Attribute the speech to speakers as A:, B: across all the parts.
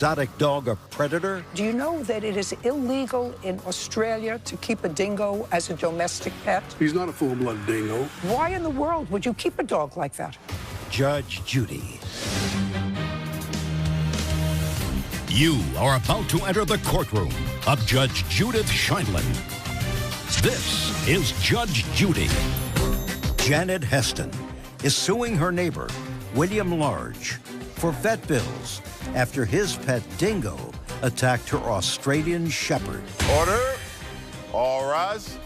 A: exotic dog a predator?
B: Do you know that it is illegal in Australia to keep a dingo as a domestic pet?
C: He's not a full-blood dingo.
B: Why in the world would you keep a dog like that?
A: Judge Judy.
D: You are about to enter the courtroom of Judge Judith Scheindlin. This is Judge Judy.
A: Janet Heston is suing her neighbor, William Large, for vet bills after his pet dingo attacked her Australian shepherd.
E: Order. All rise.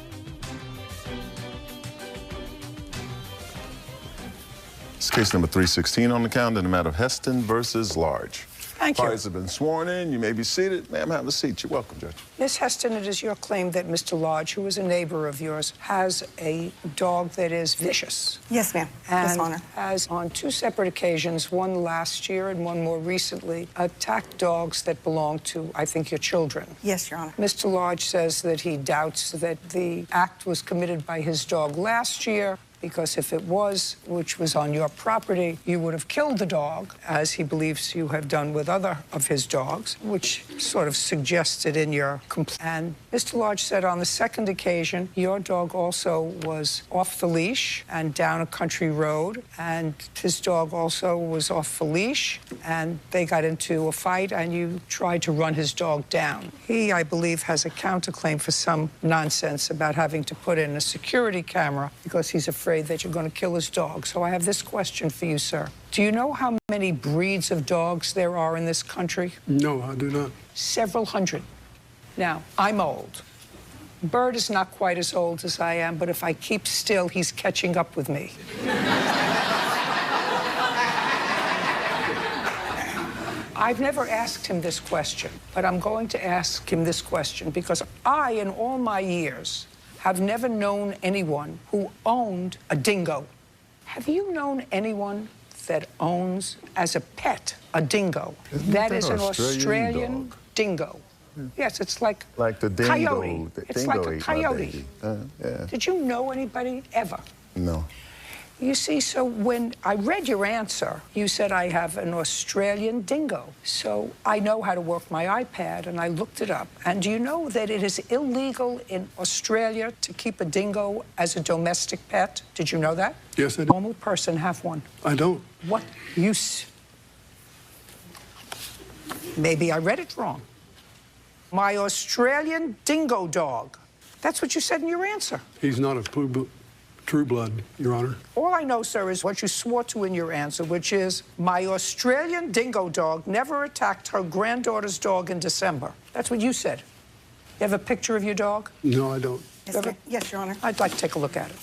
E: It's case number 316 on the calendar in the matter of Heston versus Large.
B: Thank you.
E: Parties have been sworn in. You may be seated. Ma'am, have a seat. You're welcome, Judge.
B: Miss Heston, it is your claim that Mr. Lodge, who is a neighbor of yours, has a dog that is vicious.
F: Yes, ma'am.
B: And
F: Yes, Honor.
B: has, on 2 separate occasions, one last year and one more recently, attacked dogs that belong to, I think, your children.
F: Yes, Your Honor.
B: Mr. Lodge says that he doubts that the act was committed by his dog last year, because if it was, which was on your property, you would have killed the dog, as he believes you have done with other of his dogs, which sort of suggested in your complaint. And Mr. Lodge said on the second occasion, your dog also was off the leash and down a country road, and his dog also was off the leash, and they got into a fight, and you tried to run his dog down. He, I believe, has a counterclaim for some nonsense about having to put in a security camera because he's afraid that you're going to kill his dog. So I have this question for you, sir. Do you know how many breeds of dogs there are in this country?
C: No, I do not.
B: Several hundred. Now, I'm old. Bird is not quite as old as I am, but if I keep still, he's catching up with me. I've never asked him this question, but I'm going to ask him this question because I, in all my years, have never known anyone who owned a dingo. Have you known anyone that owns, as a pet, a dingo? That is an Australian dingo. Yes, it's like
E: the dingo.
B: coyote. It's like a
E: ate my
B: coyote.
E: baby. Yeah.
B: Did you know anybody ever?
E: No.
B: You see, so when I read your answer, you said I have an Australian dingo. So I know how to work my iPad, and I looked it up. And do you know that it is illegal in Australia to keep a dingo as a domestic pet? Did you know that?
C: Yes, I do.
B: Normal person have one.
C: I don't.
B: What use? Maybe I read it wrong. My Australian dingo dog. That's what you said in your answer.
C: He's not a true blood, Your Honor.
B: All I know, sir, is what you swore to in your answer, which is my Australian dingo dog never attacked her granddaughter's dog in December. That's what you said. You have a picture of your dog?
C: No, I don't.
F: Yes, yes, Your Honor.
B: I'd like to take a look at it.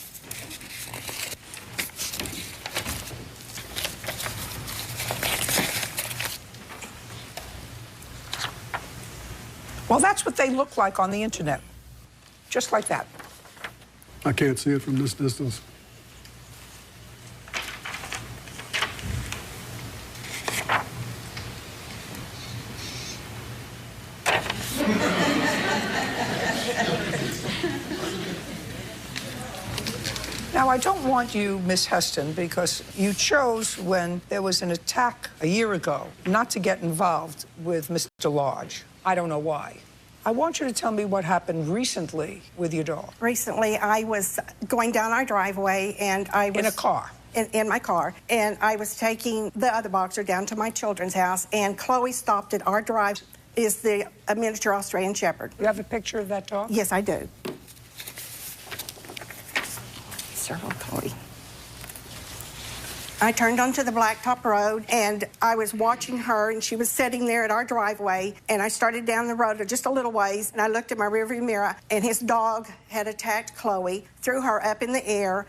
B: Well, that's what they look like on the internet. Just like that.
C: I can't see it from this distance.
B: Now, I don't want you, Miss Heston, because you chose, when there was an attack a year ago, not to get involved with Mr. Lodge. I don't know why. I want you to tell me what happened recently with your dog.
F: Recently, I was going down our driveway, and I was...
B: In a car?
F: In my car. And I was taking the other boxer down to my children's house, and Chloe stopped at our drive. Is a miniature Australian Shepherd.
B: You have a picture of that dog?
F: Yes, I do. Circle Chloe. I turned onto the blacktop road, and I was watching her, and she was sitting there at our driveway, and I started down the road just a little ways, and I looked at my rearview mirror, and his dog had attacked Chloe, threw her up in the air,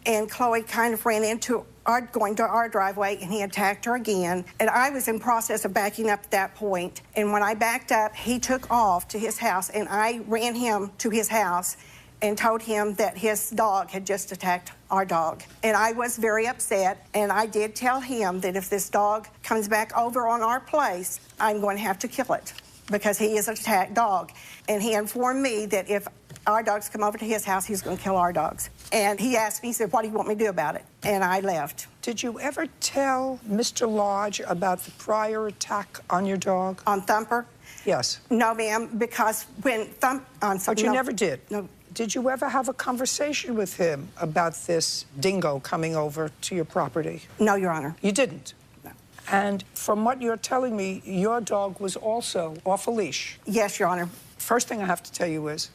F: and Chloe kind of ran into going to our driveway, and he attacked her again. And I was in process of backing up at that point, and when I backed up, he took off to his house, and I ran him to his house and told him that his dog had just attacked our dog. And I was very upset, and I did tell him that if this dog comes back over on our place, I'm going to have to kill it because he is an attacked dog. And he informed me that if our dogs come over to his house, he's going to kill our dogs. And he asked me, he said, what do you want me to do about it? And I left.
B: Did you ever tell Mr. Lodge about the prior attack on your dog?
F: On Thumper?
B: Yes.
F: No, ma'am, because when
B: But you never did?
F: No.
B: Did you ever have a conversation with him about this dingo coming over to your property?
F: No, Your Honor.
B: You didn't?
F: No.
B: And from what you're telling me, your dog was also off a leash.
F: Yes, Your Honor.
B: First thing I have to tell you is,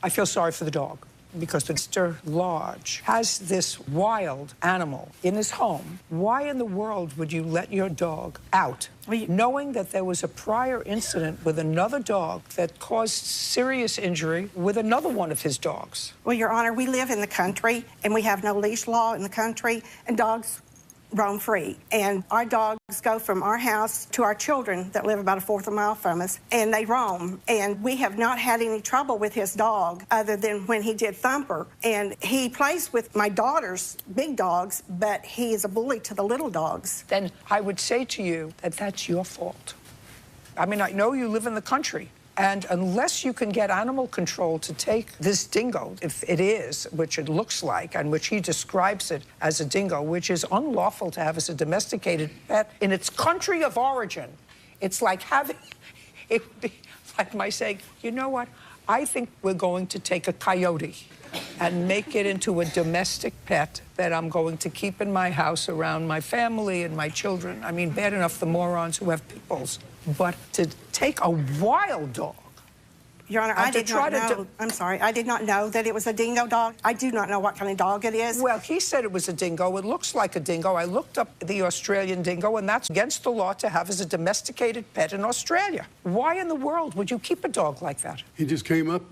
B: I feel sorry for the dog, because Mr. Lodge has this wild animal in his home. Why in the world would you let your dog out, knowing that there was a prior incident with another dog that caused serious injury with another one of his dogs?
F: Well, Your Honor, we live in the country, and we have no leash law in the country, and dogs roam free. And our dogs go from our house to our children that live about a fourth of a mile from us, and they roam. And we have not had any trouble with his dog other than when he did Thumper. And he plays with my daughter's big dogs, but he is a bully to the little dogs.
B: Then I would say to you that that's your fault. I mean, I know you live in the country, and unless you can get animal control to take this dingo, if it is, which it looks like, and which he describes it as a dingo, which is unlawful to have as a domesticated pet in its country of origin, it's like having, like my saying, you know what, I think we're going to take a coyote and make it into a domestic pet that I'm going to keep in my house around my family and my children. I mean, bad enough the morons who have pit bulls. But to take a wild dog.
F: Your Honor, I did not know. I'm sorry. I did not know that it was a dingo dog. I do not know what kind of dog it is.
B: Well, he said it was a dingo. It looks like a dingo. I looked up the Australian dingo, and that's against the law to have as a domesticated pet in Australia. Why in the world would you keep a dog like that?
C: He just came up.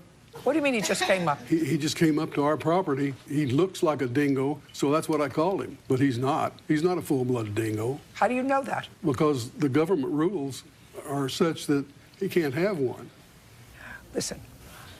B: What do you mean he just came up?
C: He just came up to our property. He looks like a dingo, so that's what I called him. But he's not. He's not a full-blooded dingo.
B: How do you know that?
C: Because the government rules are such that he can't have one.
B: Listen,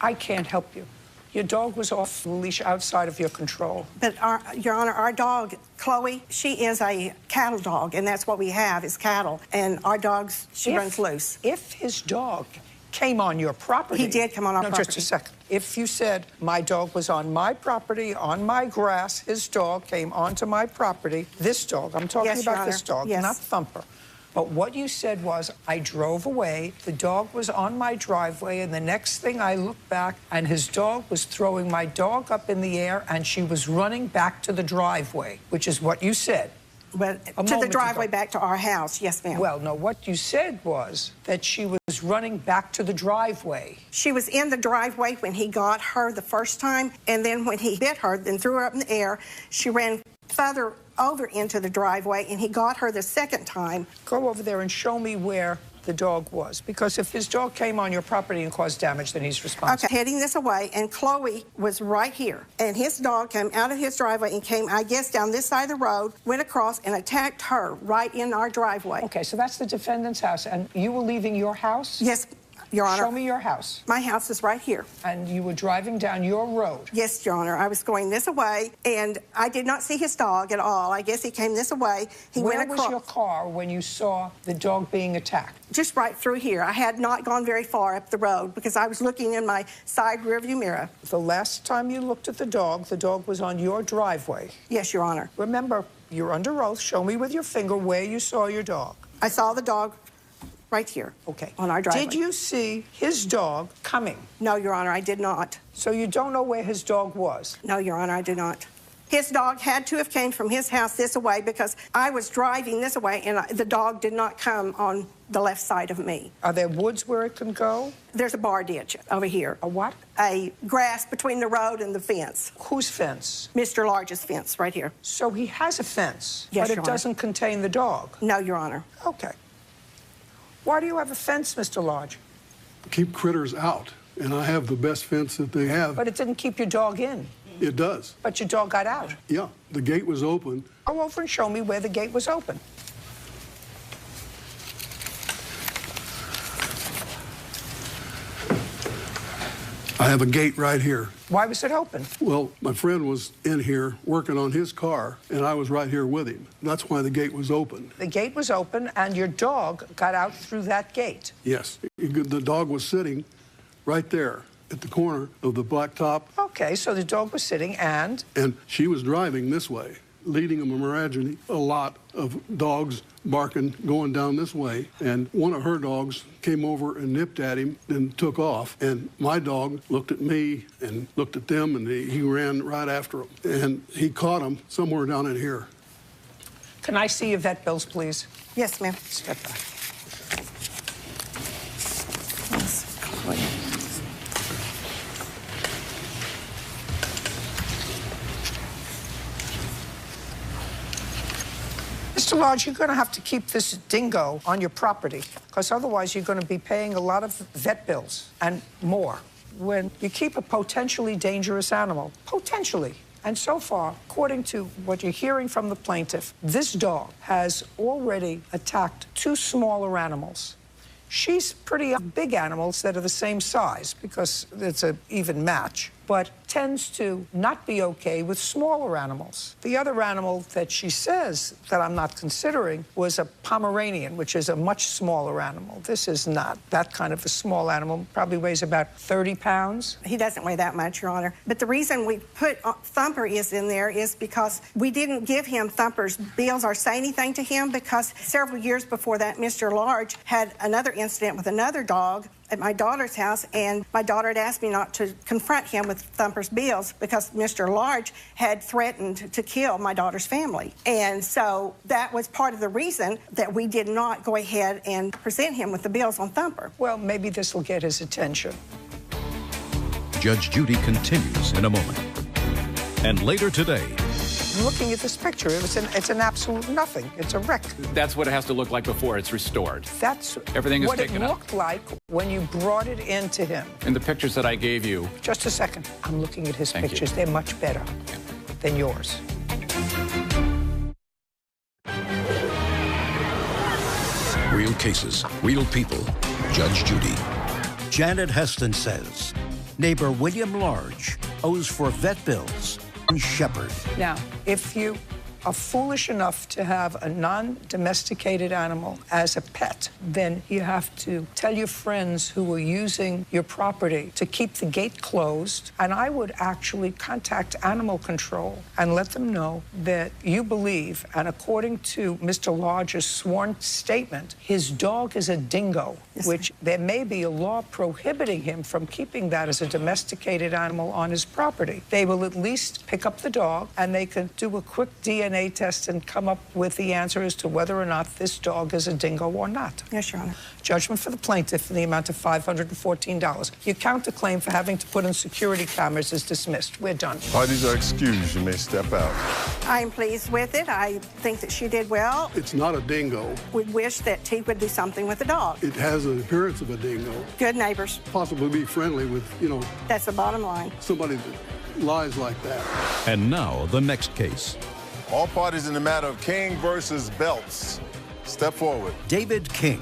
B: I can't help you. Your dog was off the leash outside of your control.
F: But, Your Honor, our dog, Chloe, she is a cattle dog, and that's what we have is cattle. And our dogs, she runs loose.
B: If his dog came on your property...
F: He did come on our property.
B: Just a second. If you said, my dog was on my property, on my grass, his dog came onto my property, this dog, I'm talking about this dog, not Thumper. But what you said was, I drove away, the dog was on my driveway, and the next thing I looked back, and his dog was throwing my dog up in the air, and she was running back to the driveway, which is what you said.
F: Well, to the driveway back to our house, yes, ma'am.
B: Well, no, what you said was that she was running back to the driveway.
F: She was in the driveway when he got her the first time, and then when he bit her, then threw her up in the air, she ran further over into the driveway, and he got her the second time.
B: Go over there and show me where the dog was, because if his dog came on your property and caused damage, then he's responsible.
F: Okay, heading this away, and Chloe was right here, and his dog came out of his driveway and came, I guess, down this side of the road, went across and attacked her right in our driveway.
B: Okay, so that's the defendant's house, and you were leaving your house?
F: Yes, Your Honor.
B: Show me your house.
F: My house is right here.
B: And you were driving down your road?
F: Yes, Your Honor. I was going this way, and I did not see his dog at all. I guess he came this way. He went across.
B: Where was your car when you saw the dog being attacked?
F: Just right through here. I had not gone very far up the road because I was looking in my side rearview mirror.
B: The last time you looked at the dog was on your driveway?
F: Yes, Your Honor.
B: Remember, you're under oath. Show me with your finger where you saw your dog.
F: I saw the dog right here.
B: Okay.
F: On our driveway.
B: Did you see his dog coming?
F: No, Your Honor, I did not.
B: So you don't know where his dog was?
F: No, Your Honor, I do not. His dog had to have came from his house this way because I was driving this way, and the dog did not come on the left side of me.
B: Are there woods where it can go?
F: There's a bar ditch over here.
B: A what?
F: A grass between the road and the fence.
B: Whose fence?
F: Mr. Large's fence, right here.
B: So he has a fence,
F: yes,
B: but it doesn't contain the dog?
F: No, Your Honor.
B: Okay. Why do you have a fence, Mr. Lodge?
C: Keep critters out, and I have the best fence that they have.
B: But it didn't keep your dog in.
C: It does.
B: But your dog got out.
C: Yeah, the gate was open.
B: Go over and show me where the gate was open.
C: I have a gate right here.
B: Why was it open?
C: Well, my friend was in here working on his car, and I was right here with him. That's why the gate was open.
B: The gate was open, and your dog got out through that gate?
C: Yes. The dog was sitting right there at the corner of the blacktop.
B: Okay, so the dog was sitting, and?
C: And she was driving this way. leading them imagining a lot of dogs barking going down this way. And one of her dogs came over and nipped at him and took off. And my dog looked at me and looked at them, and he ran right after him. And he caught him somewhere down in here.
B: Can I see your vet bills, please?
F: Yes, ma'am.
B: Step back. Mr. Lodge, you're going to have to keep this dingo on your property, because otherwise you're going to be paying a lot of vet bills and more. When you keep a potentially dangerous animal, potentially, and so far, according to what you're hearing from the plaintiff, this dog has already attacked 2 smaller animals. She's pretty big animals that are the same size, because it's an even match, but tends to not be okay with smaller animals. The other animal that she says that I'm not considering was a Pomeranian, which is a much smaller animal. This is not that kind of a small animal. Probably weighs about 30 pounds.
F: He doesn't weigh that much, Your Honor. But the reason we put Thumper is in there is because we didn't give him Thumper's bills or say anything to him, because several years before that, Mr. Large had another incident with another dog at my daughter's house, and my daughter had asked me not to confront him with Thumper's bills because Mr. Large had threatened to kill my daughter's family. And so that was part of the reason that we did not go ahead and present him with the bills on Thumper.
B: Well, maybe this will get his attention.
D: Judge Judy continues in a moment. And later today,
B: Looking at this picture, it's an absolute nothing. It's a wreck.
G: That's what it has to look like before it's restored.
B: That's
G: Everything is
B: what it
G: taken up.
B: looked like when you brought it into him.
G: In the pictures that I gave you.
B: Just a second. I'm looking at his
G: Thank
B: pictures.
G: you.
B: They're much better than yours.
D: real cases, real people. Judge Judy.
A: Janet Heston says neighbor William Large owes for vet bills and Shepherd.
B: Now, if you are foolish enough to have a non-domesticated animal as a pet, then you have to tell your friends who are using your property to keep the gate closed. And I would actually contact animal control and let them know that you believe, and according to Mr. Large's sworn statement, his dog is a dingo, which there may be a law prohibiting him from keeping that as a domesticated animal on his property. They will at least pick up the dog, and they can do a quick DNA test and come up with the answer as to whether or not this dog is a dingo or not.
F: Yes, Your Honor.
B: Judgment for the plaintiff in the amount of $514. Your counterclaim for having to put in security cameras is dismissed. We're done.
E: Parties are excused. You may step out.
F: I am pleased with it. I think that she did well.
C: It's not a dingo.
F: We wish that he would do something with the dog.
C: It has an appearance of a dingo.
F: Good neighbors.
C: Possibly be friendly with,
F: That's the bottom line.
C: somebody that lies like that.
D: And now the next case.
E: All parties in the matter of King versus Belts. Step forward.
A: David King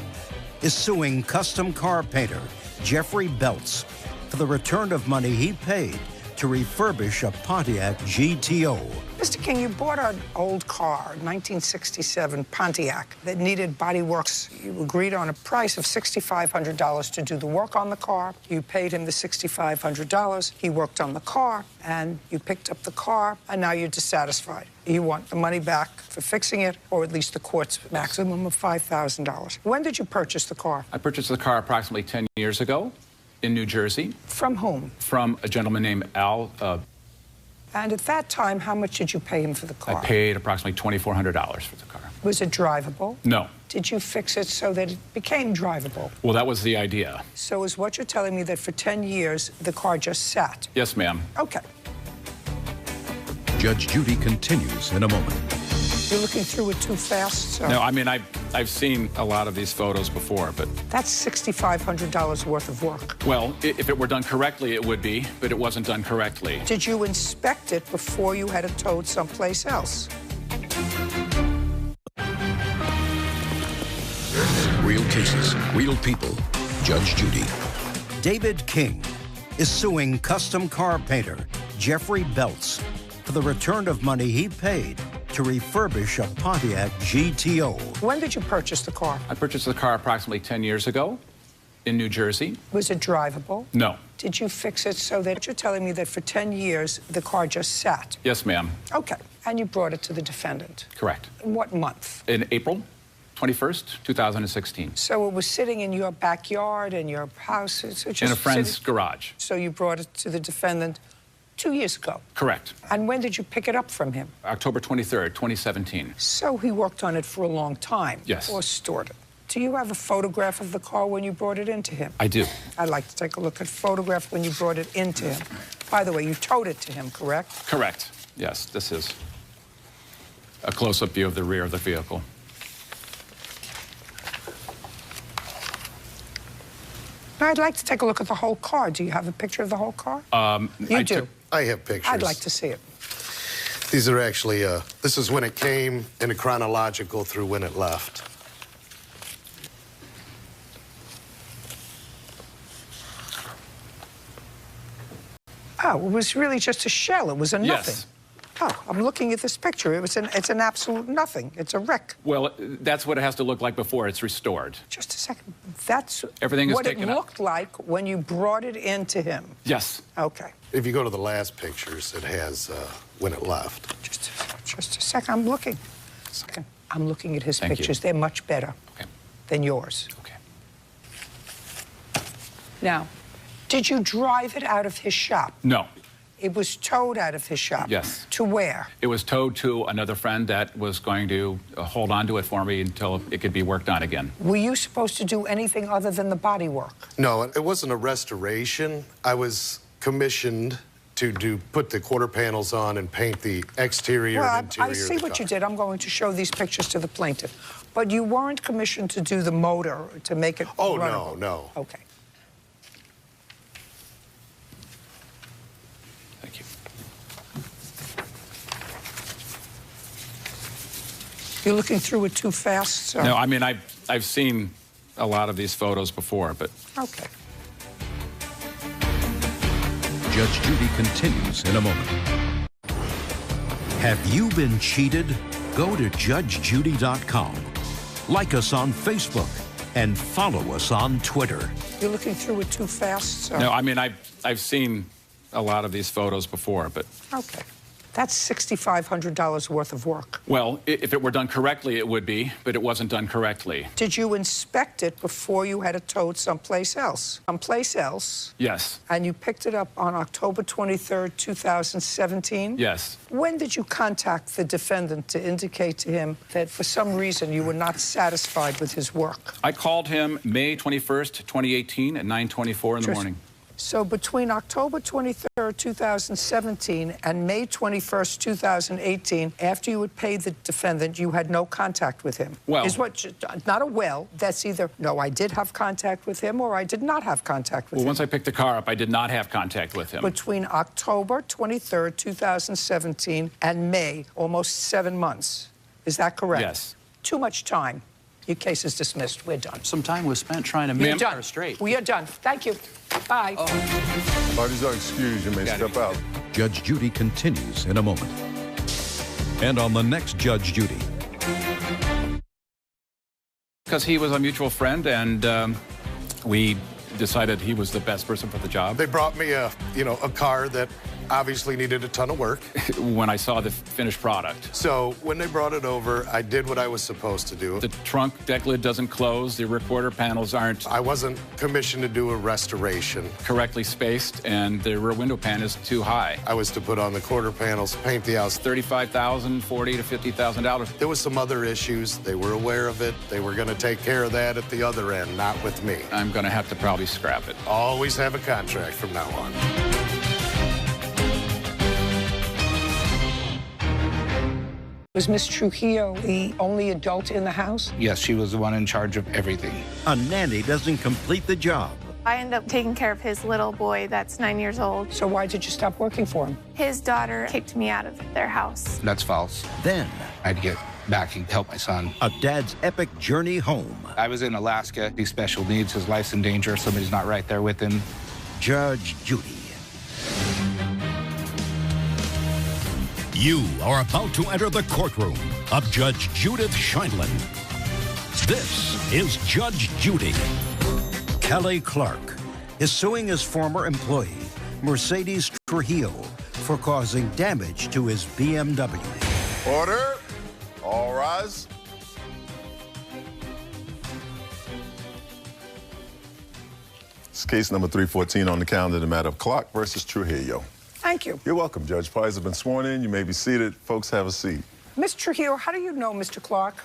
A: is suing custom car painter Jeffrey Belts for the return of money he paid to refurbish a Pontiac GTO.
B: Mr. King, you bought an old car, 1967 Pontiac, that needed body works. You agreed on a price of $6,500 to do the work on the car. You paid him the $6,500. He worked on the car, and you picked up the car, and now you're dissatisfied. You want the money back for fixing it, or at least the court's maximum of $5,000. When did you purchase the car?
G: I purchased the car approximately 10 years ago in New Jersey
B: From whom?
G: from a gentleman named Al.
B: And at that time, how much did you pay him for the car?
G: I paid approximately $2,400 for the car.
B: Was it drivable?
G: No.
B: Did you fix it so that it became drivable?
G: Well, that was the idea.
B: So is what you're telling me that for 10 years, the car just sat?
G: Yes, ma'am.
B: Okay.
D: Judge Judy continues in a moment.
B: You're looking through it too fast, sir?
G: No, I mean, I've seen a lot of these photos before, but,
B: That's $6,500 worth of work.
G: well, if it were done correctly, it would be, but it wasn't done correctly.
B: Did you inspect it before you had it towed someplace else?
D: Real cases, real people. Judge Judy.
A: David King is suing custom car painter Jeffrey Belts for the return of money he paid to refurbish a Pontiac GTO.
B: When did you purchase the car?
G: I purchased the car approximately 10 years ago in New Jersey.
B: Was it drivable?
G: No.
B: Did you fix it so that you're telling me that for 10 years, the car just sat?
G: Yes, ma'am.
B: Okay. And you brought it to the defendant.
G: Correct.
B: In what month?
G: In April 21st, 2016.
B: So it was sitting in your backyard, in your house? Just
G: In a friend's garage.
B: So you brought it to the defendant 2 years ago?
G: Correct.
B: And when did you pick it up from him?
G: October 23rd, 2017.
B: So he worked on it for a long time?
G: Yes.
B: Or stored it? Do you have a photograph of the car when you brought it into him?
G: I do.
B: I'd like to take a look at a photograph when you brought it into him. By the way, you towed it to him, correct?
G: Correct. Yes, this is a close-up view of the rear of the vehicle.
B: Now, I'd like to take a look at the whole car. Do you have a picture of the whole car? You do?
H: I have pictures.
B: I'd like to see it.
H: These are actually, this is when it came in a chronological through when it left.
B: Oh, it was really just a shell. It was a nothing.
G: Yes.
B: Oh, I'm looking at this picture. It's an absolute nothing. It's a wreck.
G: Well, that's what it has to look like before it's restored.
B: Just a second. That's
G: Everything is
B: what it
G: taken up.
B: looked like when you brought it into him.
G: Yes.
B: Okay.
H: If you go to the last pictures, it has when it left.
B: Just a second. I'm looking. Second. I'm looking at his
G: Thank you.
B: pictures. They're much better than yours.
G: Okay.
B: Now, did you drive it out of his shop?
G: No.
B: It was towed out of his shop?
G: Yes.
B: To where?
G: It was towed to another friend that was going to hold on to it for me until it could be worked on again.
B: Were you supposed to do anything other than the body work?
H: No, it wasn't a restoration. I was commissioned to put the quarter panels on and paint the exterior and interior
B: I see
H: of the
B: what
H: car.
B: you did. I'm going to show these pictures to the plaintiff. But you weren't commissioned to do the motor, to make it
H: Oh,
B: runnable.
H: no.
B: Okay.
G: Thank you.
B: You're looking through it too fast, sir?
G: No, I mean, I've seen a lot of these photos before, but...
B: Okay.
D: Judge Judy continues in a moment.
A: Have you been cheated? Go to judgejudy.com. Like us on Facebook and follow us on Twitter.
B: You're looking through it too fast, sir?
G: No, I mean, I've seen a lot of these photos before, but...
B: Okay. That's $6,500 worth of work.
G: Well, if it were done correctly, it would be, but it wasn't done correctly.
B: Did you inspect it before you had it towed someplace else? Someplace else?
G: Yes.
B: And you picked it up on October 23rd, 2017?
G: Yes.
B: When did you contact the defendant to indicate to him that for some reason you were not satisfied with his work?
G: I called him May 21st, 2018 at 9:24 in the morning.
B: So between October 23rd, 2017 and May 21st, 2018, after you had paid the defendant, you had no contact with him?
G: Well...
B: Is what, not a well, that's either, no, I did have contact with him or I did not have contact with him.
G: Well, once I picked the car up, I did not have contact with him.
B: Between October 23rd, 2017 and May, almost 7 months. Is that correct?
G: Yes.
B: Too much time. Your case is dismissed. We're done.
I: Some time was spent trying to make her straight.
B: We are done. Thank you. Bye.
E: Parties are excused. You may step out.
D: Judge Judy continues in a moment. And on the next Judge Judy.
G: Because he was a mutual friend, and we decided he was the best person for the job.
H: They brought me a car that obviously needed a ton of work.
G: When I saw the finished product.
H: So when they brought it over, I did what I was supposed to do.
G: The trunk deck lid doesn't close, the rear quarter panels aren't
H: I wasn't commissioned to do a restoration.
G: correctly spaced, and the rear window pan is too high.
H: I was to put on the quarter panels, paint the house.
G: $35,000, $40,000 to $50,000.
H: There was some other issues. They were aware of it. They were going to take care of that at the other end, not with me.
G: I'm going to have to probably scrap it.
H: Always have a contract from now on.
B: Was Miss Trujillo the only adult in the house?
I: Yes, she was the one in charge of everything.
A: A nanny doesn't complete the job.
J: I end up taking care of his little boy that's 9 years old.
B: So why did you stop working for him?
J: His daughter kicked me out of their house.
I: That's false.
A: Then,
I: I had to get back and help my son.
A: a dad's epic journey home.
I: I was in Alaska. He's special needs. His life's in danger. Somebody's not right there with him.
A: Judge Judy.
D: You are about to enter the courtroom of Judge Judith Scheindlin. This is Judge Judy.
A: Kelly Clark is suing his former employee, Mercedes Trujillo, for causing damage to his BMW.
E: Order. All rise. It's case number 314 on the calendar, the matter of Clark versus Trujillo.
B: Thank you.
E: You're welcome, Judge. Parties have been sworn in. You may be seated. Folks, have a seat.
B: Ms. Trujillo, how do you know Mr. Clark?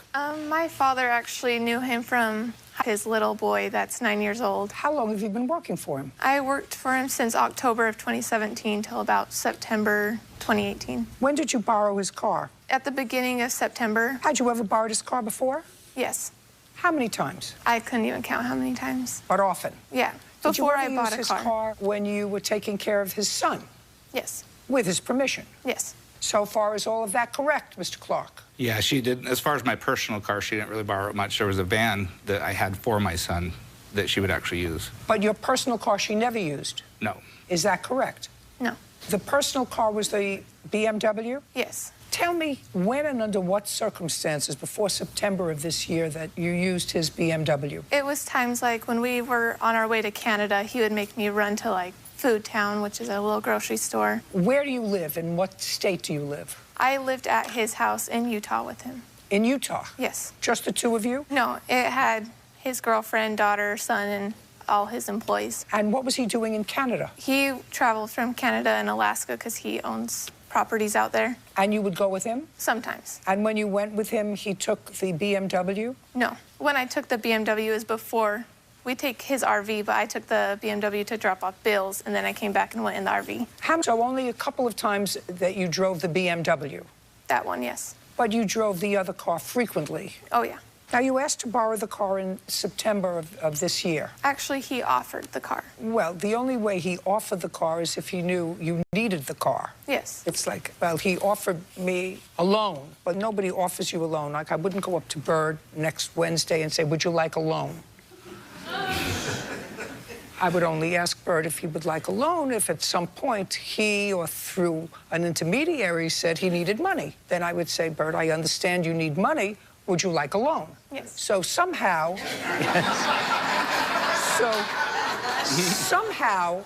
J: My father actually knew him from his little boy that's 9 years old.
B: How long have you been working for him?
J: I worked for him since October of 2017 till about September 2018.
B: When did you borrow his car?
J: At the beginning of September.
B: Had you ever borrowed his car before?
J: Yes.
B: How many times?
J: I couldn't even count how many times.
B: But often?
J: Yeah.
B: Did you
J: Before
B: ever
J: I bought
B: use
J: a
B: his
J: car.
B: car when you were taking care of his son?
J: Yes.
B: With his permission?
J: Yes.
B: So far, is all of that correct, Mr. Clark?
I: Yeah, she did. As far as my personal car, she didn't really borrow it much. There was a van that I had for my son that she would actually use.
B: But your personal car she never used?
I: No.
B: Is that correct?
J: No.
B: The personal car was the BMW?
J: Yes.
B: Tell me when and under what circumstances before September of this year that you used his BMW?
J: It was times like when we were on our way to Canada, he would make me run to like Food Town, which is a little grocery store.
B: Where do you live? In what state do you live?
J: I lived at his house in Utah with him.
B: In Utah?
J: Yes.
B: Just the two of you?
J: No, it had his girlfriend, daughter, son, and all his employees.
B: And what was he doing in Canada?
J: He traveled from Canada and Alaska because he owns properties out there.
B: And you would go with him?
J: Sometimes.
B: And when you went with him, he took the BMW?
J: No. When I took the BMW, it was before. We take his RV, but I took the BMW to drop off bills, and then I came back and went in the RV.
B: So only a couple of times that you drove the BMW?
J: That one, yes.
B: But you drove the other car frequently?
J: Oh, yeah.
B: Now, you asked to borrow the car in September of this year.
J: Actually, he offered the car.
B: Well, the only way he offered the car is if he knew you needed the car.
J: Yes.
B: It's like, well, he offered me a loan, but nobody offers you a loan. Like, I wouldn't go up to Bird next Wednesday and say, would you like a loan? I would only ask Bird if he would like a loan if at some point he or through an intermediary said he needed money. Then I would say, Bird, I understand you need money. Would you like a loan?
J: Yes.
B: So somehow, somehow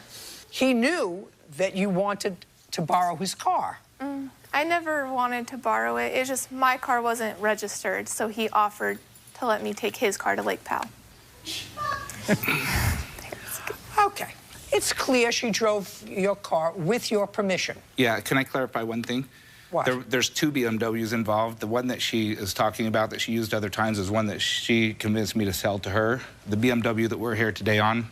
B: he knew that you wanted to borrow his car.
J: I never wanted to borrow it. It's just my car wasn't registered, so he offered to let me take his car to Lake Powell.
B: Okay. It's clear she drove your car with your permission.
I: Yeah, can I clarify one thing?
B: What?
I: There's two BMWs involved. The one that she is talking about that she used other times is one that she convinced me to sell to her. The BMW that we're here today on,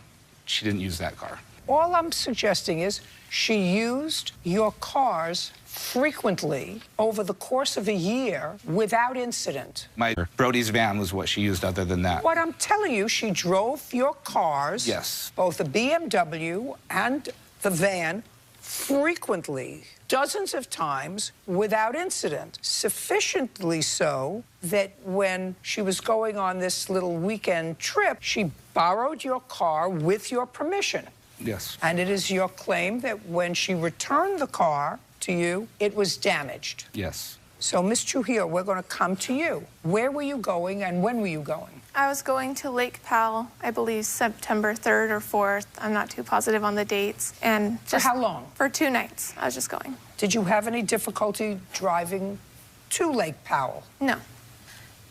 I: she didn't use that car.
B: All I'm suggesting is she used your cars frequently over the course of a year without incident.
I: My Brody's van was what she used other than that.
B: What I'm telling you, she drove your cars,
I: Yes.
B: both the BMW and the van, frequently, dozens of times, without incident. Sufficiently so that when she was going on this little weekend trip, she borrowed your car with your permission.
I: Yes.
B: And it is your claim that when she returned the car to you, it was damaged.
I: Yes.
B: So, Ms. Trujillo, we're going to come to you. Where were you going and when were you going?
J: I was going to Lake Powell, I believe September 3rd or 4th. I'm not too positive on the dates. And
B: For how long?
J: For 2 nights. I was just going.
B: Did you have any difficulty driving to Lake Powell?
J: No.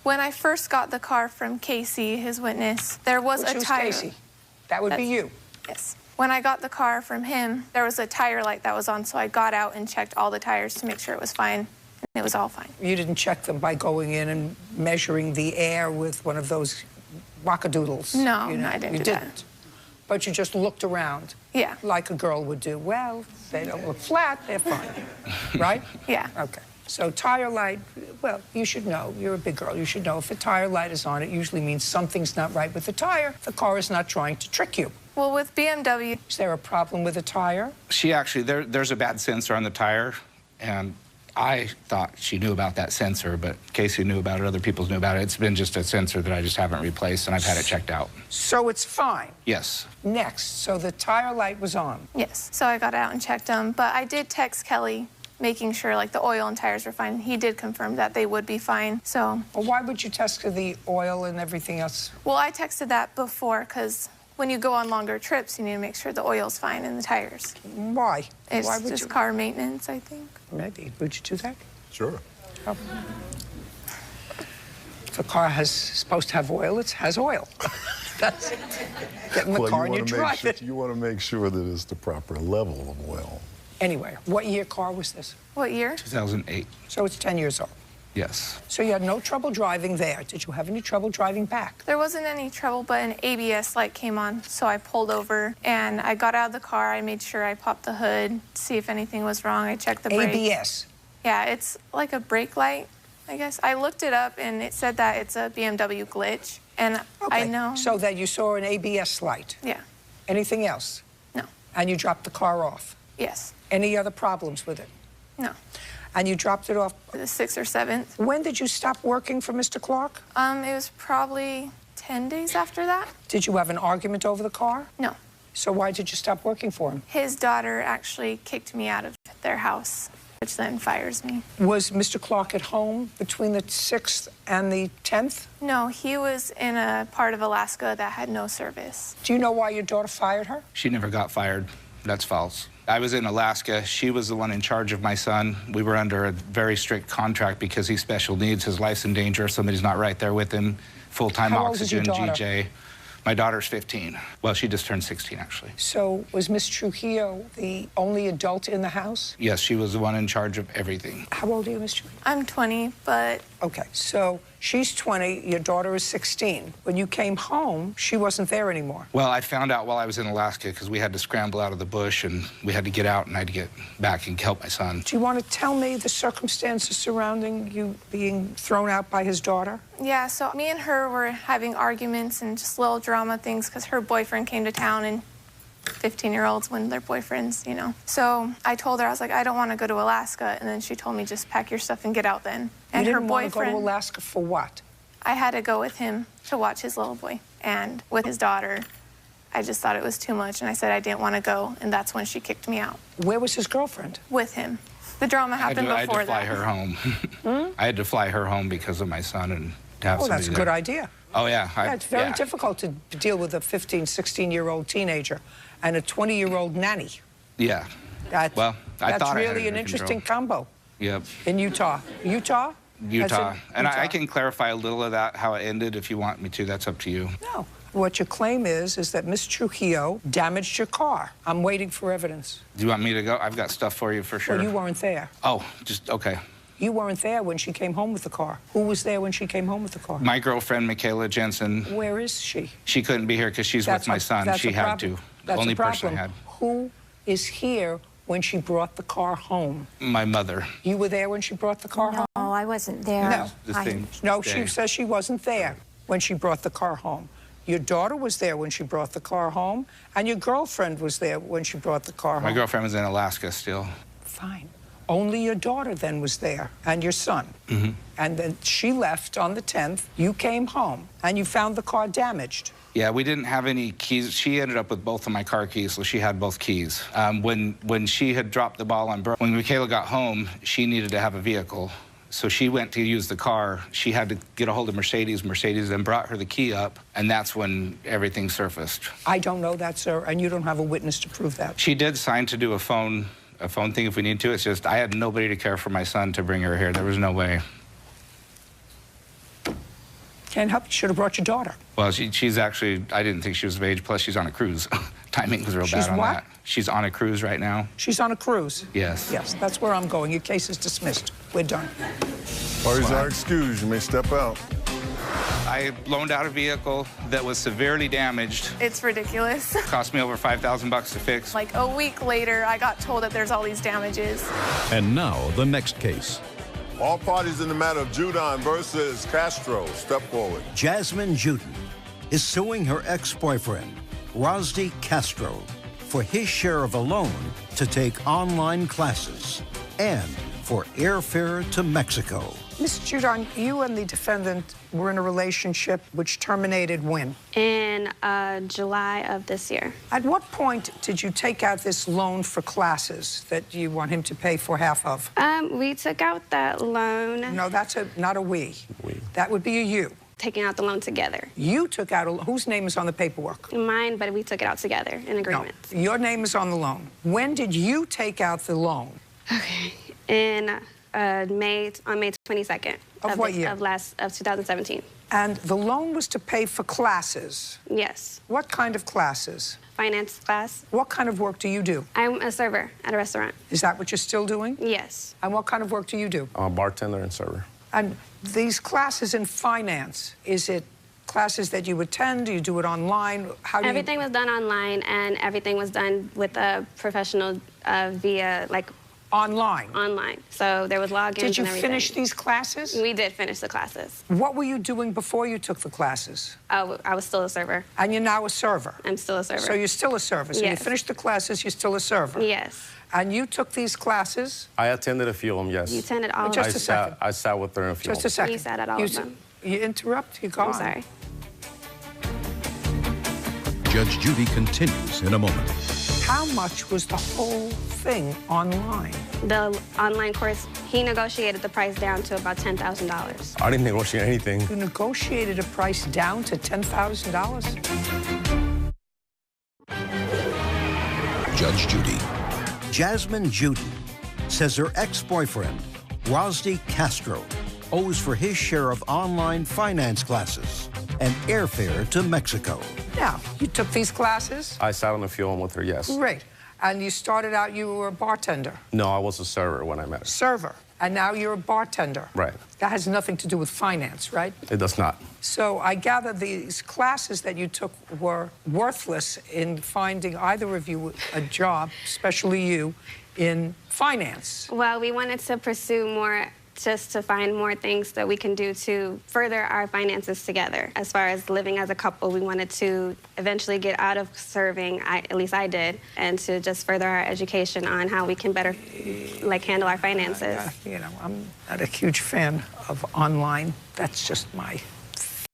J: When I first got the car from Casey, his witness, there was a tire.
B: Casey? That would be you.
J: Yes. When I got the car from him, there was a tire light that was on, so I got out and checked all the tires to make sure it was fine, and it was all fine.
B: You didn't check them by going in and measuring the air with one of those wackadoodles?
J: No,
B: you know?
J: I didn't
B: You
J: do
B: didn't.
J: that.
B: But you just looked around.
J: Yeah.
B: Like a girl would do. Well, they don't look flat, they're fine. Right?
J: Yeah.
B: Okay. So tire light, well, you should know. You're a big girl. You should know if a tire light is on, it usually means something's not right with the tire. The car is not trying to trick you.
J: Well, with BMW...
B: Is there a problem with the tire?
I: She actually, there's a bad sensor on the tire, and I thought she knew about that sensor, but Casey knew about it, other people knew about it. It's been just a sensor that I just haven't replaced, and I've had it checked out.
B: So it's fine?
I: Yes.
B: Next, so the tire light was on?
J: Yes. So I got out and checked them, but I did text Kelly making sure like the oil and tires were fine. He did confirm that they would be fine, so...
B: Well, why would you test for the oil and everything else?
J: Well, I texted that before because when you go on longer trips, you need to make sure the oil's fine in the tires.
B: Why?
J: It's
B: Why would
J: just
B: you?
J: car maintenance, I think.
B: Maybe. Would you do that?
E: Sure.
B: Oh. If a car is supposed to have oil, it has oil. That's get in the car and you drive it.
E: You want to make sure that it's the proper level of oil.
B: Anyway, what year car was this?
J: What year?
I: 2008.
B: So it's 10 years old.
I: Yes.
B: So you had no trouble driving there. Did you have any trouble driving back?
J: There wasn't any trouble, but an ABS light came on, so I pulled over, and I got out of the car. I made sure I popped the hood, see if anything was wrong. I checked the brakes.
B: ABS?
J: Yeah, it's like a brake light, I guess. I looked it up, and it said that it's a BMW glitch, and
B: Okay.
J: I know.
B: So that you saw an ABS light?
J: Yeah.
B: Anything else?
J: No.
B: And you dropped the car off?
J: Yes.
B: Any other problems with it?
J: No.
B: And you dropped it off?
J: The 6th or 7th.
B: When did you stop working for Mr. Clark?
J: It was probably 10 days after that.
B: Did you have an argument over the car?
J: No.
B: So why did you stop working for him?
J: His daughter actually kicked me out of their house, which then fires me.
B: Was Mr. Clark at home between the 6th and the 10th?
J: No, he was in a part of Alaska that had no service.
B: Do you know why your daughter fired her?
I: She never got fired. That's false. I was in Alaska. She was the one in charge of my son. We were under a very strict contract because he's special needs. His life's in danger. Somebody's not right there with him. Full-time
B: How old is your
I: oxygen,
B: daughter?
I: GJ. My daughter's 15. Well, she just turned 16, actually.
B: So was Miss Trujillo the only adult in the house?
I: Yes, she was the one in charge of everything.
B: How old are you, Miss Trujillo?
J: I'm 20, but...
B: Okay, so she's 20, your daughter is 16. When you came home, she wasn't there anymore.
I: Well, I found out while I was in Alaska because we had to scramble out of the bush and we had to get out and I had to get back and help my son.
B: Do you want to tell me the circumstances surrounding you being thrown out by his daughter?
J: Yeah, so me and her were having arguments and just little drama things because her boyfriend came to town, and 15-year-olds when their boyfriends, you know. So I told her, I was like, I don't want to go to Alaska. And then she told me, just pack your stuff and get out then. And
B: you
J: her
B: didn't want to go
J: boyfriend...
B: to Alaska for what?
J: I had to go with him to watch his little boy. And with his daughter, I just thought it was too much. And I said I didn't want to go. And that's when she kicked me out.
B: Where was his girlfriend?
J: With him. The drama happened before that.
I: I had to fly her home. I had to fly her home because of my son and to have
B: Oh,
I: somebody
B: that's a
I: there.
B: good idea.
I: Oh, yeah.
B: It's very difficult to deal with a 15, 16-year-old teenager and a 20-year-old nanny.
I: Yeah.
B: That's
I: thought I had
B: really
I: it
B: an
I: under
B: interesting
I: control.
B: combo.
I: Yep.
B: In Utah. Utah?
I: Utah. And I
B: Utah.
I: can clarify a little of that, how it ended, if you want me to. That's up to you.
B: No. What your claim is that Miss Trujillo damaged your car. I'm waiting for evidence.
I: Do you want me to go? I've got stuff for you for sure.
B: Well, you weren't there.
I: Oh, just, okay.
B: You weren't there when she came home with the car. Who was there when she came home with the car?
I: My girlfriend, Michaela Jensen.
B: Where is she?
I: She couldn't be here because she's with my son. She had to.
B: That's
I: Only
B: a problem.
I: person I had.
B: Who is here when she brought the car home?
I: My mother.
B: You were there when she brought the car home?
K: No, I wasn't there.
B: No. No,
I: day.
B: she says she wasn't there when she brought the car home. Your daughter was there when she brought the car home, and your girlfriend was there when she brought the car home.
I: My girlfriend was in Alaska still.
B: Fine. Only your daughter then was there, and your son.
I: Mm-hmm.
B: And then she left on the 10th. You came home, and you found the car damaged.
I: Yeah, we didn't have any keys. She ended up with both of my car keys, so she had both keys. When she had dropped the ball on Bert, when Michaela got home, she needed to have a vehicle. So she went to use the car. She had to get a hold of Mercedes. Mercedes then brought her the key up, and that's when everything surfaced.
B: I don't know that, sir, and you don't have a witness to prove that.
I: She did sign to do a phone thing if we need to. It's just I had nobody to care for my son to bring her here. There was no way.
B: Can't help you. Should have brought your daughter.
I: Well, she's actually, I didn't think she was of age, plus she's on a cruise. Timing was real
B: She's
I: bad on
B: what?
I: that. She's on a cruise right now.
B: She's on a cruise?
I: Yes.
B: Yes, that's where I'm going. Your case is dismissed. We're done.
E: Parties are excused. You may step out.
I: I loaned out a vehicle that was severely damaged.
J: It's ridiculous.
I: Cost me over $5,000 to fix.
J: Like a week later, I got told that there's all these damages.
D: And now, the next case.
E: All parties in the matter of Judy versus Castro. Step forward.
A: Jasmine Judy is suing her ex-boyfriend, Rosdy Castro, for his share of a loan to take online classes and for airfare to Mexico.
B: Ms. Judon, you and the defendant were in a relationship which terminated when?
L: In July of this year.
B: At what point did you take out this loan for classes that you want him to pay for half of?
L: We took out that loan.
B: No, that's not a we. That would be a you.
L: Taking out the loan together.
B: You took out whose name is on the paperwork?
L: Mine, but we took it out together in agreement.
B: No, your name is on the loan. When did you take out the loan?
L: Okay. In on May 22nd.
B: Of what year?
L: Of 2017.
B: And the loan was to pay for classes.
L: Yes.
B: What kind of classes?
L: Finance class.
B: What kind of work do you do?
L: I'm a server at a restaurant.
B: Is that what you're still doing?
L: Yes.
B: And what kind of work do you do?
K: I'm a bartender and server.
B: And these classes in finance, is it classes that you attend? Do you do it online? How do
L: Everything was done online, and everything was done with a professional via, like...
B: Online?
L: Online. So there was logins and everything.
B: Did you finish these classes?
L: We did finish the classes.
B: What were you doing before you took the classes?
L: I was still a server.
B: And you're now a server?
L: I'm still a server.
B: So you're still a server. So
L: yes.
B: you finished the classes, you're still a server?
L: Yes.
B: And you took these classes?
K: I attended a few of them, yes.
L: You attended all of them?
B: Just a second.
K: I sat with her in a few of them.
B: Just a second.
L: You sat at all of them.
B: You interrupt, you're gone.
L: I'm sorry.
D: Judge Judy continues in a moment.
B: How much was the whole thing online?
L: The online course, he negotiated the price down to about $10,000.
K: I didn't negotiate anything.
B: You negotiated a price down to $10,000?
D: Judge Judy.
A: Jasmine Judy says her ex-boyfriend, Rosdy Castro, owes for his share of online finance classes and airfare to Mexico.
B: Now, you took these classes?
K: I sat on a few of them with her, yes.
B: Great. And you started out, you were a bartender?
K: No, I was a server when I met her.
B: Server. And now you're a bartender?
K: Right.
B: That has nothing to do with finance, right?
K: It does not.
B: So I gather these classes that you took were worthless in finding either of you a job, especially you, in finance.
L: Well, we wanted to pursue more, just to find more things that we can do to further our finances together. As far as living as a couple, we wanted to eventually get out of serving, at least I did, and to just further our education on how we can better, like, handle our finances.
B: You know, I'm not a huge fan of online. That's just my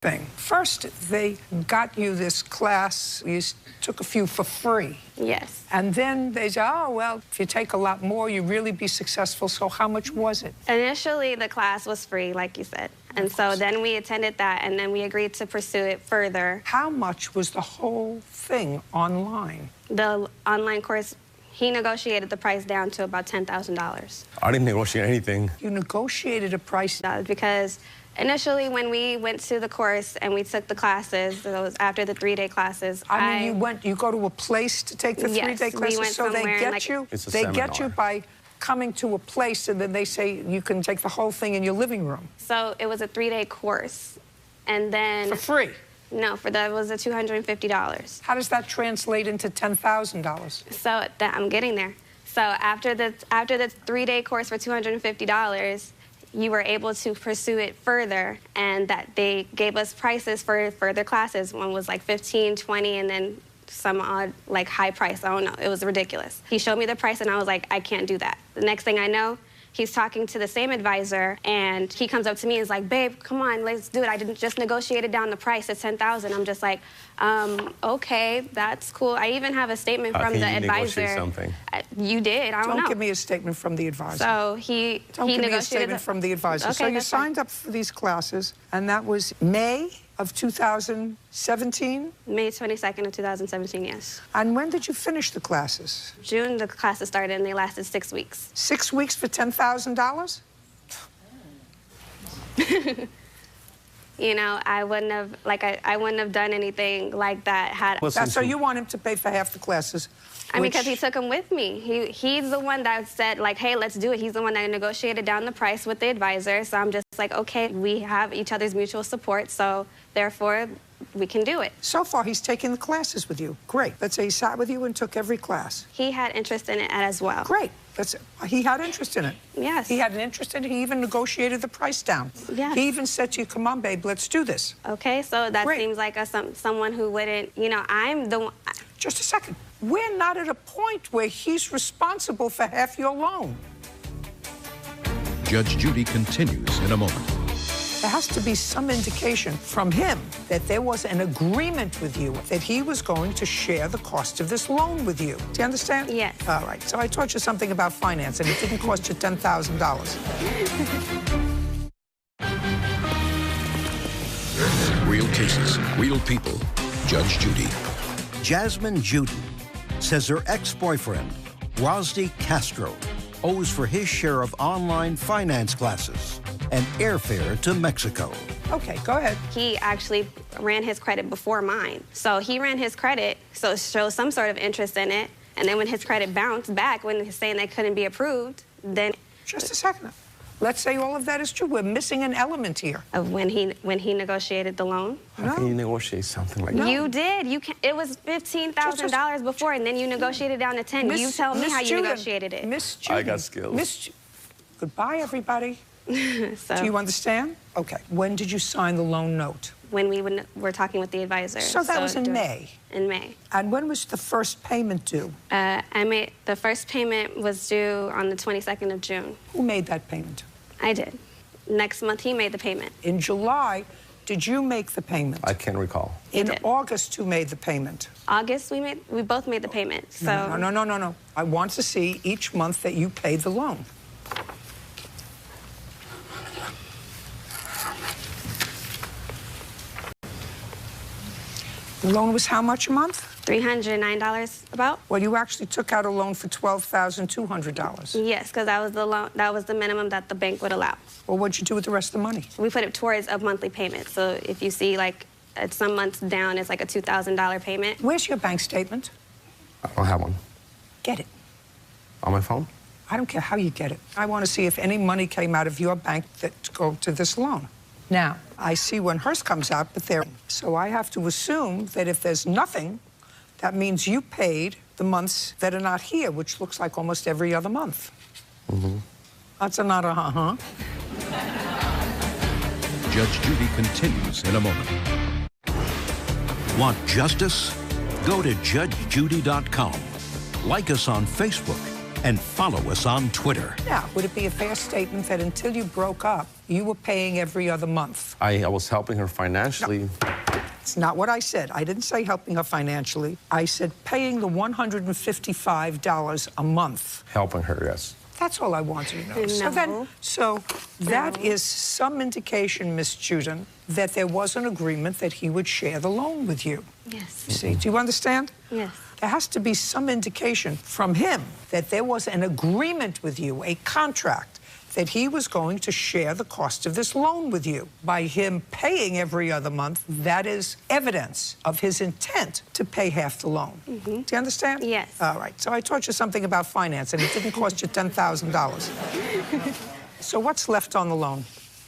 B: thing. First, they got you this class. You took a few for free.
L: Yes.
B: And then they said, oh, well, if you take a lot more, you really be successful. So how much was it?
L: Initially, the class was free, like you said. And so then we attended that, and then we agreed to pursue it further.
B: How much was the whole thing online?
L: The online course, he negotiated the price down to about $10,000.
K: I didn't negotiate anything.
B: You negotiated a price?
L: Because initially, when we went to the course and we took the classes, it was after the 3-day classes.
B: I mean, you go to a place to take the 3-day classes,
L: we went
B: so they get
L: like,
B: you.
K: It's a
B: they
K: seminar.
B: get you by coming to a place, and then they say you can take the whole thing in your living room.
L: So it was a 3-day course, and then
B: for free.
L: No, that was a $250.
B: How does that translate into $10,000?
L: So I'm getting there. So after the 3-day course for $250. You were able to pursue it further, and that they gave us prices for further classes. One was like $15, $20, and then some odd, like, high price. I don't know. It was ridiculous. He showed me the price, and I was like, I can't do that. The next thing I know, he's talking to the same advisor, and he comes up to me and is like, babe, come on, let's do it. I didn't just negotiated down the price at $10,000. I'm just like, okay, that's cool. I even have a statement from the advisor.
K: Something.
L: You did. I don't know.
B: Don't give me a statement from the advisor.
L: So he
B: Don't give me a statement from the advisor.
L: Okay,
B: so you signed up for these classes, and that was May of 2017?
L: May 22nd of 2017, yes.
B: And when did you finish the classes?
L: June, the classes started, and they lasted 6 weeks.
B: 6 weeks for $10,000?
L: You know, I wouldn't have, like, I wouldn't have done anything like that had...
B: So you want him to pay for half the classes?
L: I mean, because he took them with me. He's the one that said, like, hey, let's do it. He's the one that negotiated down the price with the advisor. So I'm just like, okay, we have each other's mutual support, so therefore we can do it.
B: So far, he's taking the classes with you. Great. Let's say he sat with you and took every class.
L: He had interest in it as well.
B: Great. He had interest in it.
L: Yes.
B: He had an interest in it. He even negotiated the price down.
L: Yes.
B: He even said to you, come on, babe, let's do this.
L: Okay, so that seems like someone who wouldn't, you know, I'm the one...
B: Just a second. We're not at a point where he's responsible for half your loan.
D: Judge Judy continues in a moment.
B: There has to be some indication from him that there was an agreement with you that he was going to share the cost of this loan with you. Do you understand?
L: Yes.
B: All right. So I taught you something about finance, and it didn't cost you $10,000.
D: Real cases, real people. Judge Judy.
A: Jasmine Judy says her ex-boyfriend, Rosdy Castro, owes for his share of online finance classes and airfare to Mexico.
B: Okay, go ahead.
L: He actually ran his credit before mine. So he ran his credit, so it shows some sort of interest in it. And then when his credit bounced back, when he's saying they couldn't be approved, then...
B: Just a second. Let's say all of that is true. We're missing an element here.
L: Of when he negotiated the loan?
K: How can you negotiate something like that?
L: You did. It was $15,000 before, and then you negotiated down to 10. You tell me how you negotiated it.
B: Miss Judy.
K: I got skills.
B: Goodbye, everybody.
L: So,
B: do you understand? Okay. When did you sign the loan note?
L: When we were talking with the advisor.
B: So that was in May?
L: In May.
B: And when was the first payment due?
L: The first payment was due on the 22nd of June.
B: Who made that payment?
L: I did. Next month, he made the payment.
B: In July, did you make the payment?
K: I can't recall.
B: In August, who made the payment?
L: August, we both made the payment. So
B: No. I want to see each month that you paid the loan. The loan was how much a month?
L: $309 about.
B: Well, you actually took out a loan for $12,200.
L: Yes, because that was the loan. That was the minimum that the bank would allow.
B: Well, what'd you do with the rest of the money?
L: We put it towards a monthly payment. So if you see, like, at some months down, it's like a $2,000 payment.
B: Where's your bank statement?
K: I don't have one.
B: Get it.
K: On my phone?
B: I don't care how you get it. I want to see if any money came out of your bank that go to this loan. Now, I see when hers comes out, but there. So I have to assume that if there's nothing, that means you paid the months that are not here, which looks like almost every other month.
K: Mm-hmm.
B: That's a not a huh-huh.
D: Judge Judy continues in a moment. Want justice? Go to judgejudy.com. Like us on Facebook and follow us on Twitter.
B: Now, would it be a fair statement that until you broke up, you were paying every other month?
K: I was helping her financially.
B: No. It's not what I said. I didn't say helping her financially. I said paying the $155 a month.
K: Helping her, yes.
B: That's all I wanted to know.
L: No.
B: So that is some indication, Miss Juden, that there was an agreement that he would share the loan with you.
L: Yes.
B: You see, do you understand?
L: Yes.
B: There has to be some indication from him that there was an agreement with you, a contract, that he was going to share the cost of this loan with you. By him paying every other month, that is evidence of his intent to pay half the loan.
L: Mm-hmm.
B: Do you understand?
L: Yes.
B: All right. So I taught you something about finance, and it didn't cost you $10,000. So what's left on the loan?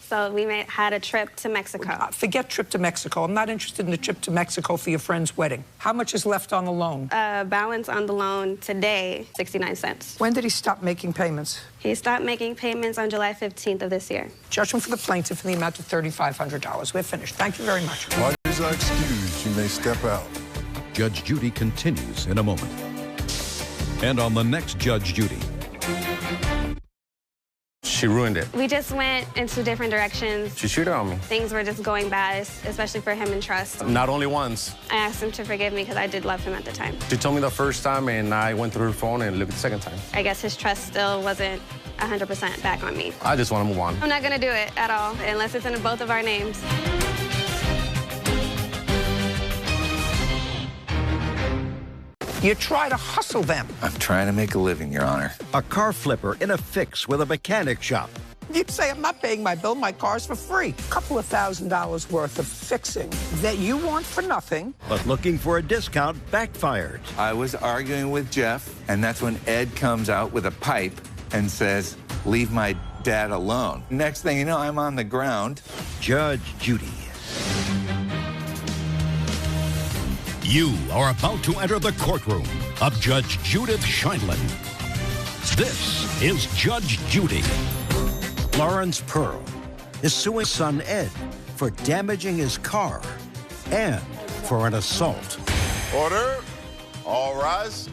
L: So we had a trip to Mexico.
B: Forget trip to Mexico. I'm not interested in a trip to Mexico for your friend's wedding. How much is left on the loan?
L: Balance on the loan today, 69 cents.
B: When did he stop making payments?
L: He stopped making payments on July 15th of this year.
B: Judgment for the plaintiff in the amount of $3,500. We're finished. Thank you very much.
E: Parties are excused. You may step out.
D: Judge Judy continues in a moment. And on the next Judge Judy.
K: She ruined it.
L: We just went in two different directions.
K: She cheated on me.
L: Things were just going bad, especially for him and trust.
K: Not only once.
L: I asked him to forgive me because I did love him at the time.
K: She told me the first time, and I went through her phone and looked the second time.
L: I guess his trust still wasn't 100% back on me.
K: I just want to move on.
L: I'm not going to do it at all unless it's in both of our names.
B: You try to hustle them.
M: I'm trying to make a living, Your Honor.
A: A car flipper in a fix with a mechanic shop.
B: You say, I'm not paying my bill, my car's for free. A couple of $1,000s worth of fixing that you want for nothing.
A: But looking for a discount backfired.
M: I was arguing with Jeff, and that's when Ed comes out with a pipe and says, leave my dad alone. Next thing you know, I'm on the ground.
A: Judge Judy.
D: You are about to enter the courtroom of Judge Judith Scheindlin. This is Judge Judy.
A: Lawrence Pearl is suing son Ed for damaging his car and for an assault.
E: Order. All rise.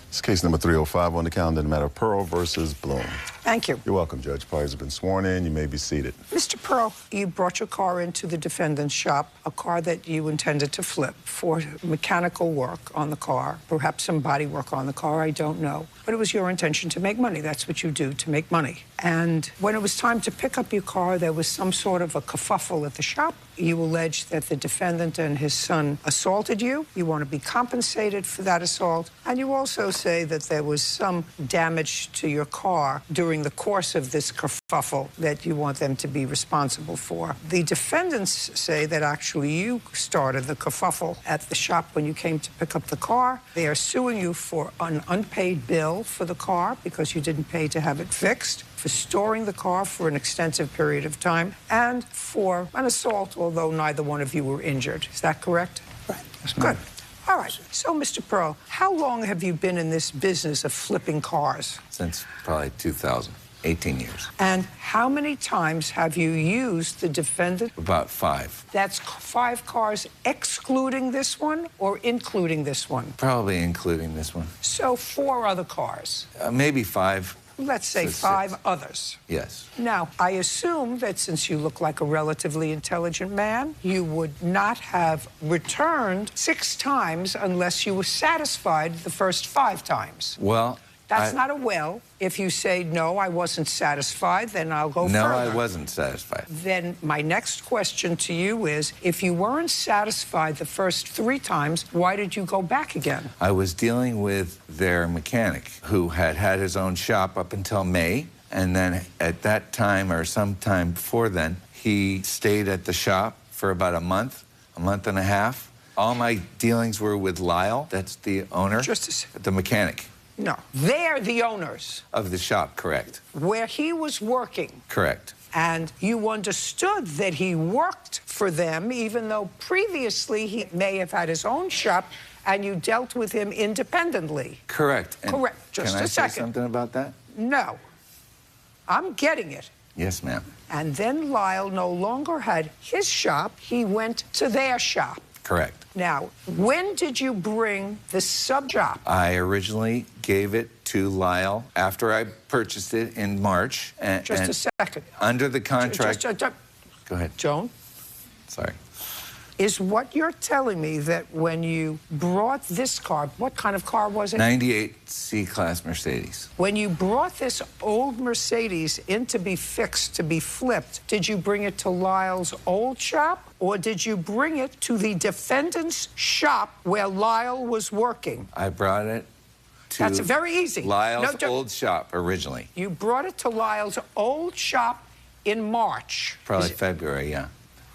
E: It's case number 305 on the calendar, the matter of Pearl versus Bloom.
B: Thank you.
E: You're welcome, Judge. Parties have been sworn in. You may be seated.
B: Mr. Pearl, you brought your car into the defendant's shop, a car that you intended to flip, for mechanical work on the car, perhaps some body work on the car, I don't know. but it was your intention to make money. That's what you do, to make money. And when it was time to pick up your car, there was some sort of a kerfuffle at the shop. You allege that the defendant and his son assaulted you. You want to be compensated for that assault. And you also say that there was some damage to your car during the course of this kerfuffle that you want them to be responsible for. The defendants say that actually you started the kerfuffle at the shop when you came to pick up the car. They are suing you for an unpaid bill for the car because you didn't pay to have it fixed, for storing the car for an extensive period of time, and for an assault, although neither one of you were injured. Is that correct?
M: Right.
B: Good. All right. So, Mr. Pearl, how long have you been in this business of flipping cars?
M: Since probably 2000. 18 years.
B: And how many times have you used the defendant?
M: About 5.
B: That's 5 cars excluding this one or including this one?
M: Probably including this one.
B: So 4 other cars?
M: Maybe 5.
B: Let's say 5 others.
M: Yes.
B: Now, I assume that since you look like a relatively intelligent man, you would not have returned 6 times unless you were satisfied the first 5 times.
M: Well,
B: that's not a well. If you say, no, I wasn't satisfied, then I'll go further.
M: No, I wasn't satisfied.
B: Then my next question to you is, if you weren't satisfied the first 3 times, why did you go back again?
M: I was dealing with their mechanic who had had his own shop up until May. And then at that time or sometime before then, he stayed at the shop for about a month and a half. All my dealings were with Lyle. That's the owner.
B: Just a second.
M: The mechanic.
B: No, they're the owners.
M: Of the shop, correct.
B: Where he was working.
M: Correct.
B: And you understood that he worked for them, even though previously he may have had his own shop, and you dealt with him independently.
M: Correct. And
B: correct. Just a second.
M: Can I say something about that?
B: No. I'm getting it.
M: Yes, ma'am.
B: And then Lyle no longer had his shop. He went to their shop.
M: Correct.
B: Now, when did you bring the sub-shop?
M: I originally gave it to Lyle after I purchased it in March.
B: Just a second.
M: Under the contract... Go ahead.
B: Joan?
M: Sorry.
B: Is what you're telling me that when you brought this car, what kind of car was it?
M: 98 C-Class Mercedes.
B: When you brought this old Mercedes in to be fixed, to be flipped, did you bring it to Lyle's old shop, or did you bring it to the defendant's shop where Lyle was working?
M: I brought it to...
B: That's very easy.
M: Lyle's old shop originally.
B: You brought it to Lyle's old shop in March.
M: Probably February, yeah.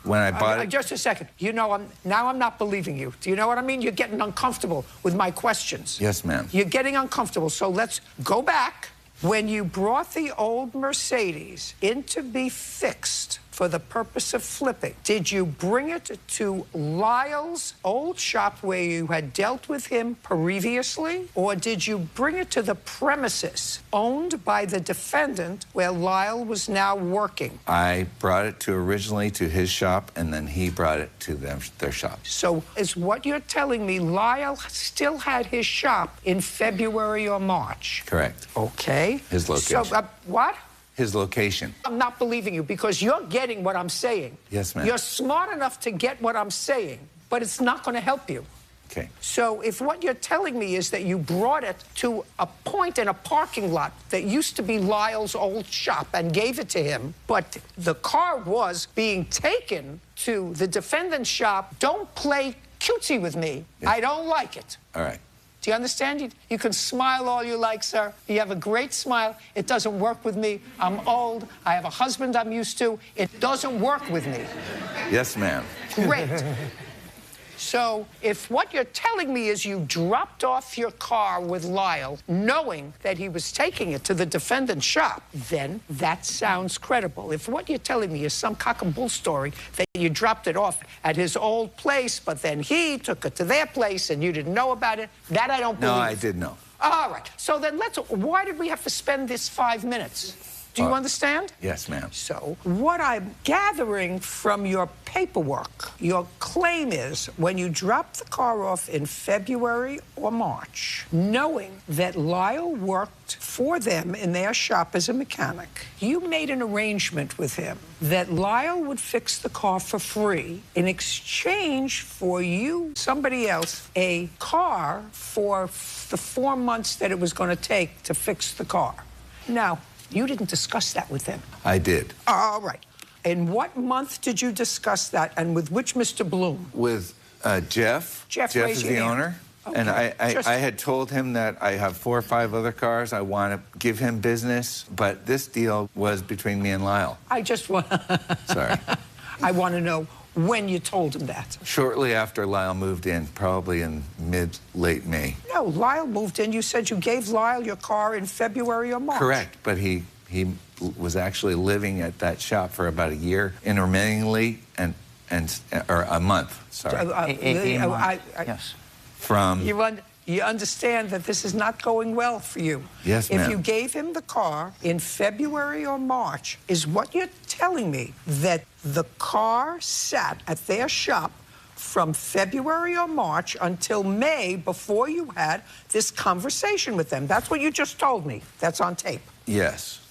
M: When I bought it...
B: Just a second. You know, now I'm not believing you. Do you know what I mean? You're getting uncomfortable with my questions.
M: Yes, ma'am.
B: You're getting uncomfortable. So let's go back. When you brought the old Mercedes in to be fixed for the purpose of flipping, did you bring it to Lyle's old shop where you had dealt with him previously, or did you bring it to the premises owned by the defendant where Lyle was now working?
M: I brought it originally to his shop, and then he brought it to their shop.
B: So is what you're telling me Lyle still had his shop in February or March?
M: Correct.
B: Okay.
M: His location.
B: So, what?
M: His location.
B: I'm not believing you because you're getting what I'm saying.
M: Yes, ma'am.
B: You're smart enough to get what I'm saying, but it's not going to help you.
M: Okay.
B: So if what you're telling me is that you brought it to a point in a parking lot that used to be Lyle's old shop and gave it to him, but the car was being taken to the defendant's shop, don't play cutesy with me.
M: Yes.
B: I don't like it.
M: All right.
B: Do you understand? You can smile all you like, sir. You have a great smile. It doesn't work with me. I'm old. I have a husband I'm used to. It doesn't work with me.
M: Yes, ma'am.
B: Great. So if what you're telling me is you dropped off your car with Lyle knowing that he was taking it to the defendant's shop, then that sounds credible. If what you're telling me is some cock and bull story that you dropped it off at his old place, but then he took it to their place and you didn't know about it, that I don't believe.
M: No, I did know.
B: All right. So then why did we have to spend this 5 minutes? Do you understand?
M: Yes, ma'am.
B: So what I'm gathering from your paperwork, your claim is when you dropped the car off in February or March, knowing that Lyle worked for them in their shop as a mechanic, you made an arrangement with him that Lyle would fix the car for free in exchange for you, somebody else, a car for the 4 months that it was going to take to fix the car. Now, you didn't discuss that with him.
M: I did.
B: All right. In what month did you discuss that, and with which Mr. Bloom?
M: With Jeff.
B: Jeff
M: is the owner.
B: Okay.
M: And I had told him that I have 4 or 5 other cars. I want to give him business, but this deal was between me and Lyle.
B: I just want...
M: Sorry.
B: I want to know when you told him that.
M: Shortly after Lyle moved in, probably in late May.
B: No, Lyle moved in. You said you gave Lyle your car in February or March.
M: Correct, but he was actually living at that shop for about a year, intermittently, or a month, sorry.
B: Yes.
M: From...
B: You understand that this is not going well for you.
M: Yes, ma'am.
B: If you gave him the car in February or March, is what you're telling me that the car sat at their shop from February or March until May before you had this conversation with them? That's what you just told me. That's on tape.
M: Yes,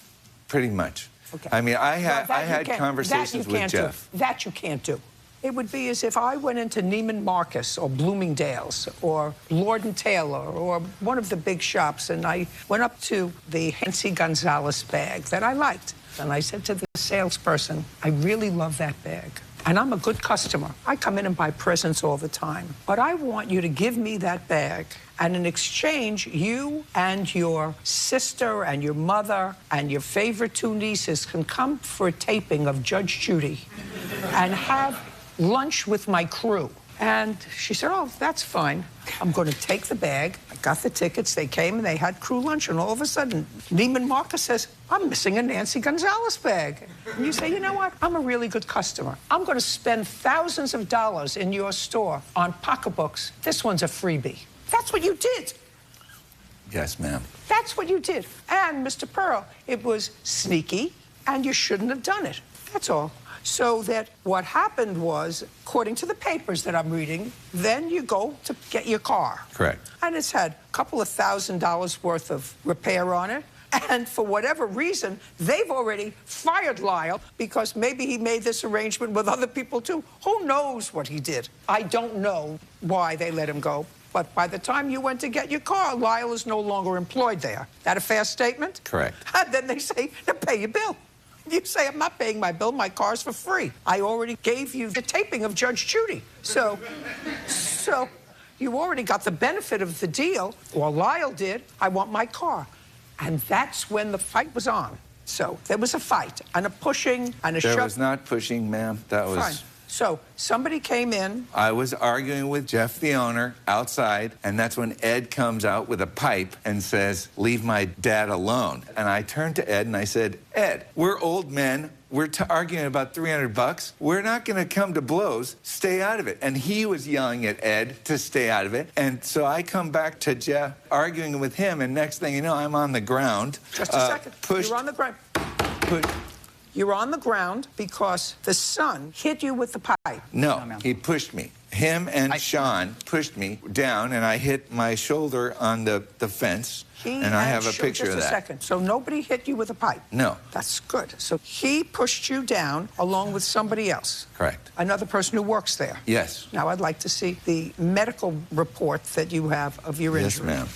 M: pretty much.
B: Okay.
M: I mean, I had conversations with Jeff.
B: That you can't do. It would be as if I went into Neiman Marcus or Bloomingdale's or Lord & Taylor or one of the big shops, and I went up to the Nancy Gonzalez bag that I liked. And I said to the salesperson, I really love that bag. And I'm a good customer. I come in and buy presents all the time. But I want you to give me that bag. And in exchange, you and your sister and your mother and your favorite 2 nieces can come for a taping of Judge Judy and have lunch with my crew. And she said, oh, that's fine. I'm going to take the bag. I got the tickets. They came and they had crew lunch. And all of a sudden, Neiman Marcus says, I'm missing a Nancy Gonzalez bag. And you say, you know what? I'm a really good customer. I'm going to spend thousands of dollars in your store on pocketbooks. This one's a freebie. That's what you did.
M: Yes, ma'am.
B: That's what you did. And, Mr. Pearl, it was sneaky, and you shouldn't have done it. That's all. So that what happened was, according to the papers that I'm reading, then you go to get your car.
M: Correct.
B: And it's had a couple of $1,000s worth of repair on it. And for whatever reason, they've already fired Lyle because maybe he made this arrangement with other people, too. Who knows what he did? I don't know why they let him go. But by the time you went to get your car, Lyle is no longer employed there. That a fair statement?
M: Correct.
B: And then they say, to pay your bill. You say, I'm not paying my bill, my car's for free. I already gave you the taping of Judge Judy. So you already got the benefit of the deal, or Lyle did. I want my car. And that's when the fight was on. So there was a fight, and a pushing, and a shove.
M: There was not pushing, ma'am. That was...
B: Fine. So somebody came in.
M: I was arguing with Jeff, the owner, outside, and that's when Ed comes out with a pipe and says, leave my dad alone. And I turned to Ed and I said, Ed, we're old men. We're arguing about $300. We're not going to come to blows. Stay out of it. And he was yelling at Ed to stay out of it. And so I come back to Jeff, arguing with him, and next thing you know, I'm on the ground.
B: Just a second. You're on the ground. You're on the ground because the son hit you with the pipe.
M: No, he pushed me. Him and Sean pushed me down, and I hit my shoulder on the fence, and I have a picture of that.
B: Just a second. So nobody hit you with a pipe?
M: No.
B: That's good. So he pushed you down along with somebody else?
M: Correct.
B: Another person who works there?
M: Yes.
B: Now, I'd like to see the medical report that you have of your injury.
M: Yes, ma'am.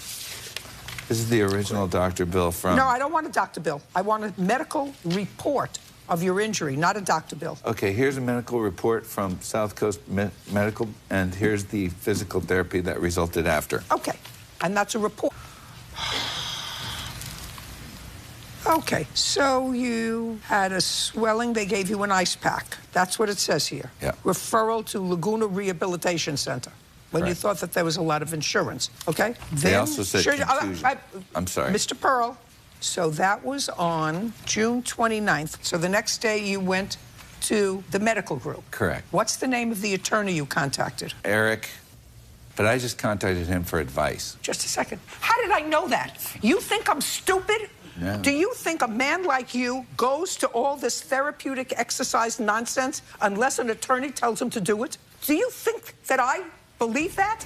M: This is the original Dr. Bill from...
B: No, I don't want a Dr. Bill. I want a medical report of your injury, not a Dr. Bill.
M: Okay, here's a medical report from South Coast Medical, and here's the physical therapy that resulted after.
B: Okay, and that's a report. Okay, so you had a swelling. They gave you an ice pack. That's what it says here.
M: Yeah.
B: Referral to Laguna Rehabilitation Center. When you thought that there was a lot of insurance, okay?
M: They also said contusion. I'm sorry.
B: Mr. Pearl, so that was on June 29th. So the next day you went to the medical group.
M: Correct.
B: What's the name of the attorney you contacted?
M: Eric, but I just contacted him for advice.
B: Just a second. How did I know that? You think I'm stupid?
M: No.
B: Do you think a man like you goes to all this therapeutic exercise nonsense unless an attorney tells him to do it? Do you think that I believe that?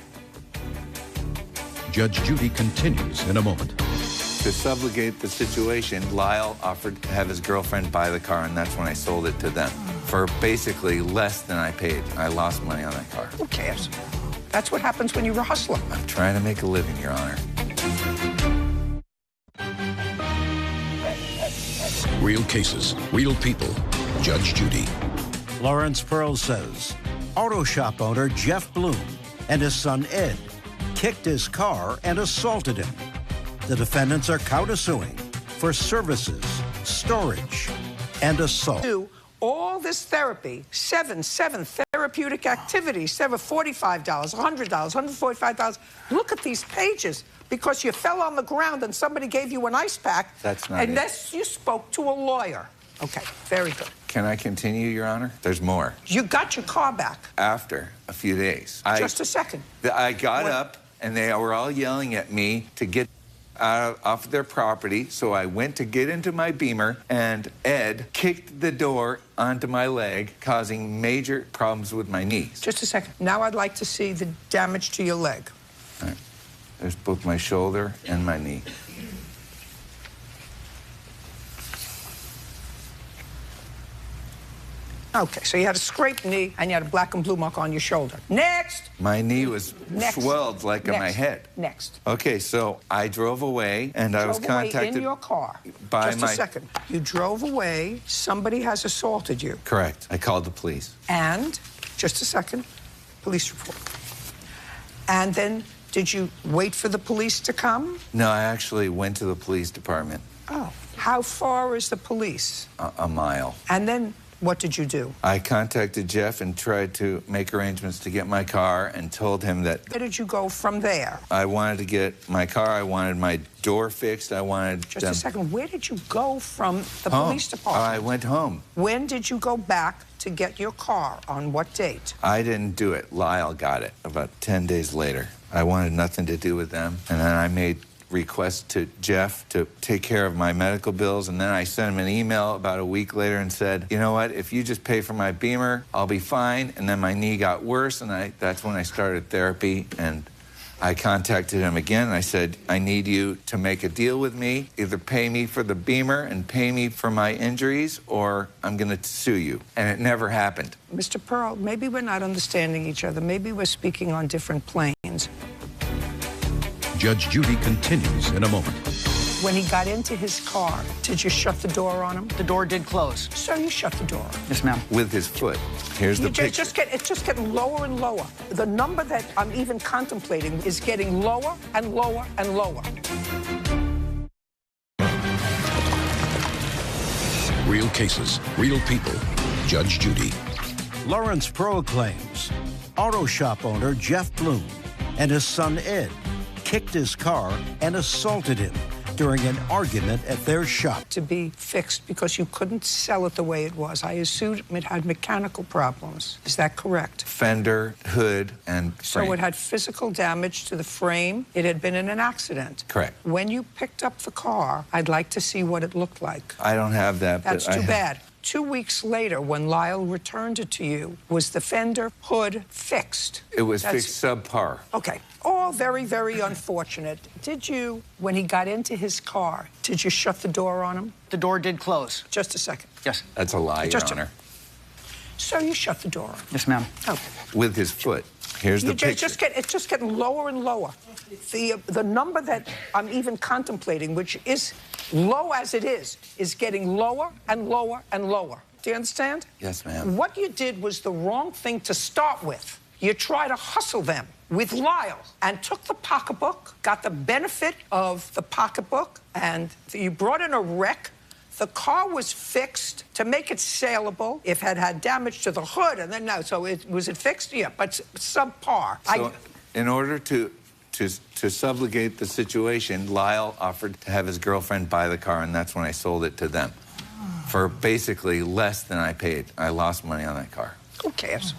D: Judge Judy continues in a moment.
M: To subjugate the situation, Lyle offered to have his girlfriend buy the car, and that's when I sold it to them for basically less than I paid. I lost money on that car.
B: Who cares? That's what happens when you're a hustler.
M: I'm trying to make a living, Your Honor.
D: Real cases, real people. Judge Judy.
A: Lawrence Pearl says auto shop owner Jeff Bloom and his son Ed kicked his car and assaulted him. The defendants are countersuing for services, storage, and assault.
B: All this therapy, seven therapeutic activities, $45, $100, $145. Look at these pages. Because you fell on the ground and somebody gave you an ice pack.
M: That's not it.
B: Unless you spoke to a lawyer. Okay, very good.
M: Can I continue, Your Honor? There's more.
B: You got your car back.
M: After a few days.
B: Just a second.
M: I got up, and they were all yelling at me to get off their property, so I went to get into my Beamer, and Ed kicked the door onto my leg, causing major problems with my knees.
B: Just a second. Now I'd like to see the damage to your leg.
M: All right. There's both my shoulder and my knee.
B: Okay, so you had a scraped knee and you had a black and blue mark on your shoulder. Next!
M: My knee was swelled like on my head.
B: Next.
M: Okay, so I drove away and I was contacted
B: in your car.
M: by
B: Just a second. You drove away. Somebody has assaulted you.
M: Correct. I called the police.
B: And, just a second, police report. And then, did you wait for the police to come?
M: No, I actually went to the police department.
B: Oh. How far is the police?
M: A mile.
B: And then, what did you do?
M: I contacted Jeff and tried to make arrangements to get my car and told him that...
B: Where did you go from there?
M: I wanted to get my car, I wanted my door fixed, I wanted...
B: Just a second, where did you go from the police department?
M: I went home.
B: When did you go back to get your car? On what date?
M: I didn't do it. Lyle got it about 10 days later. I wanted nothing to do with them, and then I made requests to Jeff to take care of my medical bills, and then I sent him an email about a week later and said, you know what, if you just pay for my Beamer, I'll be fine. And then my knee got worse, and that's when I started therapy, and I contacted him again, and I said, I need you to make a deal with me, either pay me for the Beamer and pay me for my injuries, or I'm going to sue you. And it never happened.
B: Mr. Pearl, maybe we're not understanding each other. Maybe we're speaking on different planes.
D: Judge Judy continues in a moment.
B: When he got into his car, did you shut the door on him?
N: The door did close.
B: So you shut the door.
N: Yes, ma'am.
M: With his foot. Here's the picture.
B: It's just getting lower and lower. The number that I'm even contemplating is getting lower and lower and lower.
D: Real cases, real people. Judge Judy.
A: Lawrence Pearl claims auto shop owner Jeff Bloom and his son Ed kicked his car and assaulted him during an argument at their shop.
B: To be fixed because you couldn't sell it the way it was. I assumed it had mechanical problems. Is that correct?
M: Fender, hood, and frame.
B: So it had physical damage to the frame. It had been in an accident.
M: Correct.
B: When you picked up the car, I'd like to see what it looked like.
M: I don't have that.
B: That's too bad. 2 weeks later, when Lyle returned it to you, was the fender hood fixed?
M: It was fixed subpar.
B: Okay. All very, very unfortunate. Did you, when he got into his car, did you shut the door on him?
N: The door did close.
B: Just a second.
N: Yes.
M: That's a lie, Your Honor.
B: So you shut the door.
N: Yes, ma'am.
B: Okay.
M: With his foot. Here's the picture.
B: It's just getting lower and lower. The number that I'm even contemplating, which is low as it is getting lower and lower and lower. Do you understand?
M: Yes, ma'am.
B: What you did was the wrong thing to start with. You tried to hustle them with Lyle and took the pocketbook, got the benefit of the pocketbook, and you brought in a wreck. The car was fixed to make it saleable if it had damage to the hood, and then no. So was it fixed? Yeah, but subpar.
M: So in order to subjugate the situation, Lyle offered to have his girlfriend buy the car, and that's when I sold it to them for basically less than I paid. I lost money on that car.
B: Who cares?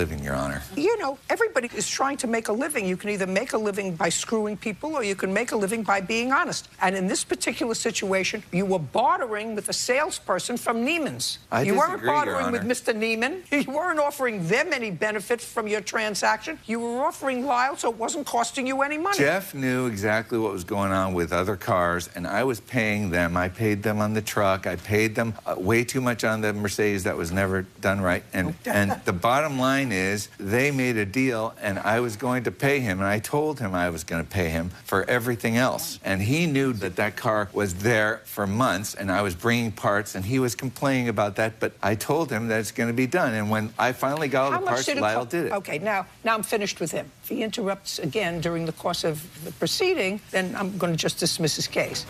M: living, Your Honor.
B: You know, everybody is trying to make a living. You can either make a living by screwing people or you can make a living by being honest. And in this particular situation, you were bartering with a salesperson from Neiman's. You weren't bartering with Mr. Neiman. You weren't offering them any benefit from your transaction. You were offering Lyle, so it wasn't costing you any money.
M: Jeff knew exactly what was going on with other cars, and I was paying them. I paid them on the truck. I paid them way too much on the Mercedes. That was never done right. And the bottom line is they made a deal, and I was going to pay him, and I told him I was going to pay him for everything else. And he knew that that car was there for months, and I was bringing parts, and he was complaining about that, but I told him that it's going to be done. And when I finally got all the parts, Lyle did it.
B: Okay, now I'm finished with him. If he interrupts again during the course of the proceeding, then I'm going to just dismiss his case.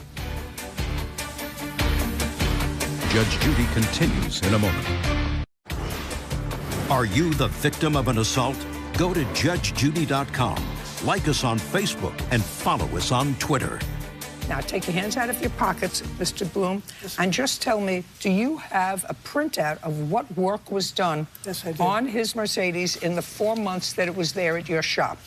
D: Judge Judy continues in a moment. Are you the victim of an assault? Go to judgejudy.com, like us on Facebook, and follow us on Twitter.
B: Now, take your hands out of your pockets, Mr. Bloom, and just tell me, do you have a printout of what work was done on his Mercedes in the 4 months that it was there at your shop?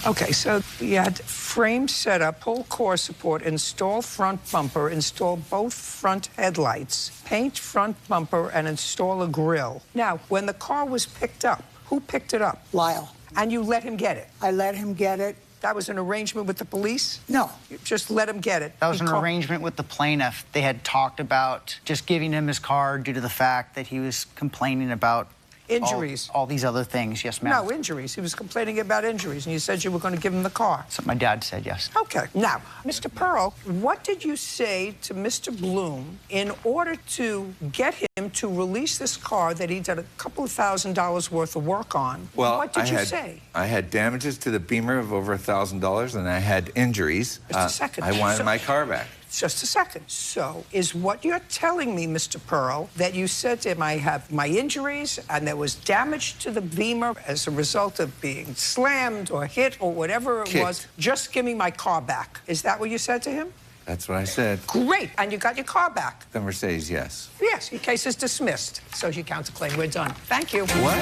B: Okay, so you had frame setup, pull core support, install front bumper, install both front headlights, paint front bumper, and install a grille. Now, when the car was picked up, who picked it up?
O: Lyle.
B: And you let him get it?
O: I let him get it.
B: That was an arrangement with the police?
O: No.
B: You just let him get it?
N: That was an arrangement with the plaintiff. They had talked about just giving him his car due to the fact that he was complaining about
B: injuries.
N: All these other things, yes, ma'am.
B: No, injuries. He was complaining about injuries, and you said you were going to give him the car.
N: That's what my dad said, yes.
B: Okay. Now, Mr. Pearl, what did you say to Mr. Bloom in order to get him to release this car that he did a couple of $1,000s worth of work on?
M: Well,
B: what did you say?
M: I had damages to the Beamer of over $1,000, and I had injuries.
B: Just a second.
M: I wanted my car back.
B: Just a second. So is what you're telling me, Mr. Pearl, that you said to him, I have my injuries and there was damage to the Beamer as a result of being slammed or hit or whatever it was, just give me my car back. Is that what you said to him?
M: That's what I said.
B: Great. And you got your car back?
M: The Mercedes, yes.
B: Yes, your case is dismissed. So you counterclaim. We're done. Thank you.
M: What?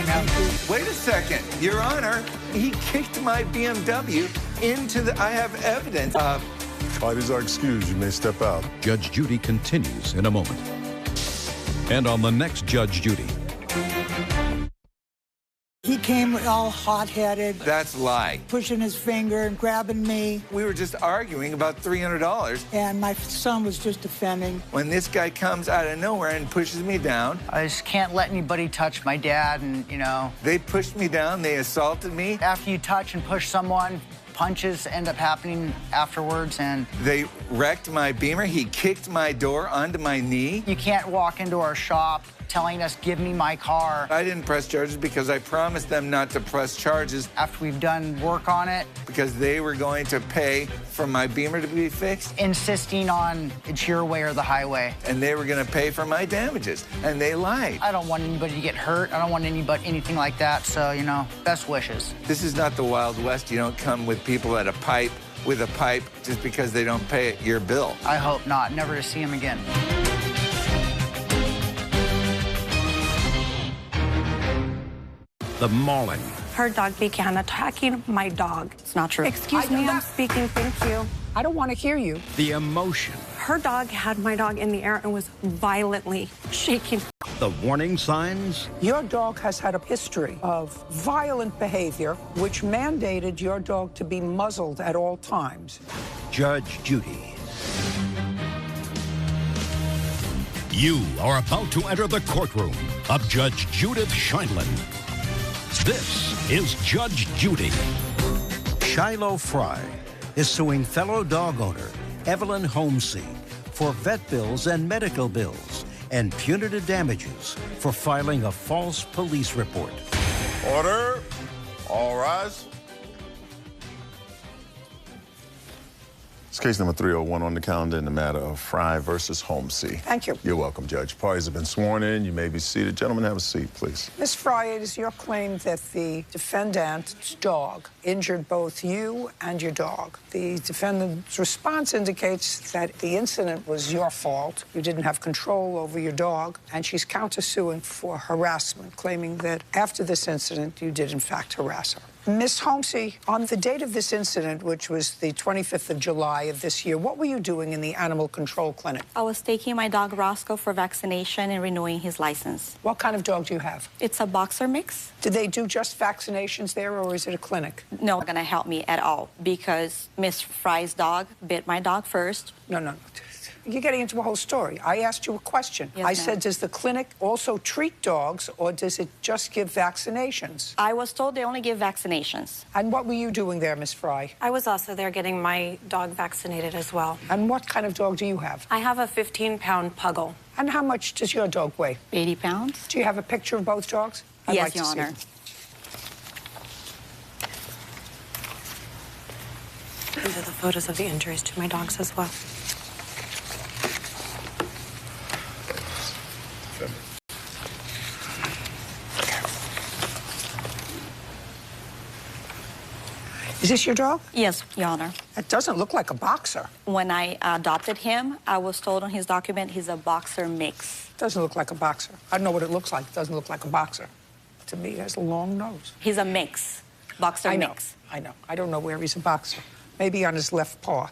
M: Wait a second. Your Honor, he kicked my BMW into the... I have evidence.
E: Parties are excused. You may step out.
D: Judge Judy continues in a moment. And on the next Judge Judy.
O: He came all hot-headed.
M: That's a lie.
O: Pushing his finger and grabbing me.
M: We were just arguing about $300.
O: And my son was just defending.
M: When this guy comes out of nowhere and pushes me down.
N: I just can't let anybody touch my dad and, you know.
M: They pushed me down. They assaulted me.
N: After you touch and push someone, punches end up happening afterwards, and
M: they wrecked my Beamer. He kicked my door onto my knee.
N: You can't walk into our shop telling us, give me my car.
M: I didn't press charges because I promised them not to press charges.
N: After we've done work on it.
M: Because they were going to pay for my Beamer to be fixed.
N: Insisting on it's your way or the highway.
M: And they were going to pay for my damages, and they lied.
N: I don't want anybody to get hurt. I don't want anything like that, so, you know, best wishes.
M: This is not the Wild West. You don't come with people at a pipe with a pipe just because they don't pay your bill.
N: I hope not. Never to see him again.
D: The mauling.
P: Her dog began attacking my dog.
N: It's not true.
P: Excuse me, I'm speaking. Thank you.
B: I don't want to hear you.
D: The emotion.
P: Her dog had my dog in the air and was violently shaking.
D: The warning signs.
B: Your dog has had a history of violent behavior, which mandated your dog to be muzzled at all times.
D: Judge Judy. You are about to enter the courtroom of Judge Judith Scheindlin. This is Judge Judy.
A: Shiloh Fry is suing fellow dog owner Evelyn Homsey for vet bills and medical bills and punitive damages for filing a false police report.
E: Order. All rise. It's case number 301 on the calendar in the matter of Fry versus Holmesy.
B: Thank you.
E: You're welcome, Judge. Parties have been sworn in. You may be seated. Gentlemen, have a seat, please.
B: Ms. Fry, it is your claim that the defendant's dog injured both you and your dog. The defendant's response indicates that the incident was your fault. You didn't have control over your dog, and she's countersuing for harassment, claiming that after this incident, you did, in fact, harass her. Ms. Holmesy, on the date of this incident, which was the 25th of July of this year, what were you doing in the animal control clinic?
Q: I was taking my dog Roscoe for vaccination and renewing his license.
B: What kind of dog do you have?
Q: It's a boxer mix.
B: Do they do just vaccinations there, or is it a clinic?
Q: No, not gonna help me at all because Miss Fry's dog bit my dog first.
B: No. You're getting into a whole story. I asked you a question.
Q: Yes,
B: I
Q: ma'am.
B: said, does the clinic also treat dogs, or does it just give vaccinations?
Q: I was told they only give vaccinations.
B: And what were you doing there, Miss Fry?
P: I was also there getting my dog vaccinated as well.
B: And what kind of dog do you have?
P: I have a 15-pound puggle.
B: And how much does your dog weigh?
Q: 80 pounds.
B: Do you have a picture of both dogs? I'd
Q: Yes,
B: like
Q: Your
B: to see
Q: Honor.
B: it.
P: These are the photos of the injuries to my dogs as well.
B: Is this your dog?
Q: Yes, Your Honor.
B: It doesn't look like a boxer.
Q: When I adopted him, I was told on his document he's a boxer mix.
B: Doesn't look like a boxer. I don't know what it looks like. It doesn't look like a boxer. To me, he has a long nose.
Q: He's a mix. Boxer mix.
B: I know. I don't know where he's a boxer. Maybe on his left paw.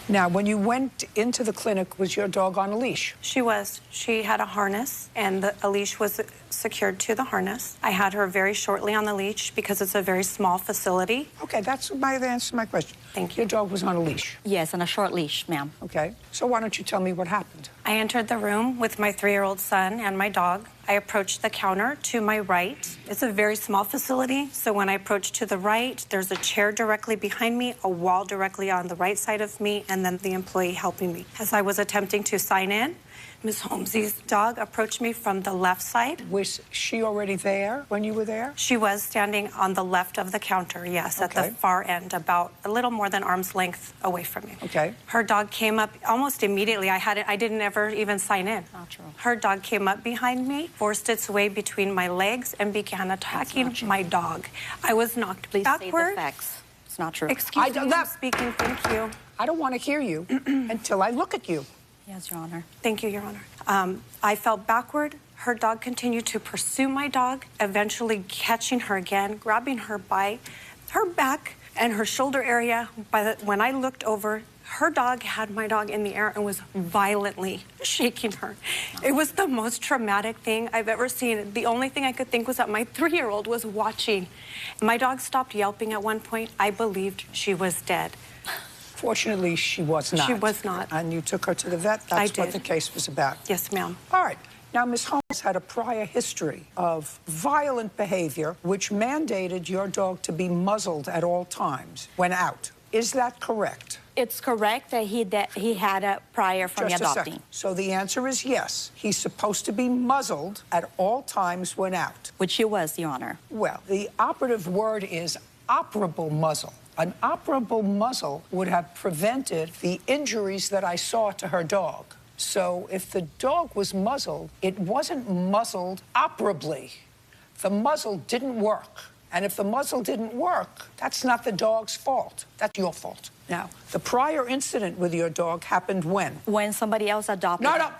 B: Now, when you went into the clinic, was your dog on a leash?
P: She was. She had a harness, and a leash was secured to the harness. I had her very shortly on the leash because it's a very small facility.
B: Okay, that's the answer to my question.
P: Thank you.
B: Your dog was on a leash?
Q: Yes, on a short leash, ma'am.
B: Okay. So why don't you tell me what happened?
P: I entered the room with my 3-year-old son and my dog. I approached the counter to my right. It's a very small facility, so when I approached to the right, there's a chair directly behind me, a wall directly on the right side of me, and then the employee helping me. As I was attempting to sign in, Ms. Holmesy's dog approached me from the left side.
B: Was she already there when you were there?
P: She was standing on the left of the counter, yes, at the far end, about a little more than arm's length away from me.
B: Okay.
P: Her dog came up almost immediately. I didn't ever even sign in.
Q: Not true.
P: Her dog came up behind me, forced its way between my legs, and began attacking my dog. I was knocked backward.
Q: Please state the facts. It's not true.
P: Excuse me, I'm speaking. Thank you.
B: I don't want to hear you until I look at you.
Q: Yes, Your Honor.
P: Thank you, Your Honor. I fell backward. Her dog continued to pursue my dog, eventually catching her again, grabbing her by her back and her shoulder area. When I looked over, her dog had my dog in the air and was violently shaking her. It was the most traumatic thing I've ever seen. The only thing I could think was that my 3-year-old was watching. My dog stopped yelping at one point. I believed she was dead.
B: Fortunately, she was not.
P: She was not.
B: And you took her to the vet. That's what the case was about.
P: Yes, ma'am.
B: All right. Now, Ms. Holmes had a prior history of violent behavior which mandated your dog to be muzzled at all times when out. Is that correct?
Q: It's correct that he had a prior from
B: Just a
Q: adopting.
B: second. So the answer is yes. He's supposed to be muzzled at all times when out.
Q: Which he was, Your Honor.
B: Well, the operative word is operable muzzle. An operable muzzle would have prevented the injuries that I saw to her dog. So if the dog was muzzled, it wasn't muzzled operably. The muzzle didn't work. And if the muzzle didn't work, that's not the dog's fault. That's your fault. Now, the prior incident with your dog happened when?
Q: When somebody else adopted
B: No.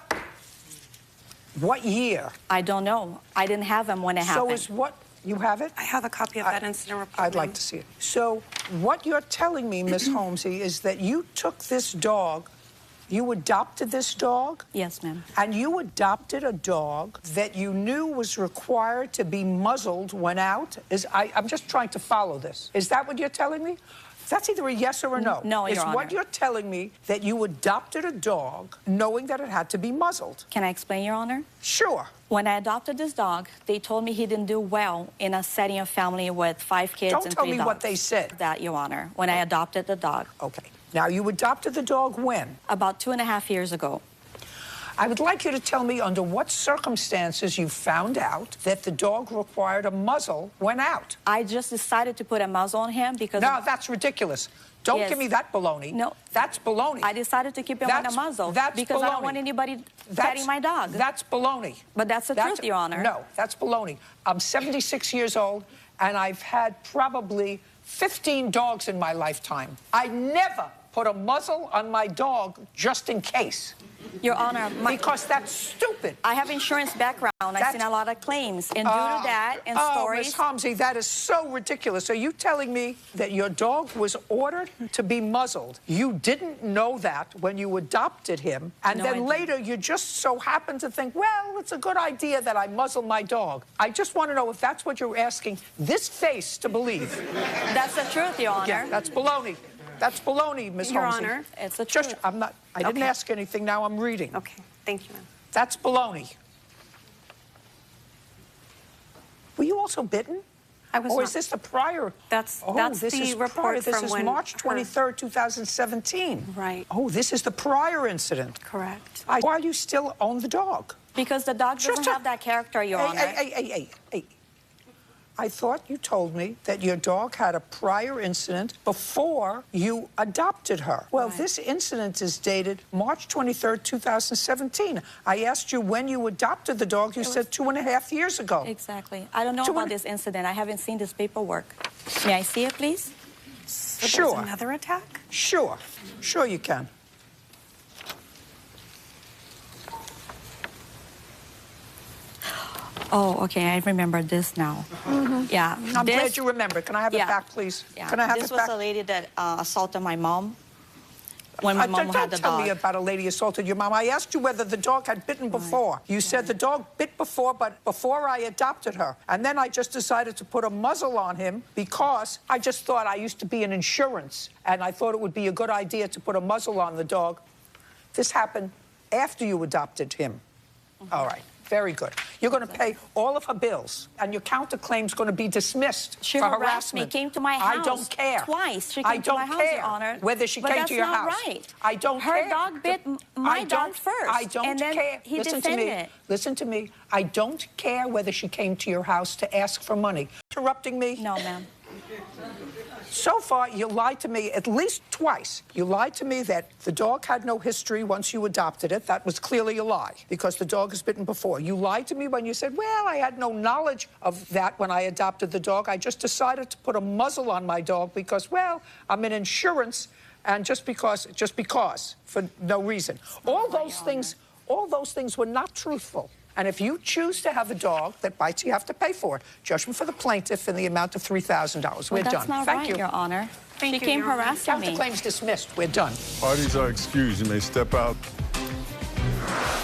B: What year?
Q: I don't know. I didn't have him when it happened.
B: So is what... You have it?
P: I have a copy of that incident report.
B: I'd like to see it. So what you're telling me, Miss Holmesy, is that you took this dog, you adopted this dog?
Q: Yes, ma'am.
B: And you adopted a dog that you knew was required to be muzzled when out? I'm just trying to follow this. Is that what you're telling me? That's either a yes or a no.
Q: No, Your
B: Is
Q: Honor.
B: what you're telling me that you adopted a dog knowing that it had to be muzzled?
Q: Can I explain, Your Honor?
B: Sure.
Q: When I adopted this dog, they told me he didn't do well in a setting of family with 5 kids
B: Don't
Q: and 3
B: tell
Q: dogs.
B: me what they said.
Q: That, Your Honor, when I adopted the dog.
B: Okay. Now, you adopted the dog when?
Q: About 2.5 years ago.
B: I would like you to tell me under what circumstances you found out that the dog required a muzzle when out.
Q: I just decided to put a muzzle on him because...
B: No, that's ridiculous. Don't give me that baloney.
Q: No.
B: That's baloney.
Q: I decided to keep him on a muzzle because I don't want anybody petting my dog.
B: That's baloney.
Q: But that's the truth, Your Honor.
B: No, that's baloney. I'm 76 years old, and I've had probably 15 dogs in my lifetime. I never put a muzzle on my dog just in case.
Q: Your Honor,
B: because that's stupid.
Q: I have insurance background. I've seen a lot of claims, and due to that and stories...
B: Ms. Homsey, that is so ridiculous. Are you telling me that your dog was ordered to be muzzled? You didn't know that when you adopted him, and then later you just so happened to think, well, it's a good idea that I muzzle my dog. I just want to know if that's what you're asking this face to believe.
Q: That's the truth, Your Honor.
B: Yeah, that's baloney. That's baloney, Ms.
P: Your
B: Homsey.
P: Honor,
Q: it's the truth.
B: I didn't ask anything, now I'm reading.
P: Okay, thank you, ma'am.
B: That's baloney. Were you also bitten?
P: I was
B: Or
P: not.
B: is this the prior?
P: That's
B: this
P: the
B: is
P: report
B: This
P: from
B: is
P: when
B: March 23rd, 2017.
P: Right.
B: Oh, this is the prior incident.
P: Correct.
B: Why do you still own the dog?
Q: Because the dog doesn't have that character, Your Honor.
B: Hey. I thought you told me that your dog had a prior incident before you adopted her. Well, this incident is dated March 23rd, 2017. I asked you when you adopted the dog. You said 2.5 years ago.
Q: Exactly. I don't know about this incident. I haven't seen this paperwork. May I see it, please?
P: So
B: sure.
P: There's another attack?
B: Sure. Sure you can.
Q: Oh, okay. I remember this now. Yeah.
B: I'm glad you remember. Can I have it back, please?
Q: Yeah.
B: Can I have
Q: this
B: it back?
Q: was a lady that assaulted my mom when my mom had the
B: Don't tell
Q: dog.
B: me about a lady assaulted your mom. I asked you whether the dog had bitten before. You said the dog bit before, but before I adopted her. And then I just decided to put a muzzle on him because I just thought I used to be in insurance, and I thought it would be a good idea to put a muzzle on the dog. This happened after you adopted him. All right. Very good. You're going to pay all of her bills, and your counterclaim's going to be dismissed
Q: She
B: for
Q: harassed me,
B: harassment.
Q: came to my house.
B: I don't care.
Q: Twice. She came to my house, Your Honor.
B: Whether she came to your house.
Q: But that's not right.
B: I don't care.
Q: Her dog bit my dog first.
B: I don't
Q: and then
B: care.
Q: He
B: Listen to me.
Q: defended.
B: Listen to me. I don't care whether she came to your house to ask for money. Interrupting me?
Q: No, ma'am.
B: So far, you lied to me at least twice. You lied to me that the dog had no history once you adopted it. That was clearly a lie, because the dog has bitten before. You lied to me when you said, well, I had no knowledge of that when I adopted the dog. I just decided to put a muzzle on my dog because, well, I'm in insurance, and just because, for no reason. All those things were not truthful. And if you choose to have a dog that bites, you have to pay for it. Judgment for the plaintiff in the amount of $3,000. We're done.
Q: That's not
B: Thank
Q: right,
B: you.
Q: Your Honor.
P: Thank
Q: she
P: you,
Q: came
P: Your Honor.
Q: harassing me.
B: Counterclaim's dismissed. We're done.
E: Parties are excused. You may step out.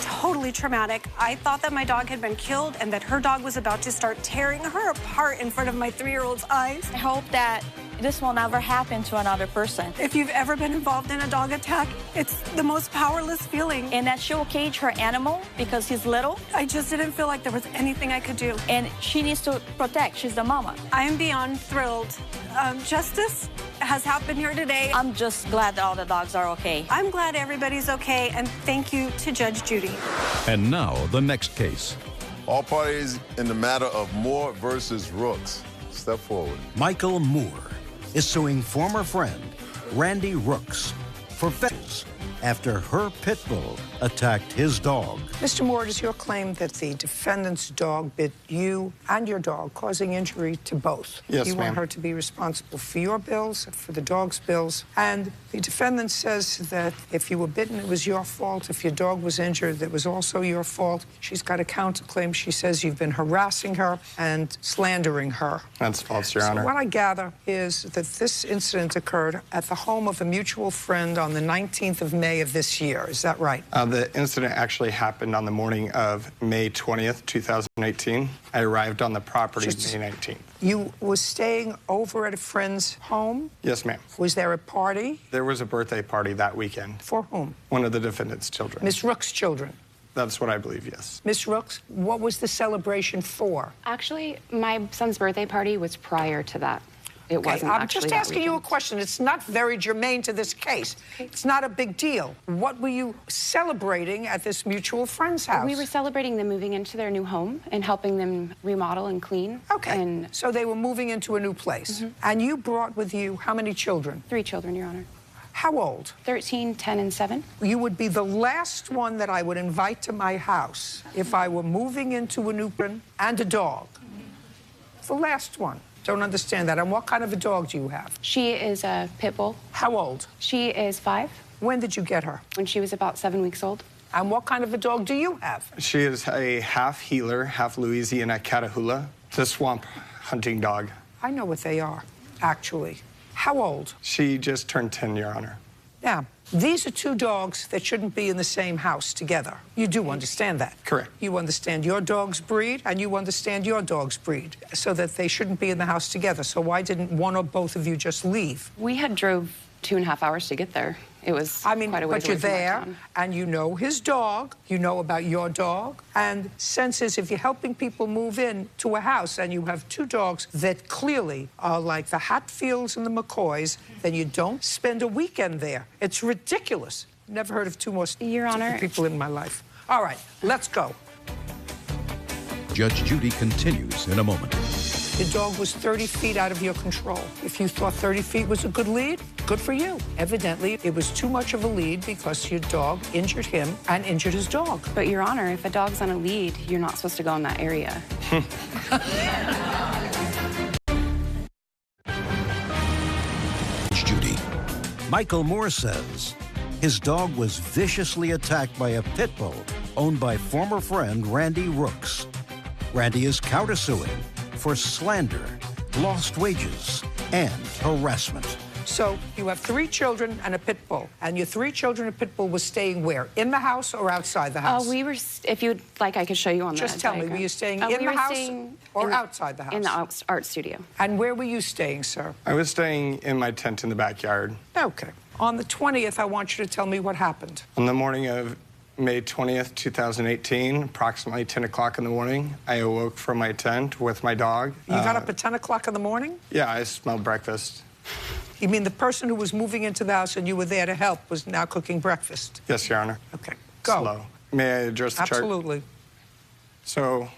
P: Totally traumatic. I thought that my dog had been killed and that her dog was about to start tearing her apart in front of my 3-year-old's eyes.
Q: I hope that this will never happen to another person.
P: If you've ever been involved in a dog attack, it's the most powerless feeling.
Q: And that she will cage her animal because he's little.
P: I just didn't feel like there was anything I could do.
Q: And she needs to protect. She's the mama.
P: I am beyond thrilled. Justice has happened here today.
Q: I'm just glad that all the dogs are okay.
P: I'm glad everybody's okay, and thank you to Judge Judy.
D: And now, the next case.
E: All parties in the matter of Moore versus Rooks. Step forward.
A: Michael Moore is suing former friend Randy Rooks for vengeance after her pit bull attacked his dog.
B: Mr. Moore, it is your claim that the defendant's dog bit you and your dog, causing injury to both.
R: Yes,
B: You want
R: ma'am.
B: her to be responsible for your bills, for the dog's bills. And the defendant says that if you were bitten, it was your fault. If your dog was injured, it was also your fault. She's got a counterclaim. She says you've been harassing her and slandering her.
R: That's false, Your
B: So
R: Honor.
B: what I gather is that this incident occurred at the home of a mutual friend on the 19th of May of this year. Is that right?
R: The incident actually happened on the morning of May 20th, 2018. I arrived on the property May 19th.
B: You were staying over at a friend's home?
R: Yes, ma'am.
B: Was there a party?
R: There was a birthday party that weekend.
B: For whom?
R: One of the defendant's children.
B: Miss Rook's children.
R: That's what I believe, yes.
B: Miss Rooks, what was the celebration for?
S: Actually, my son's birthday party was prior to that. it
B: Okay,
S: wasn't
B: I'm
S: actually
B: just
S: that
B: asking you a
S: weekend.
B: question. It's not very germane to this case. It's not a big deal. What were you celebrating at this mutual friend's house?
S: We were celebrating them moving into their new home and helping them remodel and clean.
B: Okay,
S: And
B: so they were moving into a new place. And you brought with you how many children?
S: 3 children, Your Honor.
B: How old?
S: 13, 10, and 7.
B: You would be the last one that I would invite to my house if I were moving into a new one and a dog. The last one. Don't understand that. And what kind of a dog do you have?
S: She is a pit bull.
B: How old?
S: She is 5.
B: When did you get her?
S: When she was about 7 weeks old.
B: And what kind of a dog do you have?
R: She is a half healer, half Louisiana Catahoula. It's a swamp hunting dog.
B: I know what they are, actually. How old?
R: She just turned 10, Your Honor.
B: Now, these are 2 dogs that shouldn't be in the same house together. You do understand that?
R: Correct.
B: You understand your dog's breed, and you understand your dog's breed, so that they shouldn't be in the house together. So why didn't one or both of you just leave?
S: We had drove 2.5 hours to get there. It was quite a ways
B: but you're
S: away from our
B: there,
S: town.
B: and you know his dog, you know about your dog, and sense is if you're helping people move in to a house and you have 2 dogs that clearly are like the Hatfields and the McCoys, then you don't spend a weekend there. It's ridiculous. Never heard of 2 more
S: Your Honor,
B: people in my life. All right, let's go.
D: Judge Judy continues in a moment.
B: The dog was 30 feet out of your control. If you thought 30 feet was a good lead, good for you. Evidently, it was too much of a lead because your dog injured him and injured his dog.
S: But, Your Honor, if a dog's on a lead, you're not supposed to go in that area.
A: Judy. Michael Moore says his dog was viciously attacked by a pit bull owned by former friend Randy Rooks. Randy is countersuing for slander, lost wages, and harassment.
B: So you have 3 children and a pit bull, and your 3 children and a pit bull was staying where? In the house or outside the house?
S: We were, if you'd like, I could show you on the
B: Just tell me, were you staying in the house or outside the house?
S: In the art studio.
B: And where were you staying, sir?
R: I was staying in my tent in the backyard.
B: Okay. On the 20th, I want you to tell me what happened.
R: On the morning of May 20th, 2018, approximately 10 o'clock in the morning, I awoke from my tent with my dog.
B: You got up at 10 o'clock in the morning?
R: Yeah, I smelled breakfast.
B: You mean the person who was moving into the house and you were there to help was now cooking breakfast?
R: Yes, Your Honor.
B: Okay, go.
R: Slow. May I address the chart?
B: Absolutely.
R: So,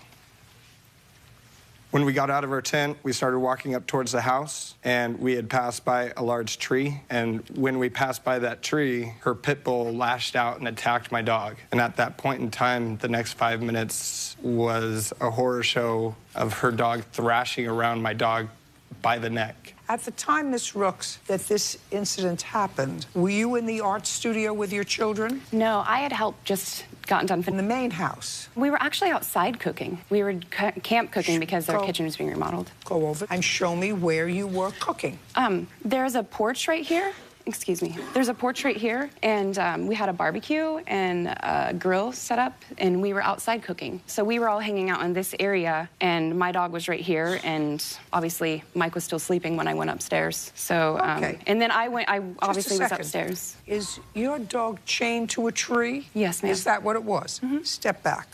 R: when we got out of our tent, we started walking up towards the house, and we had passed by a large tree. And when we passed by that tree, her pit bull lashed out and attacked my dog. And at that point in time, the next 5 minutes was a horror show of her dog thrashing around my dog by the neck.
B: At the time, Miss Rooks, that this incident happened, were you in the art studio with your children?
S: No, I had helped just gotten done.
B: In the main house?
S: We were actually outside cooking. We were camp cooking because their kitchen was being remodeled.
B: Go over and show me where you were cooking.
S: There's a porch right here. Excuse me. There's a porch right here, and we had a barbecue and a grill set up, and we were outside cooking. So we were all hanging out in this area, and my dog was right here, and obviously Mike was still sleeping when I went upstairs. So, and then I obviously was upstairs.
B: Is your dog chained to a tree?
S: Yes, ma'am.
B: Is that what it was? Step back.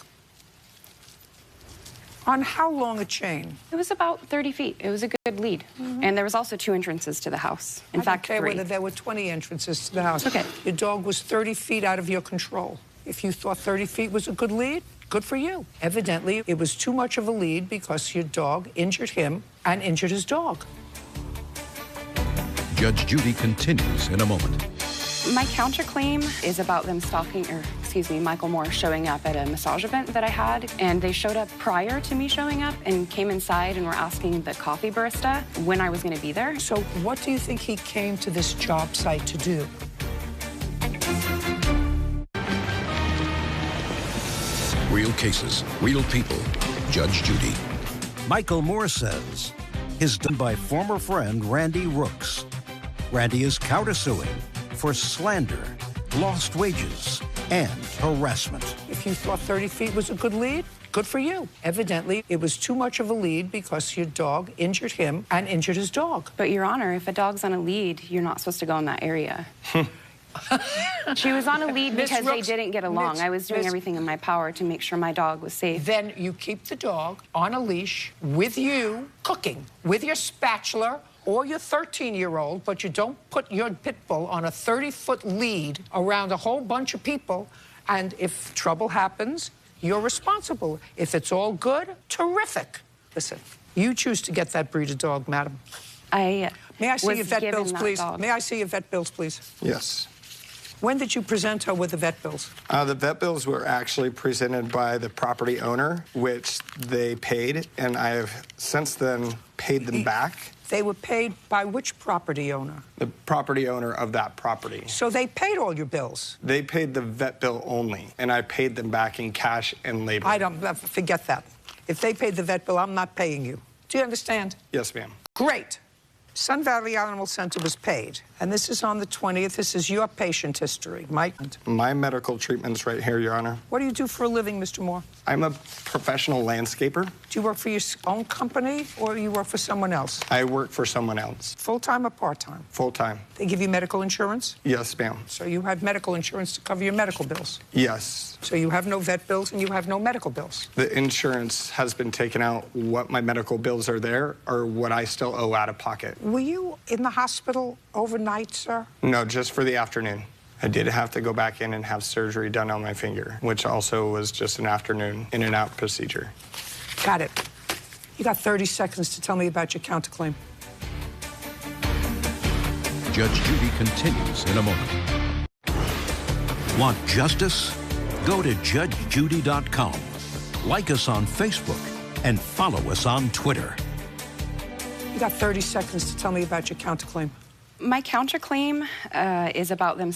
B: On how long a chain?
S: It was about 30 feet. It was a good lead. And there was also 2 entrances to the house. In fact, 3.
B: Whether there were 20 entrances to the house.
S: Okay.
B: Your dog was 30 feet out of your control. If you thought 30 feet was a good lead, good for you. Evidently, it was too much of a lead because your dog injured him and injured his dog.
D: Judge Judy continues in a moment.
S: My counterclaim is about them Michael Moore showing up at a massage event that I had, and they showed up prior to me showing up and came inside and were asking the coffee barista when I was going to be there.
B: So what do you think he came to this job site to do?
D: Real cases, real people. Judge Judy.
A: Michael Moore says is done by former friend Randy Rooks. Randy is countersuing for slander, lost wages, and harassment.
B: If you thought 30 feet was a good lead, good for you. Evidently, it was too much of a lead because your dog injured him and injured his dog.
S: But, Your Honor, if a dog's on a lead, you're not supposed to go in that area. She was on a lead because they didn't get along. I was doing everything in my power to make sure my dog was safe.
B: Then you keep the dog on a leash with you cooking, with your spatula or your 13-year-old, but you don't put your pit bull on a 30-foot lead around a whole bunch of people, and if trouble happens, you're responsible. If it's all good, terrific. Listen, you choose to get that breed of dog, madam.
S: May
B: I see your vet bills, please? May I see your vet bills, please?
R: Yes.
B: When did you present her with the vet bills?
R: The vet bills were actually presented by the property owner, which they paid, and I have since then paid them back.
B: They were paid by which property owner?
R: The property owner of that property.
B: So they paid all your bills?
R: They paid the vet bill only, and I paid them back in cash and labor.
B: I don't, forget that. If they paid the vet bill, I'm not paying you. Do you understand?
R: Yes, ma'am.
B: Great. Sun Valley Animal Center was paid, and this is on the 20th. This is your patient history, Mike.
R: My medical treatment's right here, Your Honor.
B: What do you do for a living, Mr. Moore?
R: I'm a professional landscaper.
B: Do you work for your own company, or do you work for someone else?
R: I work for someone else.
B: Full-time or part-time?
R: Full-time.
B: They give you medical insurance?
R: Yes, ma'am.
B: So you have medical insurance to cover your medical bills?
R: Yes.
B: So you have no vet bills and you have no medical bills?
R: The insurance has been taken out. What my medical bills are there or what I still owe out of pocket.
B: Were you in the hospital overnight, sir?
R: No, just for the afternoon. I did have to go back in and have surgery done on my finger, which also was just an afternoon in and out procedure.
B: Got it. You got 30 seconds to tell me about your counterclaim.
D: Judge Judy continues in a moment. Want justice? Go to judgejudy.com. Like us on Facebook and follow us on Twitter.
B: You got 30 seconds to tell me about your counterclaim.
S: My counterclaim is about them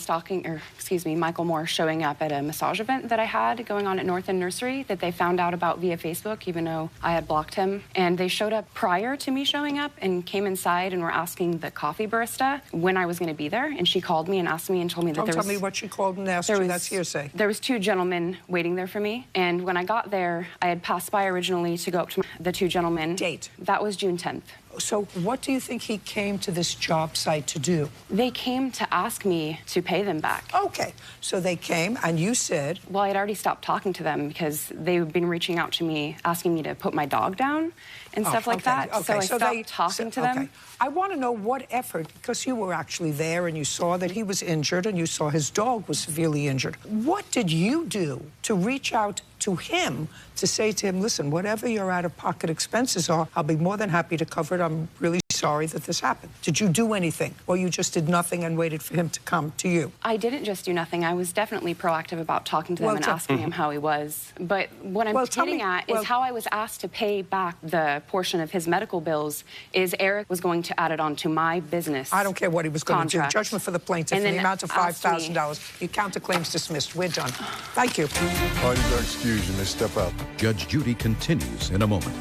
S: Michael Moore showing up at a massage event that I had going on at North End Nursery that they found out about via Facebook, even though I had blocked him. And they showed up prior to me showing up and came inside and were asking the coffee barista when I was going to be there. And she called me and asked me and told me that
B: Don't tell me what she called and asked you. That's hearsay.
S: There was two gentlemen waiting there for me. And when I got there, I had passed by originally to go up to the two gentlemen.
B: Date?
S: That was June 10th.
B: So what do you think he came to this job site to do?
S: They came to ask me to pay them back.
B: Okay. So they came and you said...
S: Well, I had already stopped talking to them because they've been reaching out to me, asking me to put my dog down and stuff like that.
B: Okay.
S: So I stopped talking to them.
B: I want to know what effort, because you were actually there and you saw that he was injured and you saw his dog was severely injured. What did you do to reach out to him to say to him, listen, whatever your out-of-pocket expenses are, I'll be more than happy to cover it. I'm really sorry that this happened. Did you do anything, or you just did nothing and waited for him to come to you?
S: I didn't just do nothing. I was definitely proactive about talking to them and asking him how he was. But what I'm getting at is how I was asked to pay back the portion of his medical bills is Eric was going to add it on to my business.
B: I don't care what he was going to do. Judgment for the plaintiff in the amount of $5,000. Your counterclaim's dismissed. We're done. Thank you.
E: Parties are excused. You may step out.
D: Judge Judy continues in a moment.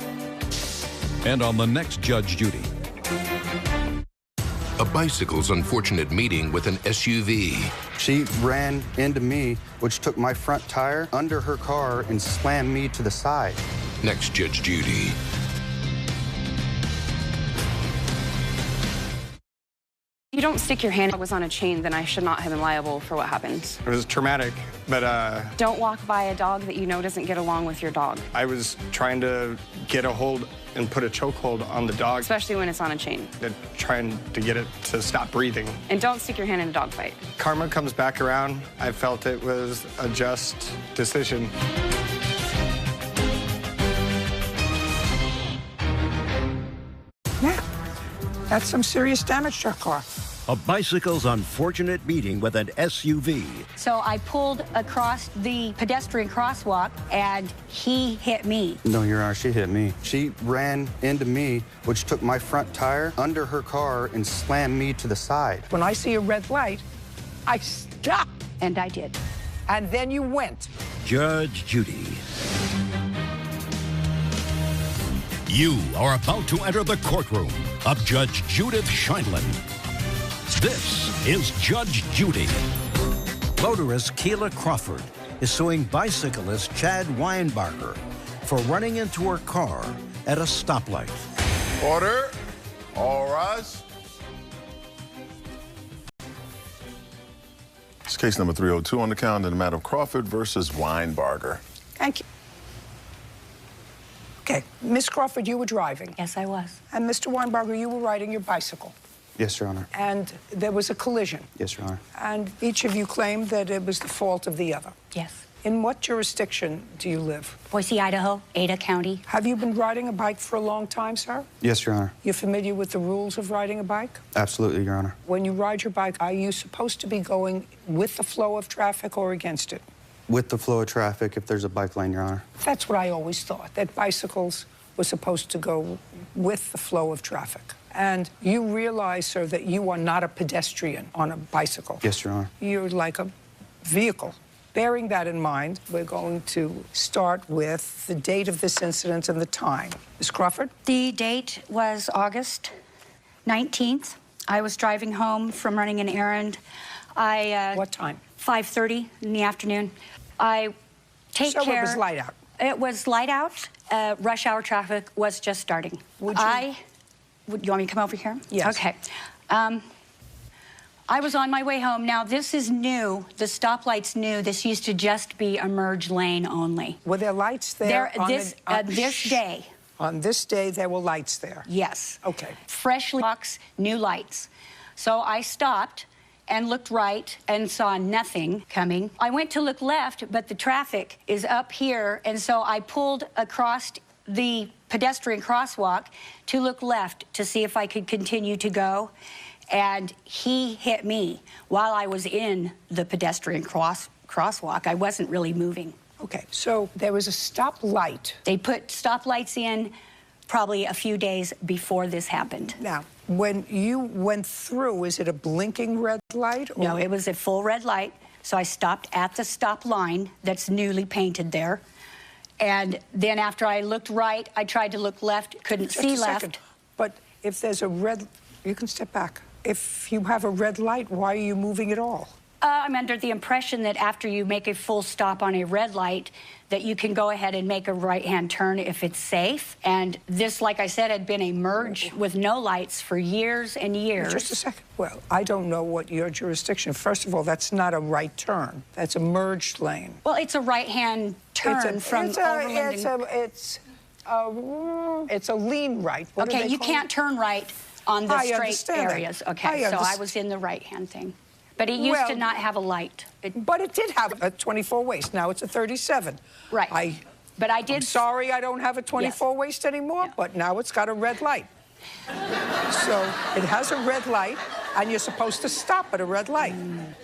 D: And on the next Judge Judy.
T: A bicycle's unfortunate meeting with an SUV.
U: She ran into me, which took my front tire under her car and slammed me to the side.
T: Next Judge Judy.
S: If you don't stick your hand was on a chain, then I should not have been liable for what happened.
R: It was traumatic, but
S: Don't walk by a dog that you know doesn't get along with your dog.
R: I was trying to get a hold and put a chokehold on the dog.
S: Especially when it's on a chain.
R: Trying to get it to stop breathing.
S: And don't stick your hand in a dog fight.
R: Karma comes back around. I felt it was a just decision.
B: Yeah, that's some serious damage to her car.
A: A bicycle's unfortunate meeting with an SUV.
V: So I pulled across the pedestrian crosswalk, and he hit me.
U: No, Your Honor, she hit me. She ran into me, which took my front tire under her car and slammed me to the side.
B: When I see a red light, I stop.
V: And I did.
B: And then you went.
D: Judge Judy. You are about to enter the courtroom of Judge Judith Scheindlin. This is Judge Judy.
A: Motorist Keela Crawford is suing bicyclist Chad Weinbarger for running into her car at a stoplight.
E: Order. All rise. It's case number 302 on the calendar, the matter of Crawford versus Weinbarger.
B: Thank you. Okay. Miss Crawford, you were driving.
V: Yes, I was.
B: And Mr. Weinberger, you were riding your bicycle.
U: Yes, Your Honor.
B: And there was a collision.
U: Yes, Your Honor.
B: And each of you claimed that it was the fault of the other.
V: Yes.
B: In what jurisdiction do you live?
V: Boise, Idaho, Ada County.
B: Have you been riding a bike for a long time, sir?
U: Yes, Your Honor.
B: You're familiar with the rules of riding a bike?
U: Absolutely, Your Honor.
B: When you ride your bike, are you supposed to be going with the flow of traffic or against it?
U: With the flow of traffic if there's a bike lane, Your Honor.
B: That's what I always thought, that bicycles were supposed to go with the flow of traffic. And you realize, sir, that you are not a pedestrian on a bicycle.
U: Yes, Your Honor.
B: You're like a vehicle. Bearing that in mind, we're going to start with the date of this incident and the time. Ms. Crawford?
V: The date was August 19th. I was driving home from running an errand.
B: What time?
V: 5:30 in the afternoon. I take care.
B: So it was light out?
V: It was light out. Rush hour traffic was just starting.
B: Would you?
V: You want me to come over here?
B: Yes.
V: Okay. I was on my way home. Now, this is new. The stoplight's new. This used to just be a merge lane only.
B: Were there lights there?
V: This day.
B: On this day, there were lights there?
V: Yes.
B: Okay.
V: Freshly boxed, new lights. So I stopped and looked right and saw nothing coming. I went to look left, but the traffic is up here, and so I pulled across the pedestrian crosswalk to look left to see if I could continue to go. And he hit me while I was in the pedestrian crosswalk. I wasn't really moving.
B: Okay, so there was a stoplight.
V: They put stoplights in probably a few days before this happened.
B: Now, when you went through, is it a blinking red light? Or?
V: No, it was a full red light. So I stopped at the stop line that's newly painted there. And then after I looked right, I tried to look left, couldn't see left.
B: Second. But if there's a red, you can step back. If you have a red light, why are you moving at all?
V: I'm under the impression that after you make a full stop on a red light, that you can go ahead and make a right-hand turn if it's safe. And this, like I said, had been a merge with no lights for years and years.
B: Just a second. Well, I don't know what your jurisdiction. First of all, that's not a right turn. That's a merged lane.
V: Well, it's a right-hand turn from Overland.
B: It's a lean right.
V: Okay, you can't turn right on the straight areas.
B: That.
V: Okay, so I was in the right-hand thing. But it used to not have a light.
B: But it did have a 24 waist. Now it's a 37.
V: Right. I'm
B: sorry I don't have a 24 waist anymore, but now it's got a red light. So it has a red light, and you're supposed to stop at a red light.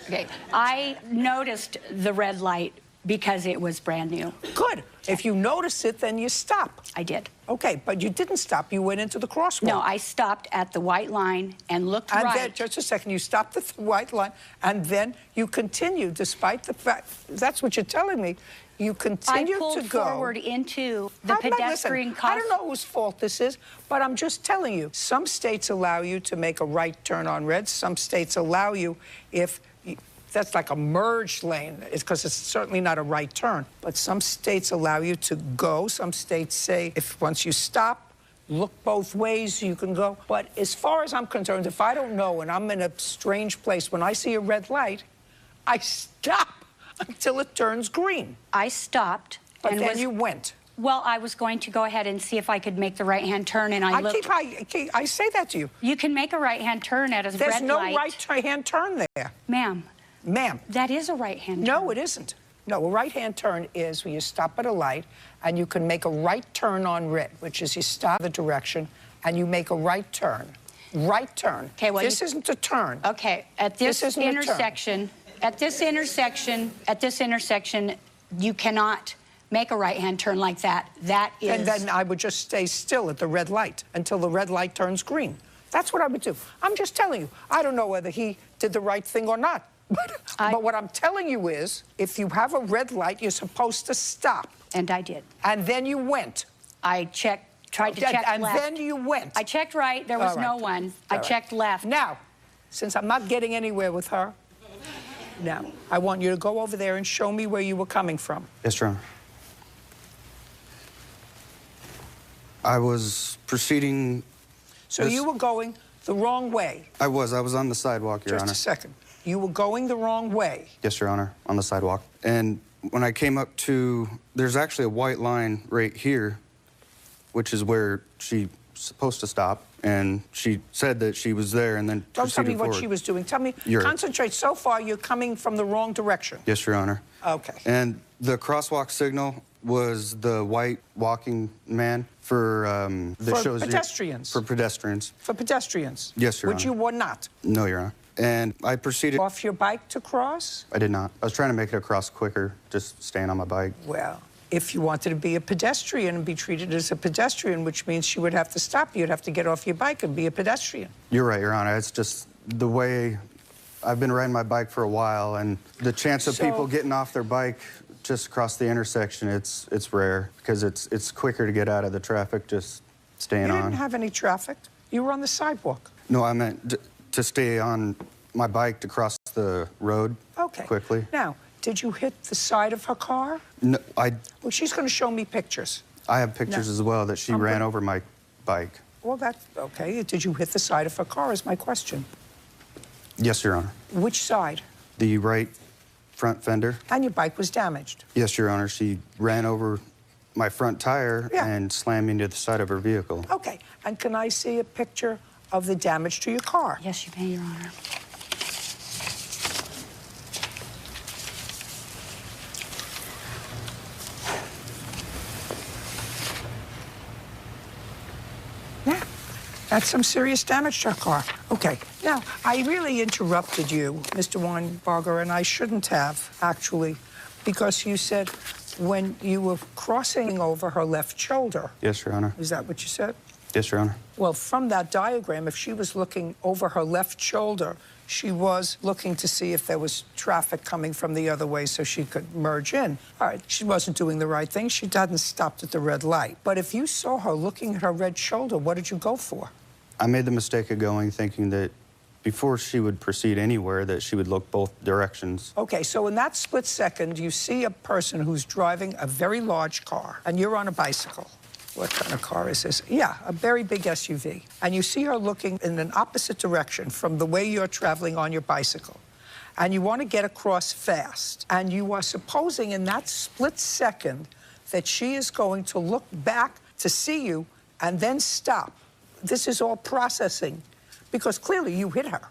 V: Okay. I noticed the red light because it was brand new.
B: Good. If you notice it, then you stop.
V: I did.
B: Okay, but you didn't stop. You went into the crosswalk.
V: No, I stopped at the white line and looked right.
B: Then, just a second, you stopped at the white line, and then you continued, despite the fact, that's what you're telling me, you continued to go.
V: I pulled forward into the pedestrian crosswalk.
B: I don't know whose fault this is, but I'm just telling you, some states allow you to make a right turn on red. Some states allow you if... That's like a merged lane, because it's certainly not a right turn. But some states allow you to go. Some states say if once you stop, look both ways, you can go. But as far as I'm concerned, if I don't know and I'm in a strange place, when I see a red light, I stop until it turns green.
V: I stopped.
B: But then you went.
V: Well, I was going to go ahead and see if I could make the right-hand turn, and I looked.
B: I say that to you.
V: You can make a right-hand turn at a red light.
B: There's no right-hand turn there.
V: Ma'am.
B: Ma'am.
V: That is a right-hand turn.
B: No, it isn't. No, a right-hand turn is where you stop at a light and you can make a right turn on red, which is you stop the direction and you make a right turn. Right turn.
V: Okay, well,
B: this isn't a turn.
V: Okay, at this intersection, you cannot make a right-hand turn like that. That is...
B: And then I would just stay still at the red light until the red light turns green. That's what I would do. I'm just telling you. I don't know whether he did the right thing or not. But what I'm telling you is, if you have a red light, you're supposed to stop.
V: And I did.
B: And then you went.
V: I tried to check left.
B: And then you went.
V: I checked right. There was no one. I checked left.
B: Now, since I'm not getting anywhere with her, now, I want you to go over there and show me where you were coming from.
U: Yes, Your Honor. I was proceeding...
B: So you were going the wrong way.
U: I was on the sidewalk, Your Honor.
B: Just a second. You were going the wrong way.
U: Yes, Your Honor, on the sidewalk. And when I came up to, there's actually a white line right here. which is where she's supposed to stop, and she said that she was there and then
B: Don't tell me
U: proceeded
B: what
U: forward.
B: she was doing. Tell me, concentrate. So far, you're coming from the wrong direction.
U: Yes, Your Honor.
B: Okay.
U: And the crosswalk signal was the white walking man for that shows
B: pedestrians.
U: For pedestrians.
B: For pedestrians.
U: Yes, Your
B: Which
U: Honor.
B: you were not.
U: No, Your Honor. And I proceeded.
B: Off your bike to cross?
U: I did not. I was trying to make it across quicker, just staying on my bike.
B: Well, if you wanted to be a pedestrian and be treated as a pedestrian, which means she would have to stop you, you'd have to get off your bike and be a pedestrian.
U: You're right, Your Honor. It's just the way I've been riding my bike for a while, and the chance of people getting off their bike just across the intersection, it's rare because it's quicker to get out of the traffic just staying on.
B: You didn't have any traffic. You were on the sidewalk.
U: No, I meant to stay on my bike to cross the road quickly.
B: Now, did you hit the side of her car?
U: No,
B: Well, she's going to show me pictures.
U: I have pictures as well that she ran over my bike.
B: Well, that's okay. Did you hit the side of her car is my question.
U: Yes, Your Honor.
B: Which side?
U: The right front fender.
B: And your bike was damaged.
U: Yes, Your Honor. She ran over my front tire and slammed me into the side of her vehicle.
B: Okay. And can I see a picture of the damage to your car?
V: Yes, you may, Your Honor.
B: Yeah, that's some serious damage to her car. Okay, now, I really interrupted you, Mr. Weinberger, and I shouldn't have, actually, because you said when you were crossing over her left shoulder.
U: Yes, Your Honor.
B: Is that what you said?
U: Yes, Your Honor.
B: Well, from that diagram, if she was looking over her left shoulder, she was looking to see if there was traffic coming from the other way so she could merge in. All right, she wasn't doing the right thing. She hadn't stopped at the red light. But if you saw her looking at her red shoulder, what did you go for?
U: I made the mistake of going thinking that before she would proceed anywhere, that she would look both directions.
B: Okay, so in that split second, you see a person who's driving a very large car, and you're on a bicycle. What kind of car is this? Yeah, a very big SUV. And you see her looking in an opposite direction from the way you're traveling on your bicycle. And you want to get across fast. And you are supposing in that split second that she is going to look back to see you and then stop. This is all processing, because clearly you hit her.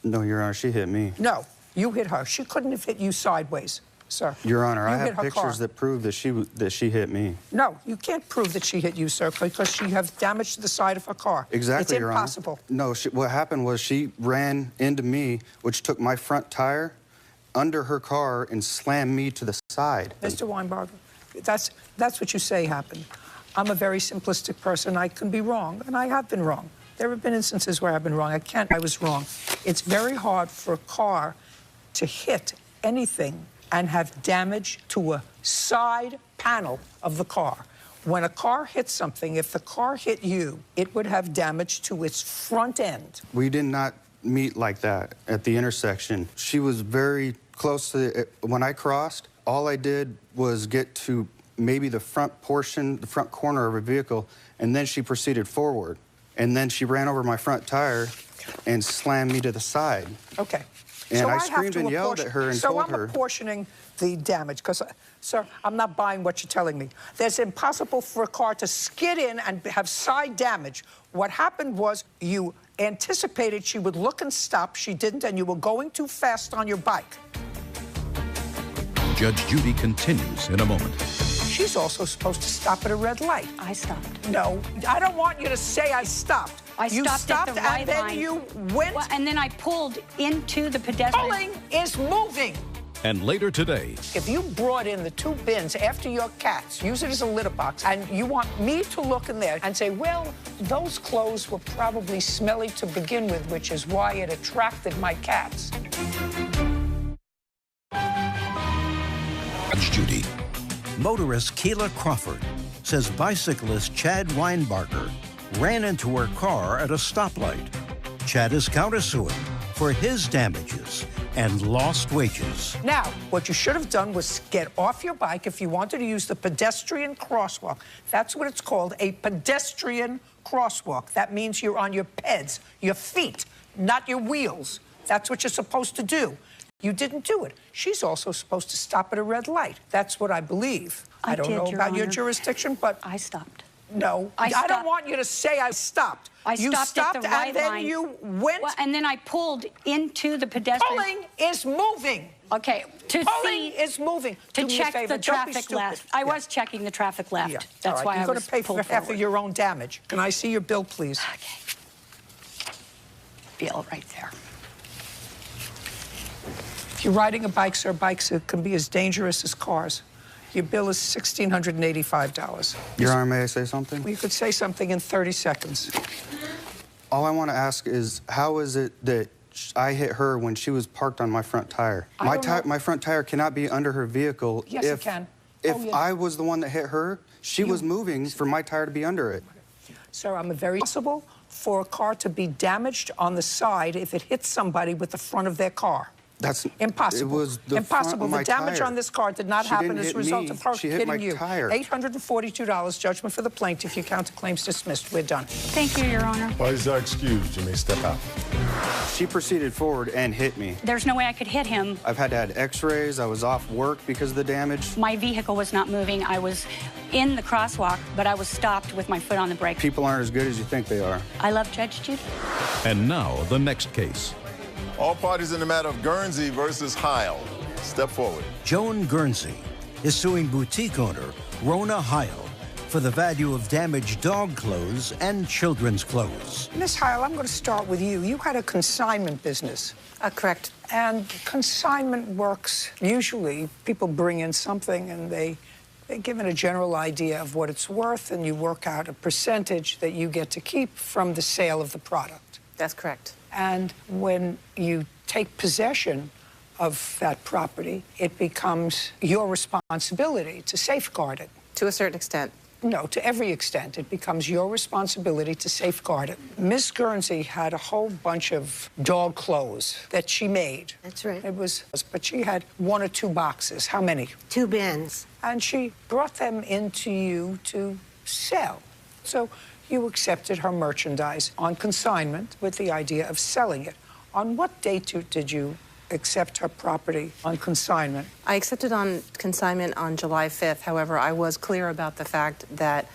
U: No, Your Honor, she hit me.
B: No, you hit her. She couldn't have hit you sideways, sir.
U: Your Honor, I
B: You hit
U: have
B: her car.
U: pictures that prove that she hit me.
B: No, you can't prove that she hit you, sir, because she has damage to the side of her car.
U: Exactly,
B: It's
U: Your
B: impossible.
U: Honor. No, what happened was she ran into me, which took my front tire under her car and slammed me to the side.
B: Mr. Weinberger, that's what you say happened. I'm a very simplistic person. I can be wrong, and I have been wrong. There have been instances where I've been wrong. I was wrong. It's very hard for a car to hit anything and have damage to a side panel of the car. When a car hits something, if the car hit you, it would have damage to its front end.
U: We did not meet like that at the intersection. She was very close to it. When I crossed, all I did was get to maybe the front portion, the front corner of her vehicle, and then she proceeded forward. And then she ran over my front tire and slammed me to the side.
B: Okay.
U: And
B: so
U: I
B: have
U: screamed
B: to
U: and yelled at her and told her.
B: So I'm apportioning the damage, because, sir, I'm not buying what you're telling me. It's impossible for a car to skid in and have side damage. What happened was you anticipated she would look and stop. She didn't, and you were going too fast on your bike.
D: Judge Judy continues in a moment.
B: She's also supposed to stop at a red light.
V: I stopped.
B: No, I don't want you to say I stopped.
V: You stopped
B: at
V: the right
B: and then
V: line.
B: you went.
V: Well, and then I pulled into the pedestrian.
B: Pulling is moving.
D: And later today,
B: If you brought in the 2 bins after your cats, use it as a litter box, and you want me to look in there and say, well, those clothes were probably smelly to begin with, which is why it attracted my cats.
D: Judge Judy.
A: Motorist Keela Crawford says bicyclist Chad Weinberger ran into her car at a stoplight. Chad is countersuing for his damages and lost wages.
B: Now, what you should have done was get off your bike if you wanted to use the pedestrian crosswalk. That's what it's called, a pedestrian crosswalk. That means you're on your peds, your feet, not your wheels. That's what you're supposed to do. You didn't do it. She's also supposed to stop at a red light. That's what I believe. I don't know
V: Your
B: about your
V: Honor.
B: jurisdiction, but
V: I stopped.
B: No, I don't want you to say I stopped.
V: You stopped at the right
B: and then
V: line.
B: you went.
V: Well, and then I pulled into the pedestrian.
B: Pulling is moving.
V: Okay,
B: Pulling is moving.
V: To
B: Do me a
V: check
B: favor,
V: the
B: don't be
V: traffic
B: stupid.
V: left. I was checking the traffic left.
B: Yeah.
V: That's
B: All right.
V: why
B: You're
V: I
B: going
V: was
B: to pay for
V: pulled
B: half of
V: forward.
B: your own damage. Can I see your bill, please?
V: Okay. Bill right there.
B: If you're riding a bike, sir, bikes can be as dangerous as cars. Your bill is $1,685.
U: Your Honor, may I say something?
B: You could say something in 30 seconds.
U: All I want to ask is, how is it that I hit her when she was parked on my front tire? My front tire cannot be under her vehicle.
B: Yes, it can.
U: If
B: Oh, yeah.
U: I was the one that hit her, she was moving for my tire to be under it.
B: Sir, I'm very possible for a car to be damaged on the side if it hits somebody with the front of their car.
U: That's
B: impossible.
U: It was the
B: impossible.
U: Front of my
B: The damage
U: tire.
B: on this car did not
U: She
B: happen
U: didn't
B: as a
U: hit
B: result
U: me.
B: of her
U: She hit
B: hitting
U: my
B: you.
U: tire.
B: $842 judgment for the plaintiff. You count the claims dismissed. We're done.
V: Thank you, Your Honor.
E: Parties are excused. You may step out.
U: She proceeded forward and hit me.
V: There's no way I could hit him.
U: I've had to have x-rays. I was off work because of the damage.
V: My vehicle was not moving. I was in the crosswalk, but I was stopped with my foot on the brake.
U: People aren't as good as you think they are.
V: I love Judge Judy.
D: And now, the next case.
E: All parties in the matter of Guernsey versus Heil. Step forward.
A: Joan Guernsey is suing boutique owner Rona Heil for the value of damaged dog clothes and children's clothes.
B: Miss Heil, I'm going to start with you. You had a consignment business.
C: Correct.
B: And consignment works, usually people bring in something and they're given a general idea of what it's worth, and you work out a percentage that you get to keep from the sale of the product.
C: That's correct.
B: And when you take possession of that property, it becomes your responsibility to safeguard it.
C: To a certain extent.
B: No, to every extent. It becomes your responsibility to safeguard it. Miss Guernsey had a whole bunch of dog clothes that she made.
C: That's right.
B: But she had 1 or 2 boxes. How many?
C: 2 bins.
B: And she brought them into you to sell. So you accepted her merchandise on consignment with the idea of selling it. On what date did you accept her property on consignment?
C: I accepted on consignment on July 5th. However, I was clear about the fact that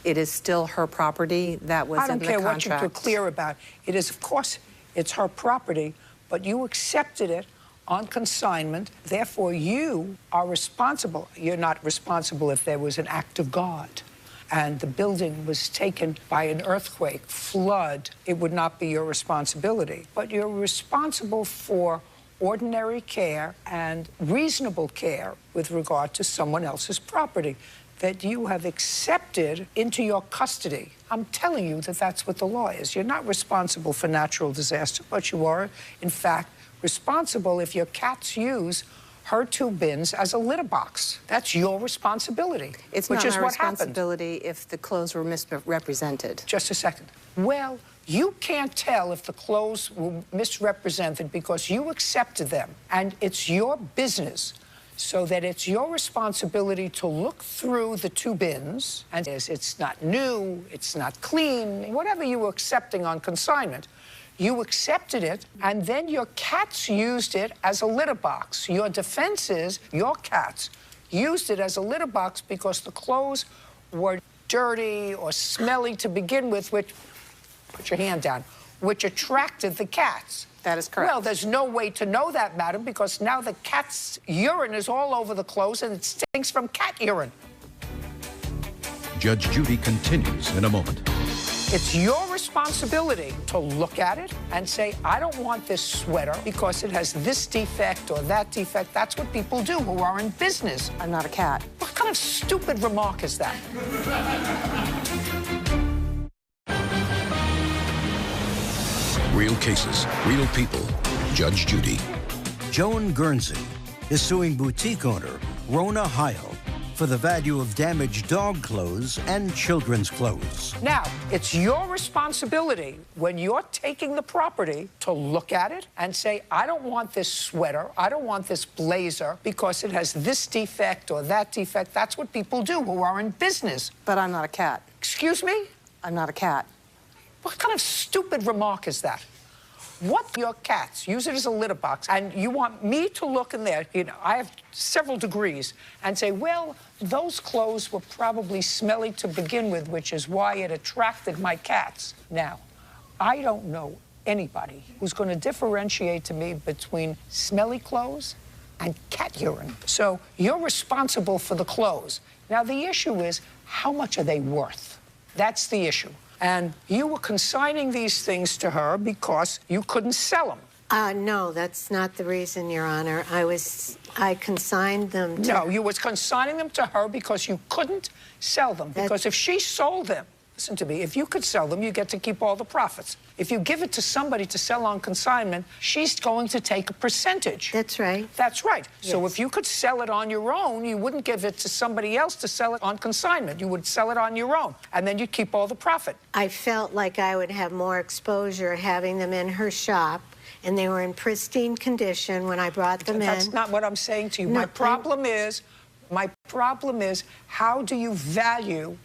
C: it is still her property. That was in the contract.
B: I don't care what you were clear about. It is, of course, it's her property, but you accepted it on consignment. Therefore, you are responsible. You're not responsible if there was an act of God and the building was taken by an earthquake, flood. It would not be your responsibility. But you're responsible for ordinary care and reasonable care with regard to someone else's property that you have accepted into your custody. I'm telling you that that's what the law is. You're not responsible for natural disaster, but you are, in fact, responsible if your cats use her 2 bins as a litter box. That's your responsibility.
C: It's
B: which
C: not
B: is
C: my
B: what happened.
C: responsibility if the clothes were misrepresented.
B: Just a second. Well, you can't tell if the clothes were misrepresented because you accepted them, and it's your business, so that it's your responsibility to look through the 2 bins, and it's not new, it's not clean, whatever you were accepting on consignment. You accepted it, and then your cats used it as a litter box. Your defense is your cats used it as a litter box because the clothes were dirty or smelly to begin with, which, put your hand down, which attracted the cats.
C: That is correct.
B: Well, there's no way to know that, madam, because now the cat's urine is all over the clothes and it stinks from cat urine.
D: Judge Judy continues in a moment.
B: It's your responsibility to look at it and say, I don't want this sweater because it has this defect or that defect. That's what people do who are in business.
C: I'm not a cat.
B: What kind of stupid remark is that?
T: Real cases, real people. Judge Judy.
A: Joan Guernsey is suing boutique owner Rona Heil for the value of damaged dog clothes and children's clothes.
B: Now, it's your responsibility when you're taking the property to look at it and say, I don't want this sweater, I don't want this blazer because it has this defect or that defect. That's what people do who are in business.
C: But I'm not a cat.
B: Excuse me?
C: I'm not a cat.
B: What kind of stupid remark is that? what your cats, use it as a litter box, and you want me to look in there, you know, I have several degrees, and say, well, those clothes were probably smelly to begin with, which is why it attracted my cats. Now, I don't know anybody who's going to differentiate to me between smelly clothes and cat urine. So you're responsible for the clothes. Now, the issue is, how much are they worth? That's the issue. And you were consigning these things to her because you couldn't sell them.
F: No, that's not the reason, Your Honor. I consigned them to...
B: No, you was consigning them to her because you couldn't sell them. Because if she sold them, listen to me, if you could sell them, you get to keep all the profits. If you give it to somebody to sell on consignment, she's going to take a percentage.
F: That's right.
B: That's right.
F: Yes.
B: So if you could sell it on your own, you wouldn't give it to somebody else to sell it on consignment. You would sell it on your own, and then you'd keep all the profit.
F: I felt like I would have more exposure having them in her shop, and they were in pristine condition when I brought them in.
B: That's not what I'm saying to you. No, my problem is, how do you value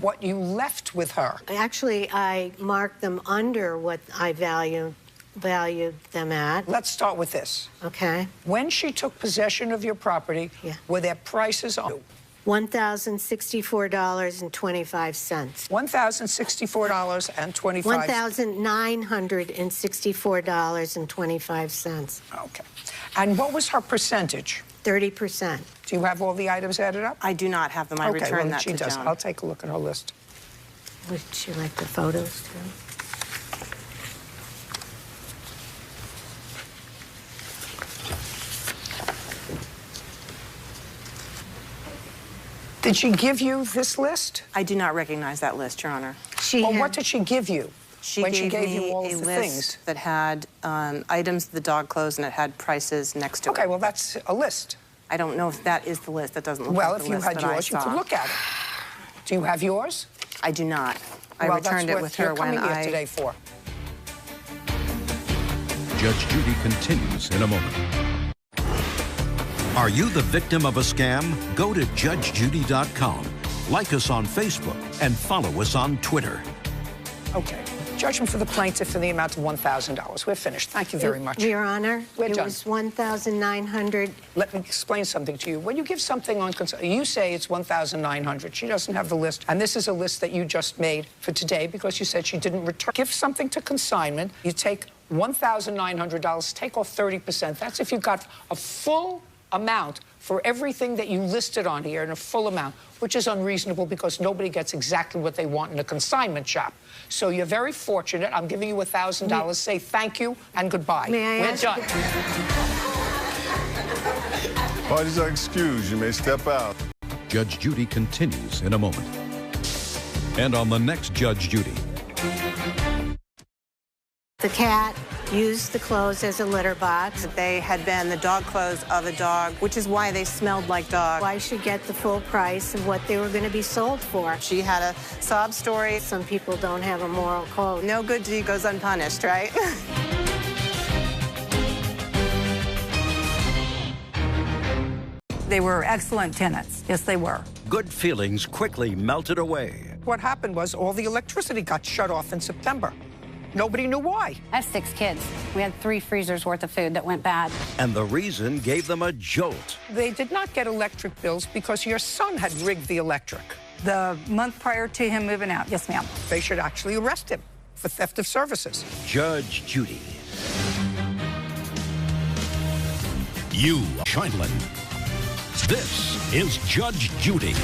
B: what you left with her?
F: Actually, I marked them under what I valued them at.
B: Let's start with this.
F: Okay.
B: When she took possession of your property, were there prices on?
F: $1,064.25.
B: $1,064.25.
F: $1,964.25.
B: Okay. And what was her percentage?
F: 30%.
B: Do you have all the items added up?
C: I do not have them. I returned that to Joan.
B: I'll take a look at her list.
F: Would she like the photos too?
B: Did she give you this list?
C: I do not recognize that list, Your Honor.
B: What did she give you?
C: She
B: when
C: gave
B: she gave
C: me
B: you all
C: a
B: of the
C: list
B: things
C: that had items the dog clothes, and it had prices next to it.
B: Okay, well, that's a list.
C: I don't know if that is the list. That doesn't look
B: well,
C: like the
B: list. Well, if you had yours, you could look at it. Do you have yours?
C: I do not. I returned it with her when
B: you're coming here today for.
D: Judge Judy continues in a moment. Are you the victim of a scam? Go to judgejudy.com. Like us on Facebook and follow us on Twitter.
B: Okay. Judgment for the plaintiff in the amount of $1,000. We're finished. Thank you very much.
F: Your Honor,
B: We're done.
F: It was $1,900.
B: Let me explain something to you. When you give something on you say it's $1,900. She doesn't have the list, and this is a list that you just made for today because you said she didn't return. Give something to consignment. You take $1,900. Take off 30%. That's if you got a full amount for everything that you listed on here in a full amount, which is unreasonable because nobody gets exactly what they want in a consignment shop. So you're very fortunate. I'm giving you $1,000. Say thank you and goodbye. We're done.
E: Parties are excused. You may step out.
D: Judge Judy continues in a moment. And on the next Judge Judy.
F: The cat used the clothes as a litter box.
C: They had been the dog clothes of a dog, which is why they smelled like dog.
F: I should get the full price of what they were going to be sold for.
C: She had a sob story.
F: Some people don't have a moral code.
C: No good deed goes unpunished, right?
G: They were excellent tenants. Yes, they were.
D: Good feelings quickly melted away.
B: What happened was all the electricity got shut off in September. Nobody knew why.
W: I have 6 kids. We had 3 freezers worth of food that went bad.
D: And the reason gave them a jolt.
B: They did not get electric bills because your son had rigged the electric.
G: The month prior to him moving out, yes, ma'am.
B: They should actually arrest him for theft of services.
D: Judge Judy. You, Scheindlin. This is Judge Judy.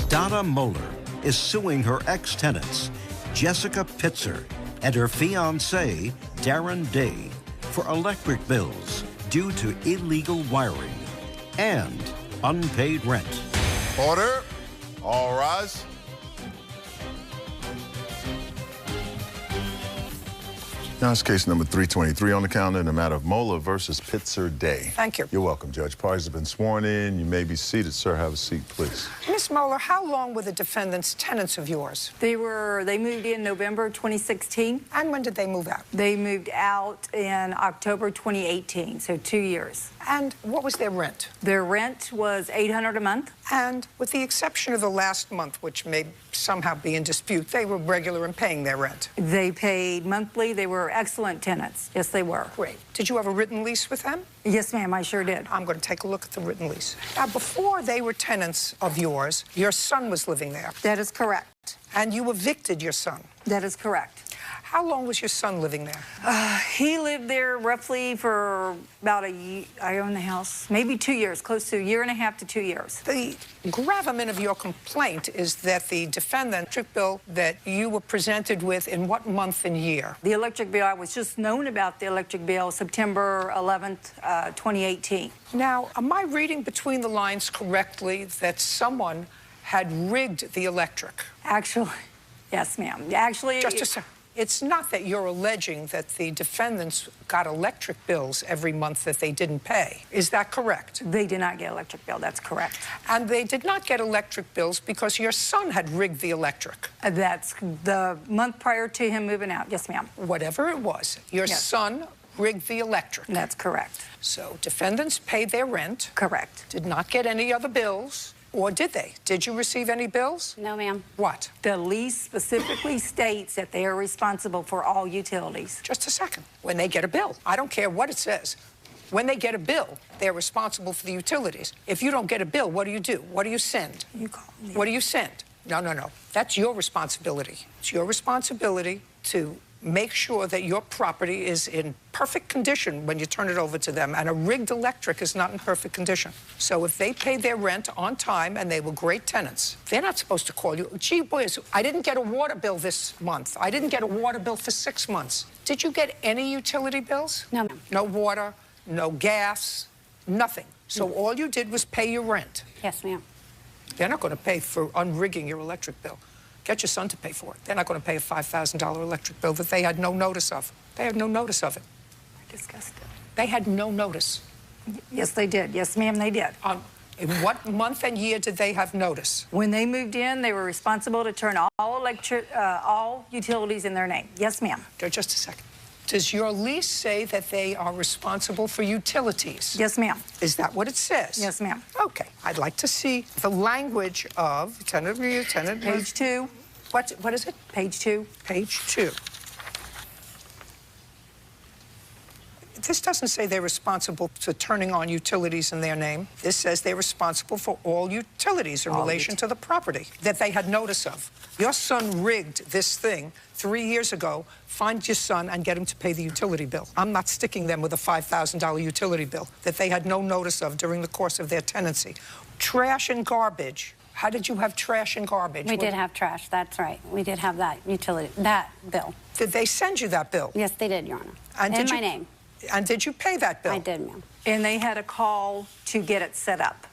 D: Donna Moeller is suing her ex-tenants, Jessica Pitzer and her fiancé, Darren Day, for electric bills due to illegal wiring and unpaid rent.
E: Order. All rise. Now it's case number 323 on the calendar in the matter of Moeller versus Pitzer Day.
B: Thank you.
E: You're welcome, Judge. Parties have been sworn in. You may be seated. Sir, have a seat, please.
B: Miss Moeller, how long were the defendants tenants of yours?
G: They moved in November 2016.
B: And when did they move out?
G: They moved out in October 2018, so 2 years.
B: And what was their rent?
G: Their rent was $800 a month.
B: And with the exception of the last month, which may somehow be in dispute, they were regular in paying their rent.
G: They paid monthly. They were excellent tenants. Yes, they were.
B: Great. Did you have a written lease with them?
G: Yes, ma'am, I sure did.
B: I'm going to take a look at the written lease. Now, before they were tenants of yours, your son was living there.
G: That is correct.
B: And you evicted your son.
G: That is correct.
B: How long was your son living there?
G: He lived there roughly for about a year. I own the house, maybe 2 years, close to a year and a half to 2 years.
B: The gravamen of your complaint is that the defendant electric bill that you were presented with in what month and year?
G: The electric bill, I was just known about the electric bill September 11th, 2018.
B: Now, am I reading between the lines correctly that someone had rigged the electric?
G: Actually, yes, ma'am. Actually,
B: just a second. It's not that you're alleging that the defendants got electric bills every month that they didn't pay. Is that correct?
G: They did not get electric bill. That's correct.
B: And they did not get electric bills because your son had rigged the electric.
G: That's the month prior to him moving out. Yes, ma'am.
B: Whatever it was, your son rigged the electric.
G: That's correct.
B: So defendants paid their rent.
G: Correct.
B: Did not get any other bills. Or did they? Did you receive any bills?
V: No, ma'am.
B: What?
G: The lease specifically states that they are responsible for all utilities.
B: Just a second. When they get a bill, I don't care what it says. When they get a bill, they're responsible for the utilities. If you don't get a bill, what do you do? What do you send?
G: You call me.
B: What do you send? No, no, no. That's your responsibility. It's your responsibility to make sure that your property is in perfect condition when you turn it over to them, and a rigged electric is not in perfect condition. So if they paid their rent on time and they were great tenants, they're not supposed to call you, gee whiz, I didn't get a water bill this month. I didn't get a water bill for 6 months. Did you get any utility bills?
V: No, ma'am.
B: No water, no gas, nothing. So all you did was pay your rent.
V: Yes, ma'am.
B: They're not going to pay for unrigging your electric bill. Get your son to pay for it. They're not going to pay a $5,000 electric bill that they had no notice of. They had no notice of it.
G: I discussed it.
B: They had no notice.
G: Yes, they did. Yes, ma'am, they did.
B: In what month and year did they have notice?
G: When they moved in, they were responsible to turn all utilities in their name. Yes, ma'am.
B: Just a second. Does your lease say that they are responsible for utilities?
G: Yes, ma'am.
B: Is that what it says?
G: Yes, ma'am.
B: Okay. I'd like to see the language of tenant review, tenant...
G: Page 2.
B: What is it?
G: Page 2.
B: Page 2. This doesn't say they're responsible for turning on utilities in their name. This says they're responsible for all utilities in relation to the property that they had notice of. Your son rigged this thing 3 years ago. Find your son and get him to pay the utility bill. I'm not sticking them with a $5,000 utility bill that they had no notice of during the course of their tenancy. Trash and garbage. How did you have trash and garbage?
V: We did have trash, that's right. We did have that utility, that bill.
B: Did they send you that bill?
V: Yes, they did, Your Honor.
B: And
V: in my name.
B: And did you pay that bill?
V: I did, ma'am.
G: And they had a call to get it set up.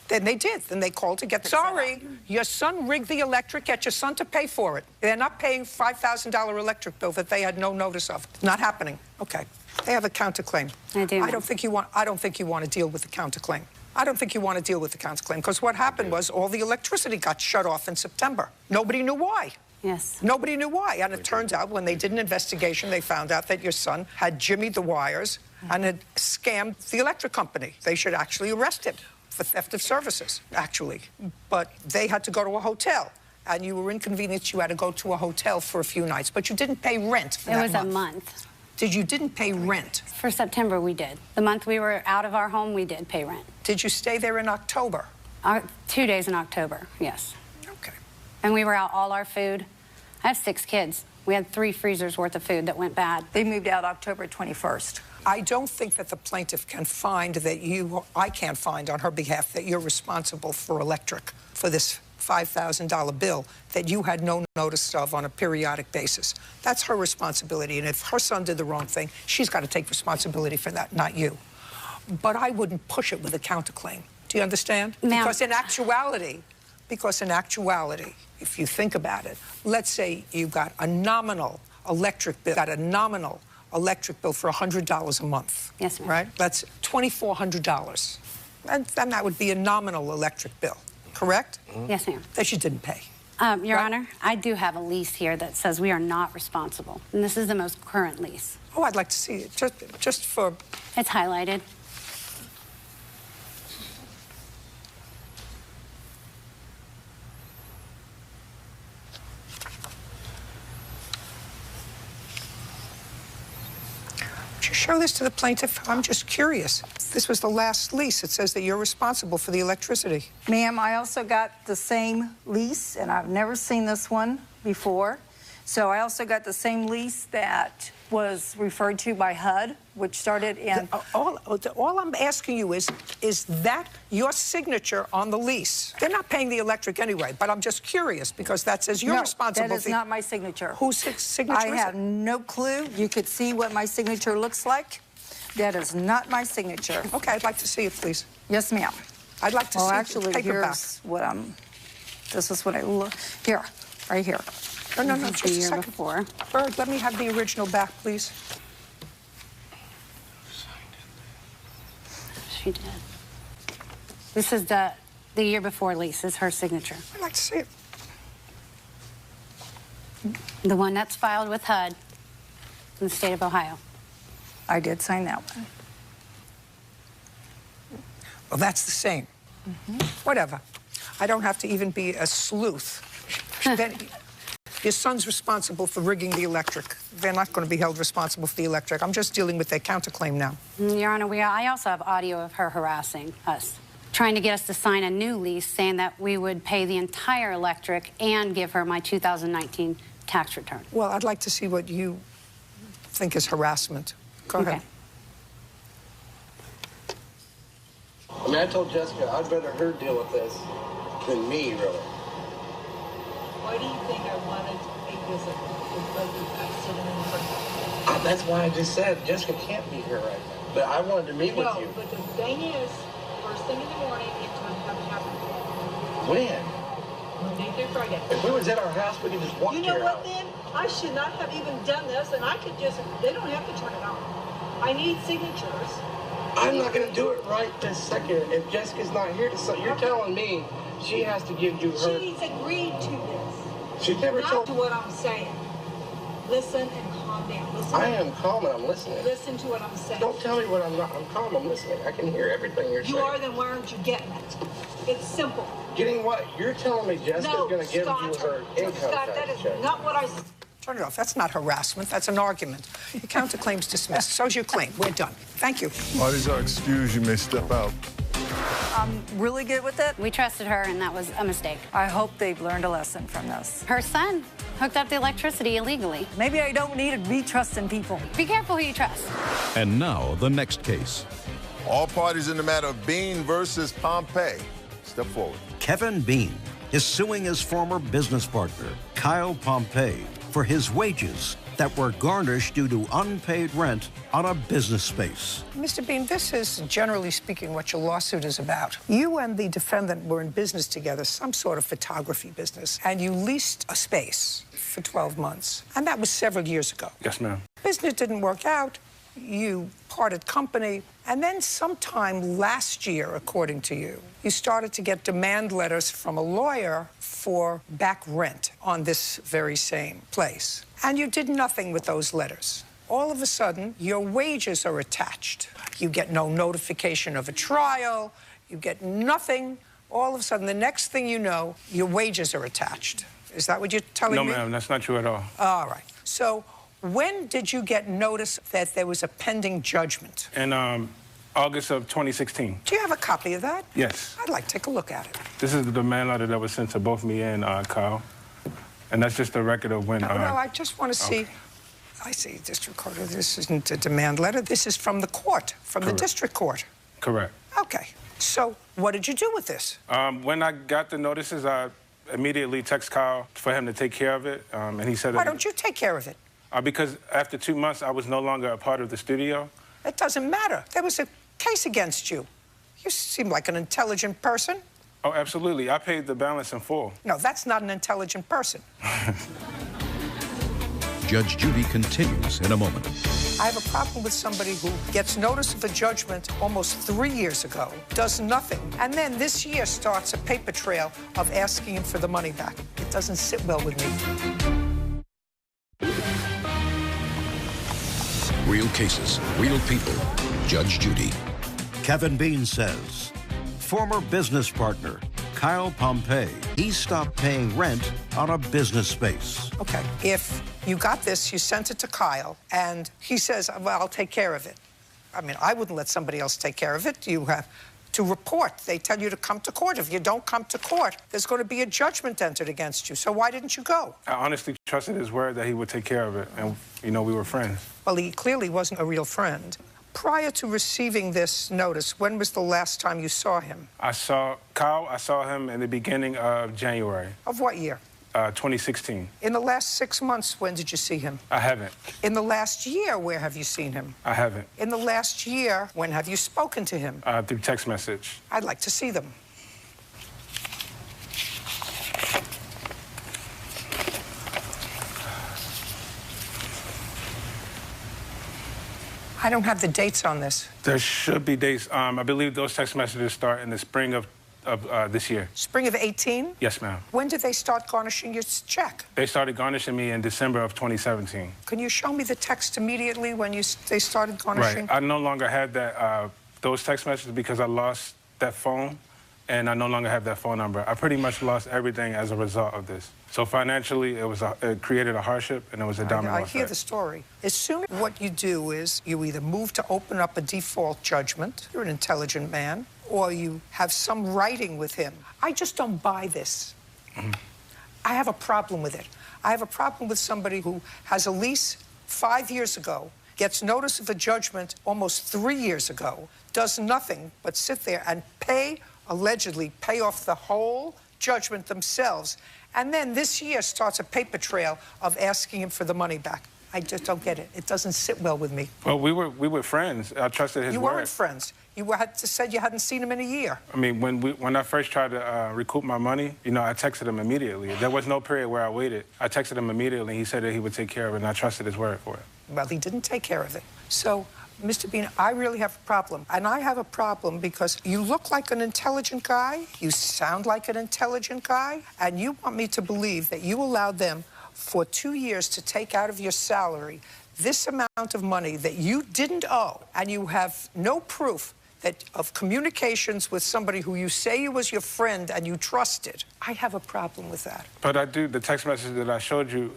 B: Then they did. Then they called to get, sorry, your son rigged the electric, get your son to pay for it. They're not paying $5,000 electric bill that they had no notice of. Not happening. Okay. They have a counterclaim.
V: I do.
B: I don't think you want to deal with the counterclaim. I don't think you want to deal with the counterclaim, because what happened was all the electricity got shut off in September. Nobody knew why.
V: Yes.
B: Nobody knew why. And it turns out when they did an investigation, they found out that your son had jimmied the wires and had scammed the electric company. They should actually arrest him for theft of services, actually. But they had to go to a hotel. And you were inconvenienced. You had to go to a hotel for a few nights. But you didn't pay rent for that month.
V: It was a month.
B: You didn't pay rent?
V: For September, we did. The month we were out of our home, we did pay rent.
B: Did you stay there in October?
V: 2 days in October, yes.
B: Okay.
V: And we were out all our food. I have 6 kids. We had 3 freezers worth of food that went bad.
G: They moved out October 21st.
B: I don't think that the plaintiff can find that I can't find on her behalf that you're responsible for electric, for this $5,000 bill that you had no notice of on a periodic basis. That's her responsibility, and if her son did the wrong thing, she's got to take responsibility for that, not you. But I wouldn't push it with a counterclaim. Do you understand? Because in actuality, if you think about it, let's say you got a nominal electric bill, for $100 a month.
V: Yes, ma'am.
B: Right? That's $2,400. And that would be a nominal electric bill, correct?
V: Yes, ma'am.
B: That you didn't pay.
V: Your Honor, I do have a lease here that says we are not responsible. And this is the most current lease.
B: Oh, I'd like to see it, just for...
V: It's highlighted.
B: show this to the plaintiff? I'm just curious. This was the last lease. It says that you're responsible for the electricity.
H: Ma'am, I also got the same lease, and I've never seen this one before. So I also got the same lease that was referred to by HUD, which started in...
B: All I'm asking you is that your signature on the lease? They're not paying the electric anyway, but I'm just curious because that says you're responsible.
H: That is not my signature.
B: Whose signature is it?
H: I have no clue. You could see what my signature looks like. That is not my signature.
B: Okay, I'd like to see it, please.
H: Yes, ma'am.
B: I'd like to see
H: actually,
B: the paperback.
H: here's what I'm... This is what I look... Here, right here.
B: No,
H: This is
B: just
H: the
B: a
H: year
B: second.
H: before.
B: Bird, let me have the original back, please.
W: She did. This is the year before lease. This is her signature.
B: I'd like to see it.
W: The one that's filed with HUD in the state of Ohio.
H: I did sign that one.
B: Well, that's the same. Whatever. I don't have to even be a sleuth. Then, your son's responsible for rigging the electric. They're not going to be held responsible for the electric. I'm just dealing with their counterclaim now.
W: Your Honor, I also have audio of her harassing us, trying to get us to sign a new lease saying that we would pay the entire electric and give her my 2019 tax return.
B: Well, I'd like to see what you think is harassment. Go ahead.
I: I mean, I told Jessica I'd rather her deal with this than me, really.
J: Why do you think I wanted to make this a budget accident in front?
I: That's why I just said Jessica can't be here right now. But I wanted to meet with you.
J: No, but the thing is, first thing in the morning, it's going to have to happen.
I: When?
J: Monday through Friday.
I: If we was at our house, we could just walk to your house.
J: Then? I should not have even done this, and I could just, they don't have to turn it on. I need signatures.
I: I'm not going to do it right this second. If Jessica's not here, so you're telling me she has to give you her...
J: She's agreed to this.
I: She never
J: not
I: told...
J: to what I'm saying. Listen and calm down. Listen.
I: I am calm and I'm listening.
J: Listen to what I'm saying.
I: Don't tell me what I'm not. I'm calm, I'm listening. I can hear everything you're saying.
J: You are, then why aren't you getting it? It's simple.
I: Getting what? You're telling me Jessica's going to give
J: Scott,
I: you her income
J: Scott,
I: tax
J: that is
I: check.
J: not what I said.
B: Turn it off. That's not harassment. That's an argument. Your counterclaim's dismissed. So's your claim. We're done. Thank you.
E: Parties are excused. You may step out.
H: I'm really good with it.
W: We trusted her, and that was a mistake.
H: I hope they've learned a lesson from this.
W: Her son hooked up the electricity illegally.
H: Maybe I don't need to be trusting people.
W: Be careful who you trust.
T: And now, the next case.
E: All parties in the matter of Bean versus Pompey. Step forward.
A: Kevin Bean is suing his former business partner, Kyle Pompey, for his wages that were garnished due to unpaid rent on a business space.
B: Mr. Bean, this is, generally speaking, what your lawsuit is about. You and the defendant were in business together, some sort of photography business, and you leased a space for 12 months. And that was several years ago.
R: Yes, ma'am.
B: Business didn't work out. You parted company. And then sometime last year, according to you, you started to get demand letters from a lawyer for back rent on this very same place. And you did nothing with those letters. All of a sudden, your wages are attached. You get no notification of a trial. You get nothing. All of a sudden, the next thing you know, your wages are attached. Is that what you're telling me?
R: No, ma'am, that's not true at all.
B: All right. So when did you get notice that there was a pending judgment?
R: In August of 2016.
B: Do you have a copy of that?
R: Yes.
B: I'd like to take a look at it.
R: This is the demand letter that was sent to both me and Kyle. And that's just a record of when...
B: No, I just want to see...
R: Okay.
B: I see, district court. This isn't a demand letter. This is from the court, from the district court.
R: Correct.
B: Okay. So what did you do with this?
R: When I got the notices, I immediately texted Kyle for him to take care of it. And he said...
B: Why don't you take care of it?
R: Because after 2 months, I was no longer a part of the studio.
B: It doesn't matter. There was a case against you. You seem like an intelligent person.
R: Oh, absolutely. I paid the balance in full.
B: No, that's not an intelligent person.
T: Judge Judy continues in a moment.
B: I have a problem with somebody who gets notice of a judgment almost 3 years ago, does nothing, and then this year starts a paper trail of asking him for the money back. It doesn't sit well with me.
T: Real cases, real people. Judge Judy.
A: Kevin Bean says, former business partner, Kyle Pompey, he stopped paying rent on a business space.
B: Okay, if You got this, you sent it to Kyle, and he says, well, I'll take care of it. I mean, I wouldn't let somebody else take care of it. You have to report. They tell you to come to court. If you don't come to court, there's going to be a judgment entered against you. So why didn't you go?
K: I honestly trusted his word that he would take care of it, and, you know, we were friends.
B: Well, he clearly wasn't a real friend. Prior to receiving this notice, when was the last time you saw him?
K: I saw him in the beginning of January.
B: Of what year?
K: 2016.
B: In the last 6 months, when did you see him?
K: I haven't.
B: In the last year, where have you seen him?
K: I haven't.
B: In the last year, when have you spoken to him?
K: Through text message.
B: I'd like to see them. I don't have the dates on this.
K: There should be dates. I believe those text messages start in the spring of this year.
B: Spring of 18?
K: Yes, ma'am.
B: When did they start garnishing your check?
K: They started garnishing me in December of 2017.
B: Can you show me the text immediately when they started garnishing?
K: Right. I no longer had that those text messages because I lost that phone, and I no longer have that phone number. I pretty much lost everything as a result of this. So financially, it created a hardship, and it was a domino effect.
B: I hear the story. As soon as what you do is you either move to open up a default judgment, you're an intelligent man, or you have some writing with him. I just don't buy this.
K: Mm-hmm.
B: I have a problem with it. I have a problem with somebody who has a lease 5 years ago, gets notice of a judgment almost 3 years ago, does nothing but sit there and allegedly pay off the whole judgment themselves, and then this year starts a paper trail of asking him for the money back. I just don't get it. It doesn't sit well with me.
K: Well, we were friends. I trusted his word.
B: You weren't friends. You had said you hadn't seen him in a year.
K: I mean, when I first tried to recoup my money, you know, I texted him immediately. There was no period where I waited. I texted him immediately. He said that he would take care of it, and I trusted his word for it.
B: Well, he didn't take care of it. So, Mr. Bean, I really have a problem. And I have a problem because you look like an intelligent guy, you sound like an intelligent guy, and you want me to believe that you allowed them for 2 years to take out of your salary this amount of money that you didn't owe, and you have no proof of communications with somebody who you say was your friend and you trusted. I have a problem with that.
K: But I do. The text message that I showed you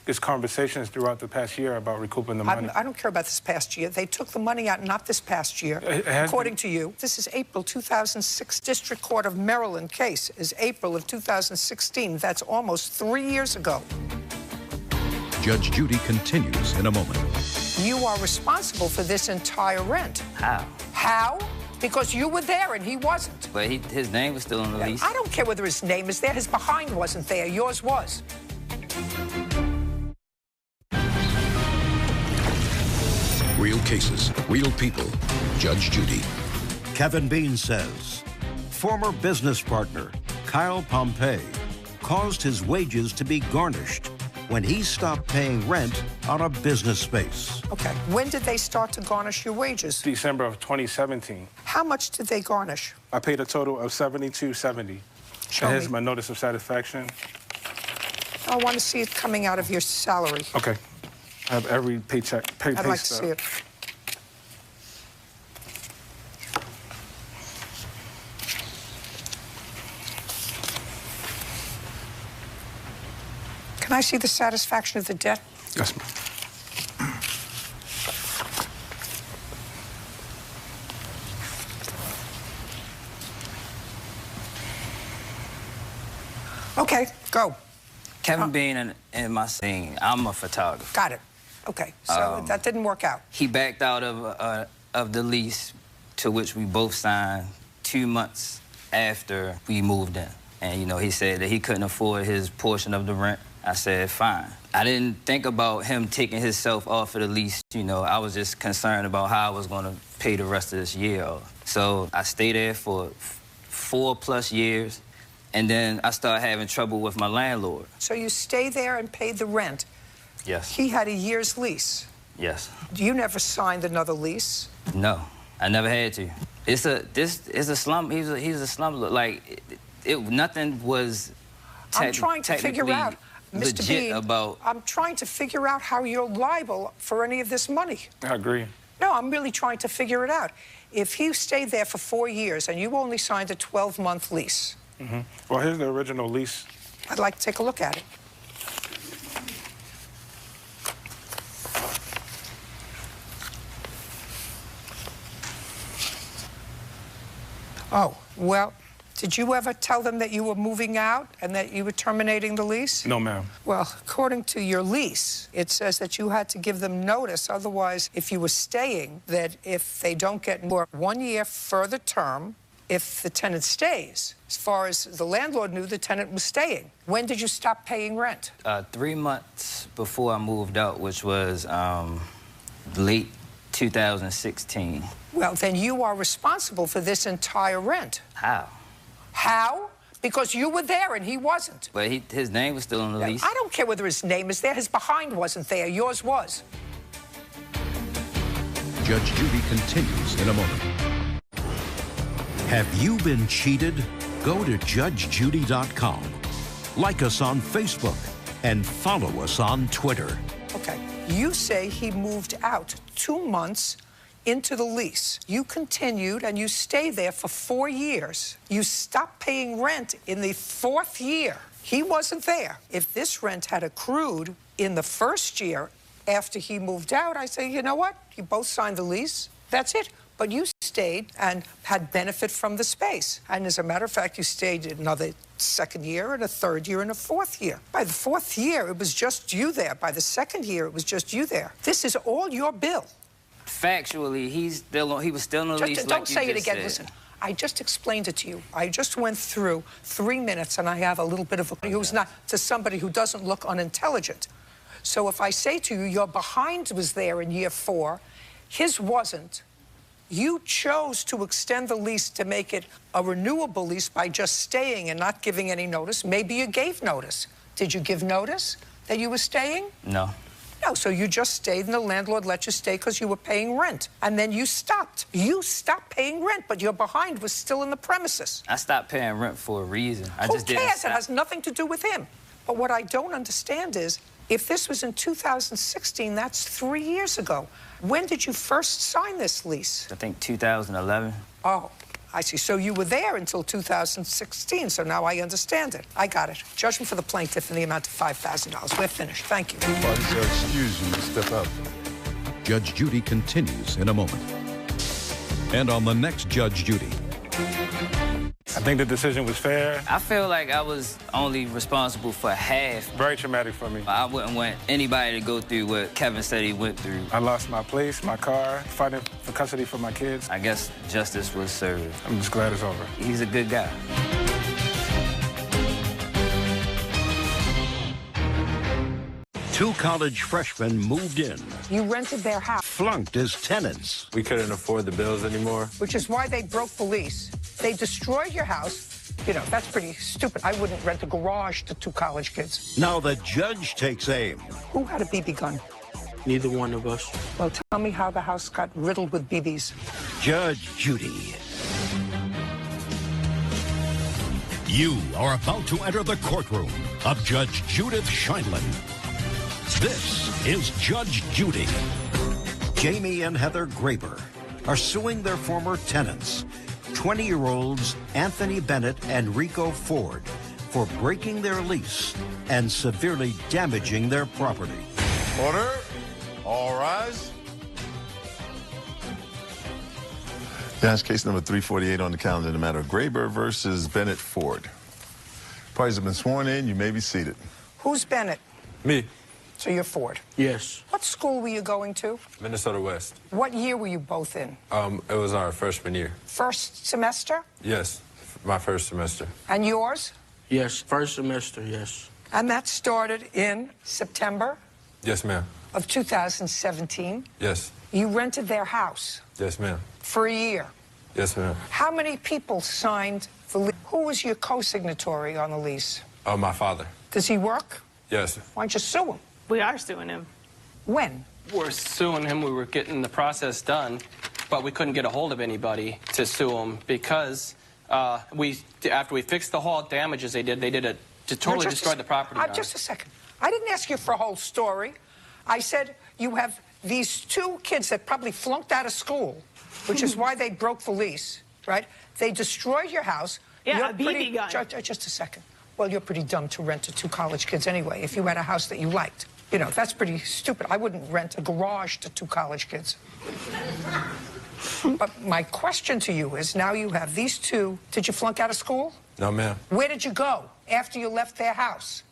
K: is conversations throughout the past year about recouping the money.
B: I don't care about this past year. They took the money out, not this past year, according to you. This is April 2006. District Court of Maryland case is April of 2016. That's almost 3 years ago.
T: Judge Judy continues in a moment.
B: You are responsible for this entire rent.
L: How?
B: How? Because you were there and he wasn't.
L: But his name was still on the lease.
B: I don't care whether his name is there. His behind wasn't there. Yours was.
T: Real cases, real people. Judge Judy.
A: Kevin Bean says former business partner Kyle Pompey caused his wages to be garnished when he stopped paying rent on a business space.
B: Okay. When did they start to garnish your wages?
K: December of 2017.
B: How much did they garnish?
K: I paid a total of $72.70.
B: Show
K: Here's
B: me.
K: my notice of satisfaction.
B: I want to see it coming out of your salary.
K: Okay. I have every paycheck.
B: I'd like to see it. Can I see the satisfaction of the debt?
K: Yes, ma'am.
B: Okay, go.
L: Kevin Bean and my scene, I'm a photographer.
B: Got it. Okay, so that didn't work out.
L: He backed out of the lease to which we both signed 2 months after we moved in. And, you know, he said that he couldn't afford his portion of the rent. I said, fine. I didn't think about him taking himself off of the lease. You know, I was just concerned about how I was going to pay the rest of this year off. So I stayed there for 4+ years, and then I started having trouble with my landlord.
B: So you stay there and pay the rent.
L: Yes.
B: He had a year's lease.
L: Yes.
B: You never signed another lease?
L: No, I never had to. This is a slum. He's a slum. Like, nothing was
B: I'm trying to figure out, Mr. Bean,
L: about...
B: I'm trying to figure out how you're liable for any of this money.
K: I agree.
B: No, I'm really trying to figure it out. If he stayed there for 4 years and you only signed a 12-month lease.
K: Mm-hmm. Well, here's the original lease.
B: I'd like to take a look at it. Oh, well, did you ever tell them that you were moving out and that you were terminating the lease?
K: No, ma'am.
B: Well, according to your lease, it says that you had to give them notice. Otherwise, if you were staying, that if they don't get more 1 year further term, if the tenant stays. As far as the landlord knew, the tenant was staying. When did you stop paying rent?
L: 3 months before I moved out, which was late 2016.
B: Well, then you are responsible for this entire rent.
L: How?
B: How? Because you were there and he wasn't.
L: But his name was still on the lease.
B: I don't care whether his name is there. His behind wasn't there. Yours was.
D: Judge Judy continues in a moment. Have you been cheated? Go to judgejudy.com. Like us on Facebook and follow us on Twitter.
B: Okay. You say he moved out 2 months into the lease. You continued and you stayed there for 4 years. You stopped paying rent in the 4th year. He wasn't there. If this rent had accrued in the 1st year after he moved out, I say, you know what? You both signed the lease. That's it. But you stayed and had benefit from the space. And as a matter of fact, you stayed another 2nd year and a 3rd year and a 4th year. By the 4th year, it was just you there. By the 2nd year, it was just you there. This is all your bill.
L: Factually, he was still on the lease.
B: Don't say it again.
L: Said.
B: Listen, I just explained it to you. I just went through 3 minutes, and I have a little bit of a... Who's not to somebody who doesn't look unintelligent. So if I say to you, your behind was there in year 4, his wasn't. You chose to extend the lease to make it a renewable lease by just staying and not giving any notice. Maybe you gave notice. Did you give notice that you were staying?
L: No.
B: No, so you just stayed and the landlord let you stay because you were paying rent. And then you stopped. You stopped paying rent, but your behind was still in the premises.
L: I stopped paying rent for a reason.
B: Who cares? It has nothing to do with him. But what I don't understand is, if this was in 2016, that's 3 years ago. When did you first sign this lease?
L: I think 2011.
B: Oh, I see. So you were there until 2016, so now I understand it. I got it. Judgment for the plaintiff in the amount of $5,000. We're finished. Thank you.
E: Parties are excused. You step up.
D: Judge Judy continues in a moment. And on the next Judge Judy.
K: I think the decision was fair.
L: I feel like I was only responsible for half.
K: Very traumatic for me.
L: I wouldn't want anybody to go through what Kevin said he went through.
K: I lost my place, my car, fighting for custody for my kids.
L: I guess justice was served.
K: I'm just glad it's over.
L: He's a good guy.
D: Two college freshmen moved in.
B: You rented their house.
D: Flunked as tenants.
M: We couldn't afford the bills anymore.
B: Which is why they broke the lease. They destroyed your house. You know, that's pretty stupid. I wouldn't rent a garage to 2 college kids.
D: Now the judge takes aim.
B: Who had a BB gun?
I: Neither one of us.
B: Well, tell me how the house got riddled with BBs.
D: Judge Judy.
T: You are about to enter the courtroom of Judge Judith Scheindlin. This is Judge Judy.
A: Jamie and Heather Graber are suing their former tenants, 20-year-olds Anthony Bennett and Rico Ford, for breaking their lease and severely damaging their property.
E: Order. All rise. That's case number 348 on the calendar in the matter of Graber versus Bennett Ford. Parties have been sworn in. You may be seated.
B: Who's Bennett?
M: Me.
B: So you're Ford.
M: Yes.
B: What school were you going to?
M: Minnesota West.
B: What year were you both in?
M: It was our freshman year.
B: First semester?
M: Yes, my first semester.
B: And yours?
I: Yes, first semester, yes.
B: And that started in September?
M: Yes, ma'am.
B: Of 2017?
M: Yes.
B: You rented their house?
M: Yes, ma'am.
B: For a year?
M: Yes, ma'am.
B: How many people signed the lease? Who was your co-signatory on the lease?
M: My father.
B: Does he work?
M: Yes.
B: Why don't you sue him?
N: We are suing him.
B: When?
N: We're suing him. We were getting the process done, but we couldn't get a hold of anybody to sue him because after we fixed the whole damages they did it to totally destroy the property.
B: Just a second. I didn't ask you for a whole story. I said you have these 2 kids that probably flunked out of school, which is why they broke the lease, right? They destroyed your house.
N: Yeah, a BB gun.
B: Just a second. Well, you're pretty dumb to rent to 2 college kids anyway, if you had a house that you liked. You know, that's pretty stupid. I wouldn't rent a garage to 2 college kids. But my question to you is, now you have these two. Did you flunk out of school?
M: No, ma'am.
B: Where did you go after you left their house?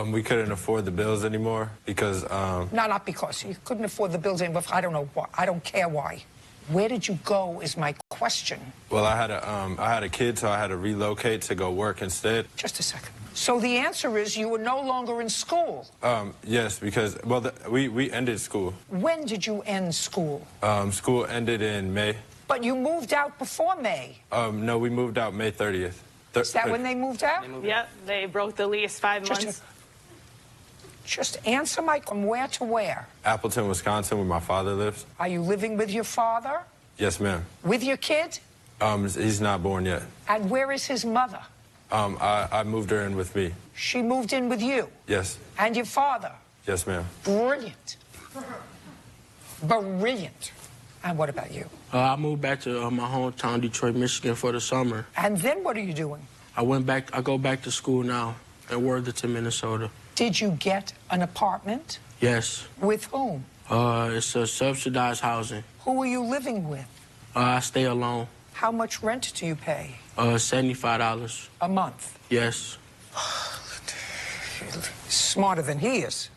M: We couldn't afford the bills anymore because...
B: No, not because. You couldn't afford the bills anymore. I don't know why. I don't care why. Where did you go is my question.
M: Well, I had a kid, so I had to relocate to go work instead.
B: Just a second. So the answer is you were no longer in school?
M: Yes, because, well, we ended school.
B: When did you end school?
M: School ended in May.
B: But you moved out before May.
M: No, we moved out May 30th.
B: Is that when they moved out?
O: Yep, they broke the lease 5 months.
B: Just answer my from where to where?
M: Appleton, Wisconsin, where my father lives.
B: Are you living with your father?
M: Yes, ma'am.
B: With your kid?
M: He's not born yet.
B: And where is his mother?
M: I moved her in with me.
B: She moved in with you?
M: Yes.
B: And your father?
M: Yes, ma'am.
B: Brilliant. Brilliant. And what about you?
P: I moved back to my hometown, Detroit, Michigan, for the summer.
B: And then what are you doing?
P: I go back to school now in Worthington, Minnesota.
B: Did you get an apartment?
P: Yes.
B: With whom?
P: It's a subsidized housing.
B: Who are you living with?
P: I stay alone.
B: How much rent do you pay?
P: $75.
B: A month?
P: Yes.
B: Smarter than he is.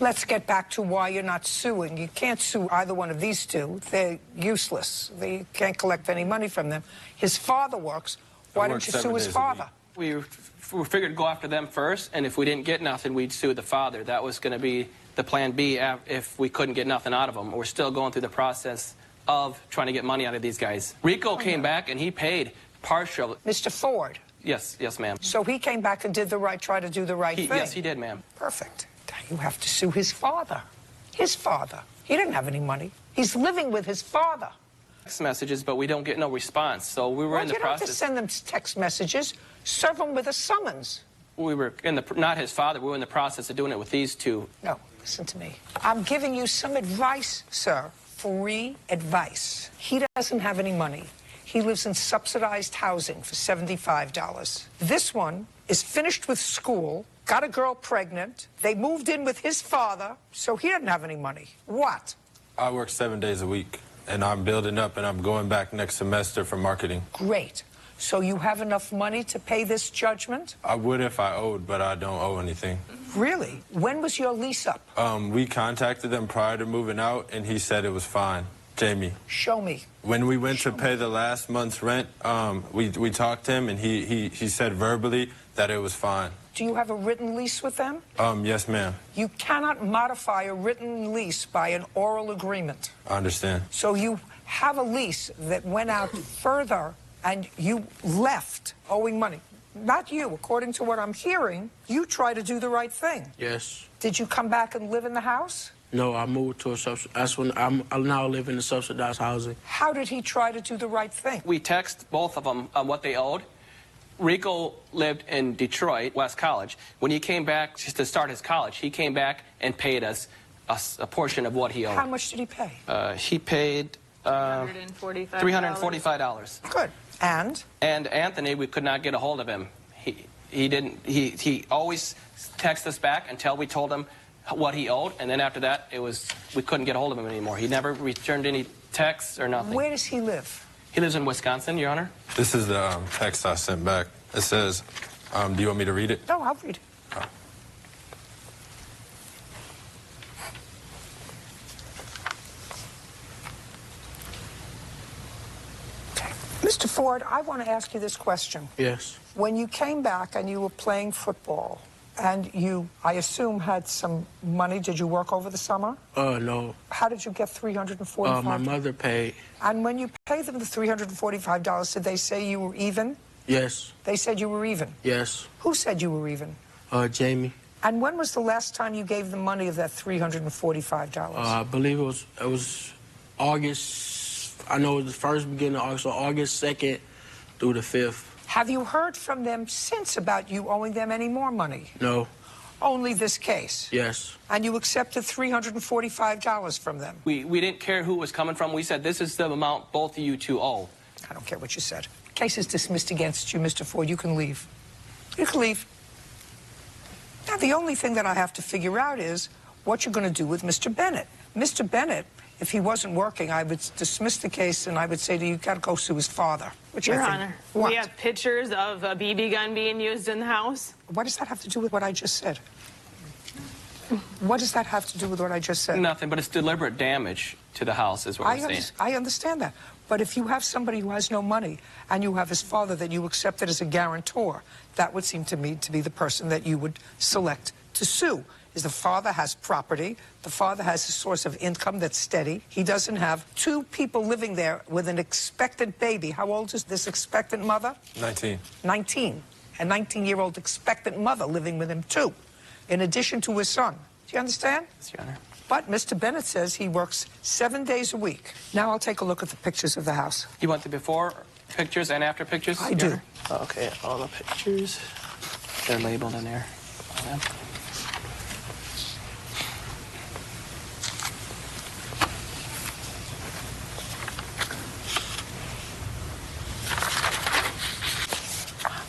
B: Let's get back to why you're not suing. You can't sue either one of these two. They're useless. They can't collect any money from them. His father works. Why don't you sue his father?
N: We figured to go after them first, and if we didn't get nothing, we'd sue the father. That was going to be the plan B if we couldn't get nothing out of them. We're still going through the process of trying to get money out of these guys. Rico came back, and he paid partial.
B: Mr. Ford?
N: Yes, ma'am.
B: So he came back and tried to do the right thing?
N: Yes, he did, ma'am.
B: Perfect. Now you have to sue his father. His father. He didn't have any money. He's living with his father.
N: Text messages, but we don't get no response. So we were in the
B: You don't have to
N: process.
B: send them text messages. Serve them with a summons.
N: We were not his father. We were in the process of doing it with these two.
B: No, listen to me. I'm giving you some advice, sir. Free advice. He doesn't have any money. He lives in subsidized housing for $75. This one is finished with school, got a girl pregnant. They moved in with his father, so he doesn't have any money. What?
M: I work 7 days a week, and I'm building up, and I'm going back next semester for marketing.
B: Great. So you have enough money to pay this judgment?
M: I would if I owed, but I don't owe anything.
B: Really? When was your lease up?
M: We contacted them prior to moving out, and he said it was fine. Jamie.
B: Show me.
M: When we went to pay the last month's rent, we talked to him, and he said verbally that it was fine.
B: Do you have a written lease with them?
M: Yes, ma'am.
B: You cannot modify a written lease by an oral agreement.
M: I understand.
B: So you have a lease that went out further, and you left owing money. Not you. According to what I'm hearing, you try to do the right thing.
P: Yes.
B: Did you come back and live in the house?
P: No, I moved to that's when I now live in the subsidized housing.
B: How did he try to do the right thing?
N: We text both of them on what they owed. Rico lived in Detroit, West College. When he came back to start his college, he came back and paid us a portion of what he owed.
B: How much did he pay?
N: He paid $345.
B: Good. And
N: Anthony, we could not get a hold of him. He always texted us back until we told him what he owed, and then after that, we couldn't get a hold of him anymore. He never returned any texts or nothing.
B: Where does he live?
N: He lives in Wisconsin, Your Honor.
M: This is the text I sent back. It says, do you want me to read it?
B: No, I'll read it.
M: Oh.
B: Mr. Ford, I want to ask you this question.
P: Yes.
B: When you came back and you were playing football, and you, I assume, had some money, did you work over the summer?
P: No.
B: How did you get $345?
P: My mother paid.
B: And when you paid them the $345, did they say you were even?
P: Yes.
B: They said you were even?
P: Yes.
B: Who said you were even?
P: Jamie.
B: And when was the last time you gave them money of that $345?
P: I believe it was August. I know it was the first beginning of August, so August 2nd through the 5th.
B: Have you heard from them since about you owing them any more money?
P: No.
B: Only this case?
P: Yes.
B: And you accepted $345 from them?
N: We didn't care who it was coming from. We said, this is the amount both of you two owe.
B: I don't care what you said. Case is dismissed against you, Mr. Ford. You can leave. You can leave. Now, the only thing that I have to figure out is what you're going to do with Mr. Bennett. Mr. Bennett if he wasn't working, I would dismiss the case and I would say to you, got to go sue his father. Which
O: Your
B: I think,
O: Honor,
B: what?
O: we have pictures of a BB gun being used in the house.
B: What does that have to do with what I just said? What does that have to do with what I just said?
N: Nothing, but it's deliberate damage to the house is what we're saying.
B: I understand that. But if you have somebody who has no money and you have his father that you accepted as a guarantor, that would seem to me to be the person that you would select to sue. Is the father has property, the father has a source of income that's steady. He doesn't have two people living there with an expectant baby. How old is this expectant mother?
M: 19.
B: 19. A 19-year-old expectant mother living with him, too, in addition to his son. Do you understand?
N: Yes, Your Honor.
B: But Mr. Bennett says he works 7 days a week. Now I'll take a look at the pictures of the house.
N: You want the before pictures and after pictures?
B: I do.
N: Okay, all the pictures. They're labeled in there. All of them.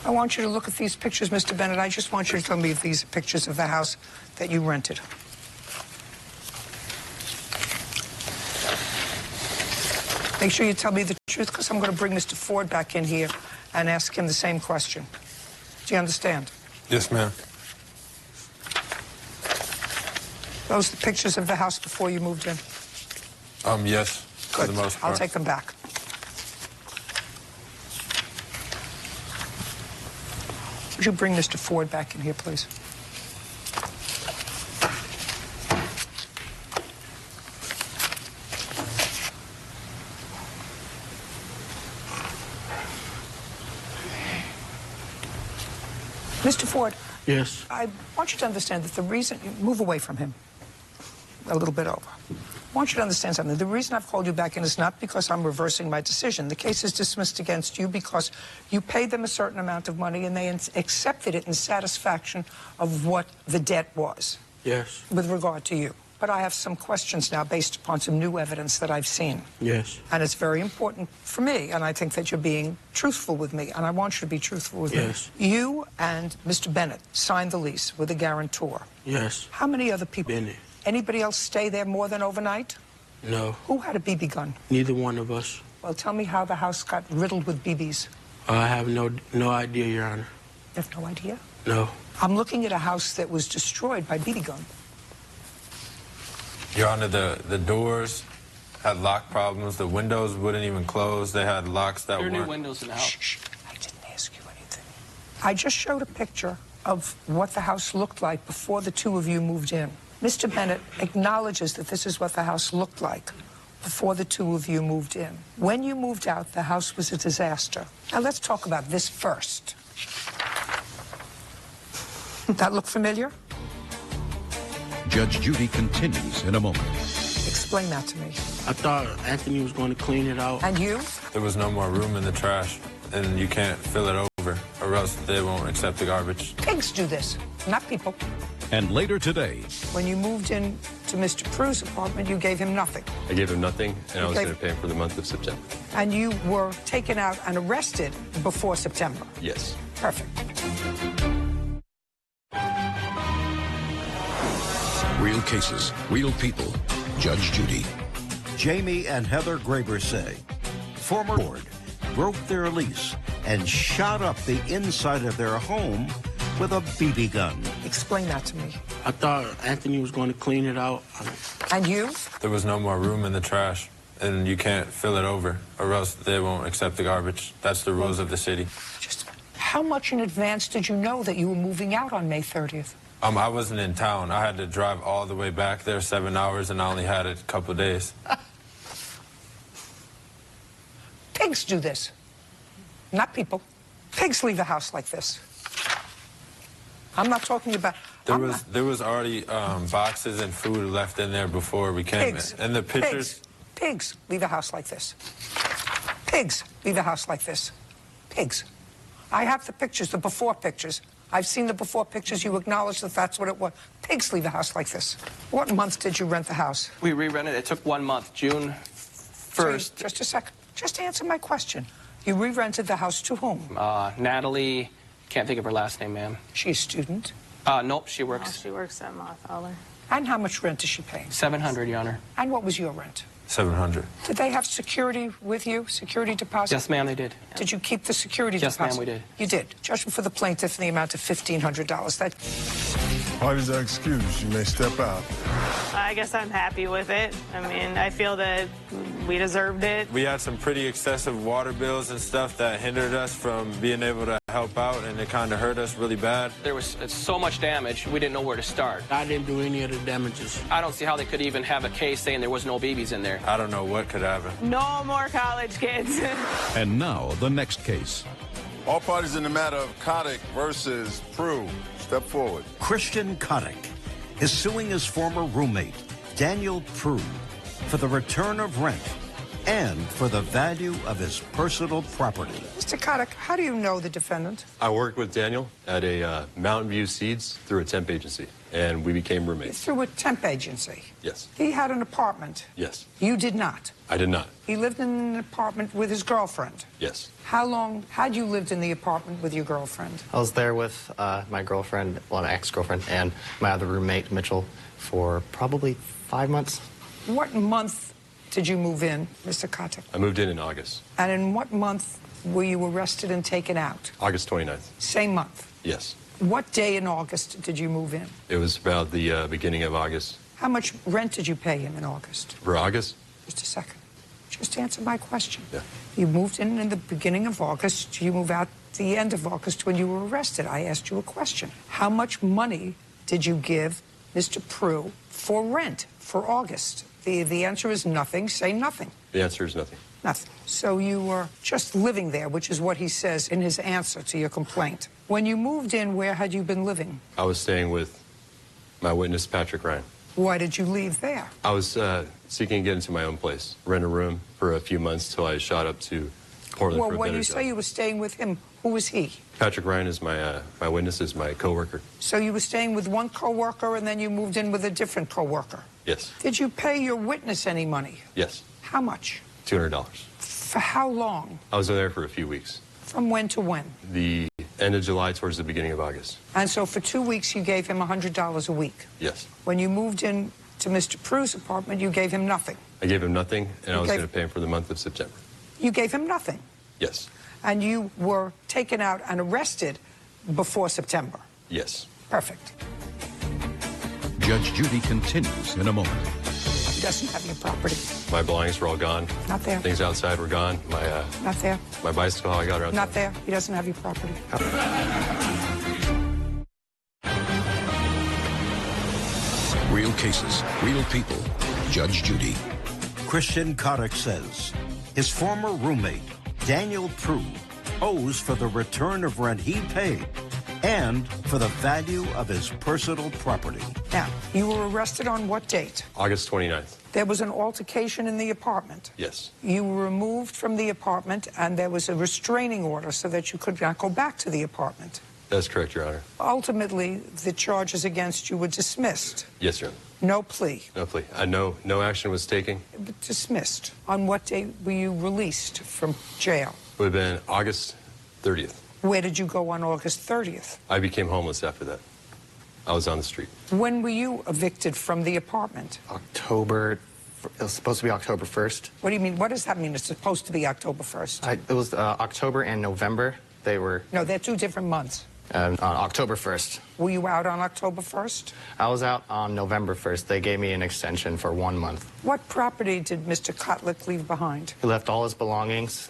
B: I want you to look at these pictures, Mr. Bennett. I just want you to tell me if these are pictures of the house that you rented. Make sure you tell me the truth, because I'm going to bring Mr. Ford back in here and ask him the same question. Do you understand?
M: Yes, ma'am.
B: Those are the pictures of the house before you moved in?
M: Yes, for the most part.
B: I'll take them back. Would you bring Mr. Ford back in here, please? Mr. Ford.
P: Yes.
B: I want you to understand that the reason you move away from him a little bit over. I want you to understand something. The reason I've called you back in is not because I'm reversing my decision. The case is dismissed against you because you paid them a certain amount of money and they accepted it in satisfaction of what the debt was.
P: Yes.
B: With regard to you. But I have some questions now based upon some new evidence that I've seen.
P: Yes.
B: And it's very important for me, and I think that you're being truthful with me, and I want you to be truthful with me. You and Mr. Bennett signed the lease with a guarantor.
P: Yes.
B: How many other people?
P: Bennett.
B: Anybody else stay there more than overnight?
P: No.
B: Who had a BB gun?
P: Neither one of us.
B: Well, tell me how the house got riddled with BBs.
P: I have no idea, Your Honor.
B: You have no idea?
P: No.
B: I'm looking at a house that was destroyed by BB gun.
M: Your Honor, the doors had lock problems. The windows wouldn't even close. They had locks that weren't.
N: There are new windows in the house.
B: Shh. I didn't ask you anything. I just showed a picture of what the house looked like before the two of you moved in. Mr. Bennett acknowledges that this is what the house looked like before the two of you moved in. When you moved out, the house was a disaster. Now, let's talk about this first. That look familiar?
D: Judge Judy continues in a moment.
B: Explain that to me.
P: I thought Anthony was going to clean it out.
B: And you?
M: There was no more room in the trash, and you can't fill it over, or else they won't accept the garbage.
B: Pigs do this, not people.
D: And later today,
B: when you moved in to Mr. Prue's apartment, you gave him nothing.
Q: I gave him nothing, and I was going to pay him for the month of September.
B: And you were taken out and arrested before September?
Q: Yes.
B: Perfect.
D: Real cases, real people. Judge Judy.
A: Jamie and Heather Graber say former board broke their lease and shot up the inside of their home with a BB gun.
B: Explain that to me.
P: I thought Anthony was going to clean it out.
B: And you?
M: There was no more room in the trash, and you can't fill it over, or else they won't accept the garbage. That's the rules of the city.
B: Just how much in advance did you know that you were moving out on May 30th?
M: I wasn't in town. I had to drive all the way back there, 7 hours, and I only had a couple days.
B: Pigs do this, not people. Pigs leave a house like this. I'm not talking about...
M: There was already boxes and food left in there before we came in. And the pictures...
B: Pigs leave a house like this. Pigs leave a house like this. Pigs. I have the pictures, the before pictures. I've seen the before pictures. You acknowledge that that's what it was. Pigs leave a house like this. What month did you rent the house?
N: We re-rented. It took 1 month, June 1st.
B: Just a second. Just answer my question. You re-rented the house to whom?
N: Natalie, can't think of her last name, ma'am.
B: She's a student?
N: Nope, she works.
O: No, she works at Moth Holler.
B: And how much rent is she paying?
N: $700, Your Honor.
B: And what was your rent?
M: $700.
B: Did they have security with you, security deposit?
N: Yes, ma'am, they did.
B: Did you keep the security
N: Yes,
B: deposit?
N: ma'am, we did.
B: You did. Judgment for the plaintiff in the amount of $1,500. That.
E: Parties are excused. You may step out.
O: I guess I'm happy with it. I mean, I feel that we deserved it.
M: We had some pretty excessive water bills and stuff that hindered us from being able to help out, and it kind of hurt us really bad.
N: There was so much damage, we didn't know where to start.
P: I didn't do any of the damages.
N: I don't see how they could even have a case saying there was no babies in there.
M: I don't know what could happen.
O: No more college kids.
T: And now, the next case.
E: All parties in the matter of Kotick versus Prue, step forward.
A: Christian Kotick is suing his former roommate, Daniel Prue, for the return of rent and for the value of his personal property.
B: Mr. Kotick, how do you know the defendant?
Q: I worked with Daniel at a Mountain View Seeds through a temp agency, and we became roommates.
B: Through a temp agency.
Q: Yes.
B: He had an apartment.
Q: Yes.
B: You did not.
Q: I did not.
B: He lived in an apartment with his girlfriend.
Q: Yes.
B: How long had you lived in the apartment with your girlfriend?
F: I was there with my girlfriend, well, an ex-girlfriend, and my other roommate, Mitchell, for probably 5 months.
B: What month did you move in, Mr. Kotick?
Q: I moved in August.
B: And in what month were you arrested and taken out?
Q: August 29th.
B: Same month.
Q: Yes.
B: What day in August did you move in?
Q: It was about the beginning of August.
B: How much rent did you pay him in August?
Q: For August?
B: Just a second. Just answer my question.
Q: Yeah.
B: You moved in the beginning of August. You move out the end of August when you were arrested. I asked you a question. How much money did you give Mr. Prue for rent for August? The answer is nothing. Say nothing.
Q: The answer is nothing.
B: Nothing. So you were just living there, which is what he says in his answer to your complaint. When you moved in, where had you been living?
Q: I was staying with my witness, Patrick Ryan.
B: Why did you leave there?
Q: I was seeking to get into my own place, rent a room for a few months till I shot up to Portland
B: Well,
Q: for a
B: when
Q: better
B: you
Q: job.
B: say you were staying with him, who was he?
Q: Patrick Ryan is my witness, is my coworker.
B: So you were staying with one coworker and then you moved in with a different coworker.
Q: Yes.
B: Did you pay your witness any money?
Q: Yes.
B: How much?
Q: $200.
B: For how long?
Q: I was there for a few weeks.
B: From when to when?
Q: The end of July towards the beginning of August.
B: And so for 2 weeks you gave him $100 a week.
Q: Yes.
B: When you moved in to Mr. Prue's apartment, you gave him nothing.
Q: I gave him nothing, and I was
B: gave-
Q: going to pay him for the month of September.
B: You gave him nothing.
Q: Yes.
B: And you were taken out and arrested before September.
Q: Yes.
B: Perfect.
T: Judge Judy continues in a moment.
B: He doesn't have your property.
Q: My belongings were all gone.
B: Not there.
Q: Things outside were gone.
B: Not there.
Q: My bicycle, I got it outside.
B: Not there. He doesn't have your property.
T: Real cases, real people. Judge Judy.
A: Christian Kotick says his former roommate, Daniel Prue, owes for the return of rent he paid and for the value of his personal property.
B: Now, you were arrested on what date?
Q: August 29th.
B: There was an altercation in the apartment.
Q: Yes.
B: You were removed from the apartment, and there was a restraining order so that you could not go back to the apartment.
Q: That's correct, Your Honor.
B: Ultimately, the charges against you were dismissed.
Q: Yes, Your Honor.
B: No plea.
Q: No plea. No action was taken.
B: But dismissed. On what date were you released from jail?
Q: It would have been August 30th.
B: Where did you go on August 30th?
Q: I became homeless after that. I was on the street.
B: When were you evicted from the apartment?
F: October, it was supposed to be October 1st.
B: What do you mean? What does that mean? It's supposed to be October 1st.
F: It was October and November. They were
B: No, they're 2 different months.
F: on October 1st.
B: Were you out on October 1st?
F: I was out on November 1st. They gave me an extension for 1 month.
B: What property did Mr. Kotlik leave behind?
F: He left all his belongings,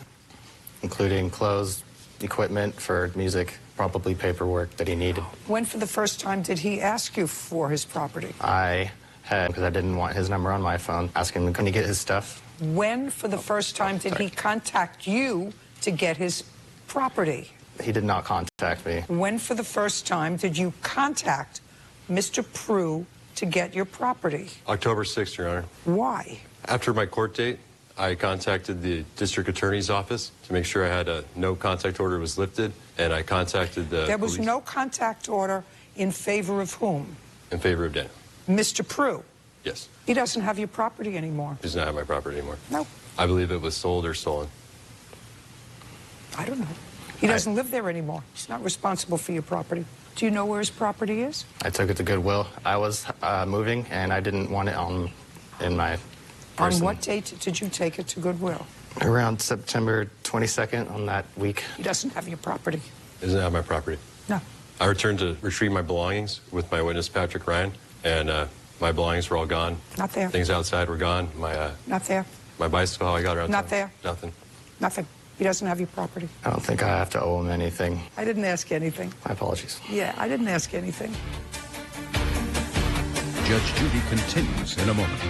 F: including clothes, equipment for music, probably paperwork that he needed.
B: When for the first time did he ask you for his property?
F: I had, because I didn't want his number on my phone, asking him, can he get his stuff?
B: When for the first time did he contact you to get his property?
F: He did not contact me.
B: When for the first time did you contact Mr. Prue to get your property?
Q: October 6th, Your Honor.
B: Why?
Q: After my court date, I contacted the district attorney's office to make sure I had a no contact order was lifted, and I contacted the
B: There was
Q: police
B: no contact order in favor of whom?
Q: in favor of Daniel.
B: Mr. Prue.
Q: Yes.
B: He doesn't have your property anymore.
Q: He does not have my property anymore.
B: No.
Q: I believe it was sold or stolen.
B: I don't know. He doesn't live there anymore. He's not responsible for your property. Do you know where his property is?
F: I took it to Goodwill. I was moving, and I didn't want it in my person.
B: On what date did you take it to Goodwill?
F: Around September 22nd on that week.
B: He doesn't have your property.
Q: Doesn't have my property.
B: No.
Q: I returned to retrieve my belongings with my witness, Patrick Ryan, and my belongings were all gone.
B: Not there.
Q: Things outside were gone.
B: Not there.
Q: My bicycle, how I got around
B: Not
Q: town.
B: there.
Q: Nothing.
B: Nothing. He doesn't have your property.
F: I don't think I have to owe him anything.
B: I didn't ask anything.
F: My apologies.
B: Yeah, I didn't ask anything.
D: Judge Judy continues in a moment.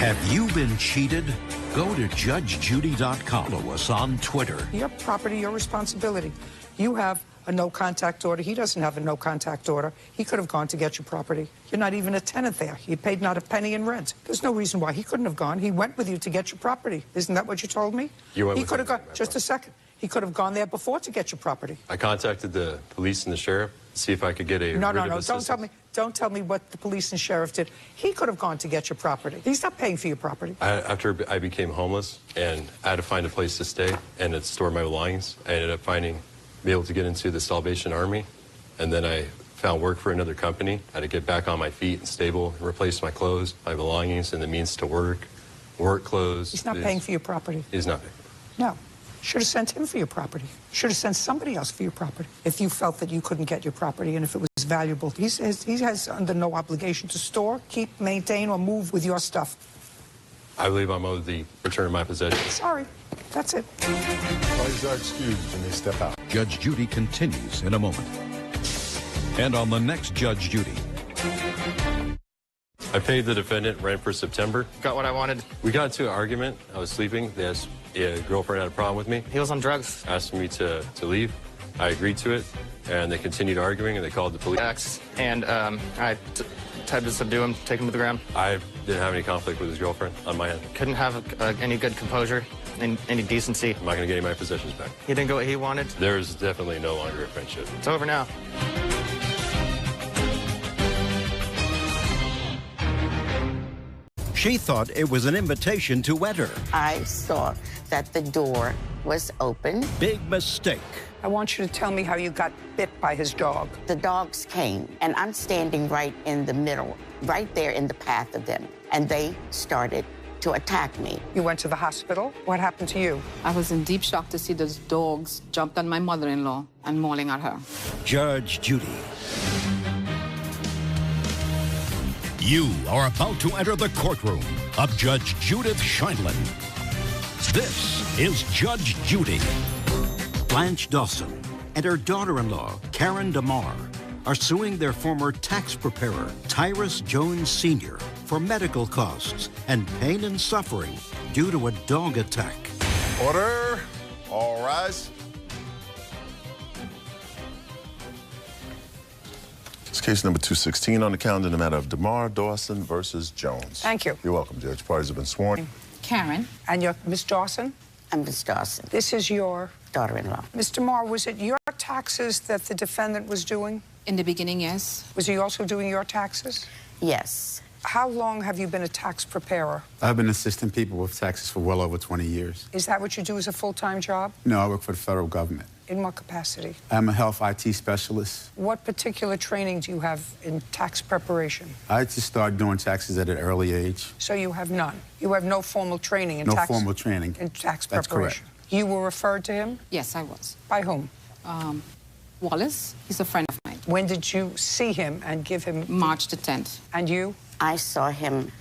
D: Have you been cheated? Go to judgejudy.com. Follow us on Twitter.
B: Your property, your responsibility. You have a no-contact order. He doesn't have a no-contact order. He could have gone to get your property. You're not even a tenant there. You paid not a penny in rent. There's no reason why he couldn't have gone. He went with you to get your property. Isn't that what you told me?
Q: You went
B: he
Q: with
B: could have
Q: me
B: gone. Just a second. He could have gone there before to get your property.
Q: I contacted the police and the sheriff to see if I could get a
B: No.
Q: writ of assistance.
B: Don't tell me what the police and sheriff did. He could have gone to get your property. He's not paying for your property.
Q: After I became homeless and I had to find a place to stay and to store my belongings, I ended up be able to get into the Salvation Army, and then I found work for another company. I had to get back on my feet and stable, and replace my clothes, my belongings, and the means to work clothes.
B: He's not paying for your property.
Q: He's not paying.
B: No. Should have sent him for your property. Should have sent somebody else for your property if you felt that you couldn't get your property and if it was valuable. He has under no obligation to store, keep, maintain, or move with your stuff.
Q: I believe I'm owed the return of my possessions.
B: Sorry. That's it.
E: Parties are excused and they step out.
D: Judge Judy continues in a moment. And on the next Judge Judy.
Q: I paid the defendant rent for September.
F: Got what I wanted.
Q: We got into an argument. I was sleeping. His girlfriend had a problem with me.
F: He was on drugs.
Q: Asked me to leave. I agreed to it, and they continued arguing, and they called the police.
F: And I tried to subdue him, take him to the ground.
Q: I didn't have any conflict with his girlfriend on my end.
F: Couldn't have any good composure, any decency.
Q: I'm not going to get any of my possessions back.
F: He didn't get what he wanted.
Q: There's definitely no longer a friendship.
F: It's over now.
A: She thought it was an invitation to enter.
C: I saw that the door was open.
A: Big mistake.
B: I want you to tell me how you got bit by his dog.
C: The dogs came, and I'm standing right in the middle, right there in the path of them, and they started to attack me.
B: You went to the hospital. What happened to you?
S: I was in deep shock to see those dogs jumped on my mother-in-law and mauling at her.
A: Judge Judy.
T: You are about to enter the courtroom of Judge Judith Scheindlin. This is Judge Judy.
A: Blanche Dawson and her daughter-in-law, Karen DeMar, are suing their former tax preparer, Tyrus Jones Sr., for medical costs and pain and suffering due to a dog attack.
E: Order. All rise. It's case number 216 on the calendar in the matter of DeMar Dawson versus Jones.
B: Thank you.
E: You're welcome, Judge. Parties have been sworn.
S: Karen.
B: And you're Miss Dawson?
C: I'm Miss Dawson.
B: This is your
C: daughter-in-law.
B: Ms. DeMar, was it your taxes that the defendant was doing?
S: In the beginning, yes.
B: Was he also doing your taxes?
C: Yes.
B: How long have you been a tax preparer?
U: I've been assisting people with taxes for well over 20 years.
B: Is that what you do as a full-time job?
U: No, I work for the federal government.
B: In what capacity?
U: I'm a health IT specialist.
B: What particular training do you have in tax preparation?
U: I just started doing taxes at an early age.
B: So you have none? You have no formal training in
U: No
B: tax?
U: formal training.
B: In tax
U: That's
B: preparation?
U: correct.
B: You were referred to him?
S: Yes, I was.
B: By whom?
S: Wallace. He's a friend of mine.
B: When did you see him and give him...
S: March the 10th.
B: And you?
C: I saw him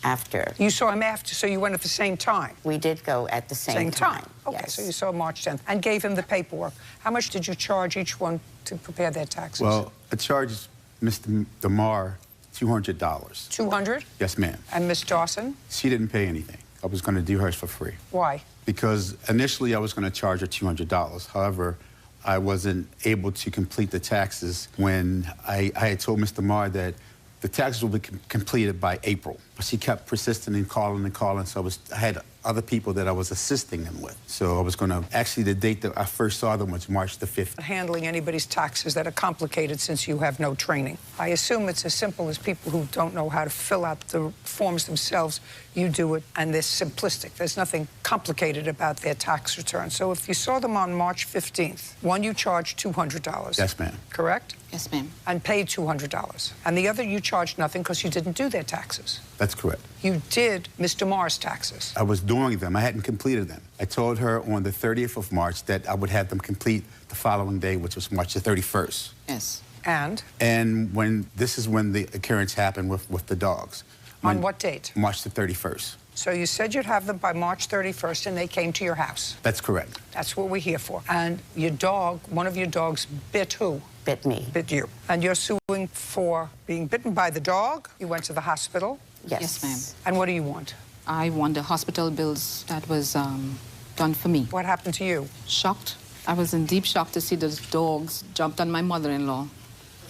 C: after.
B: You saw him after, so you went at the same time?
C: We did go at the same time.
B: Okay,
C: yes.
B: so you saw March 10th and gave him the paperwork. How much did you charge each one to prepare their taxes?
U: Well, I charged Mr. DeMar $200.
B: 200?
U: Yes, ma'am.
B: And Miss Dawson?
U: She didn't pay anything. I was going to do hers for free.
B: Why?
U: Because initially I was going to charge her $200. However, I wasn't able to complete the taxes when I had told Mr. DeMar that the taxes will be completed by April. But she kept persisting and calling, so I had other people that I was assisting them with. So I was going to, actually the date that I first saw them was March the 5th.
B: Handling anybody's taxes that are complicated since you have no training. I assume it's as simple as people who don't know how to fill out the forms themselves. You do it, and they're simplistic. There's nothing complicated about their tax return. So if you saw them on March 15th, one, you charged $200.
U: Yes, ma'am.
B: Correct?
S: Yes, ma'am.
B: And paid $200. And the other you charged nothing because you didn't do their taxes.
U: That's correct.
B: You did Mr. Marr's taxes.
U: I was doing them. I hadn't completed them. I told her on the 30th of March that I would have them complete the following day, which was March the 31st.
S: Yes.
B: And?
U: And this is when the occurrence happened with the dogs.
B: On what date?
U: March the 31st.
B: So you said you'd have them by March 31st, and they came to your house.
U: That's correct.
B: That's what we're here for. And your dog, one of your dogs, bit who?
C: Bit me.
B: Bit you. And you're suing for being bitten by the dog. You went to the hospital.
C: Yes.
S: Yes, ma'am.
B: And what do you want?
S: I want the hospital bills that was done for me.
B: What happened to you?
S: Shocked. I was in deep shock to see those dogs jumped on my mother-in-law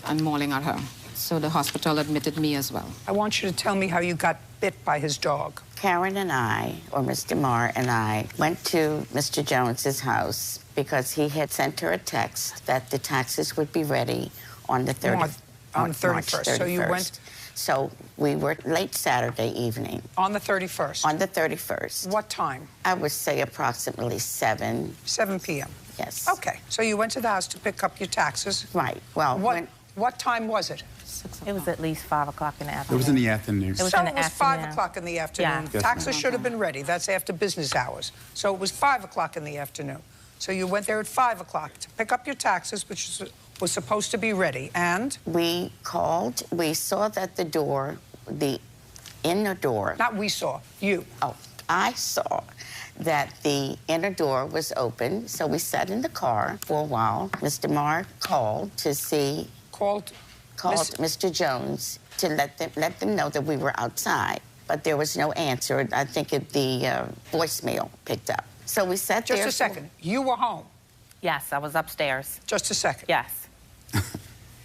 S: and mauling at her. So the hospital admitted me as well.
B: I want you to tell me how you got bit by his dog.
C: Karen and I, or Mr. Marr and I, went to Mr. Jones's house because he had sent her a text that the taxes would be ready on the 31st.
B: On 31st. So you went...
C: So we were late Saturday evening.
B: On the 31st?
C: On the 31st.
B: What time?
C: I would say approximately 7.
B: 7 p.m.?
C: Yes.
B: Okay. So you went to the house to pick up your taxes?
C: Right. Well,
B: what time was it?
G: It was at least 5 o'clock in the afternoon.
U: It was in the afternoon.
B: It was 5 o'clock in the afternoon.
G: Yeah.
B: Taxes should have been ready. That's after business hours. So it was 5 o'clock in the afternoon. So you went there at 5 o'clock to pick up your taxes, which was supposed to be ready. And?
C: We called. We saw that the door, the inner door.
B: Not we saw, you.
C: Oh, I saw that the inner door was open. So we sat in the car for a while. Mr. Marr called to see.
B: Called
C: Mr. Jones to let them know that we were outside, but there was no answer. I think the voicemail picked up. So we sat there.
B: Just a second. You were home?
G: Yes, I was upstairs.
B: Just a second.
G: Yes.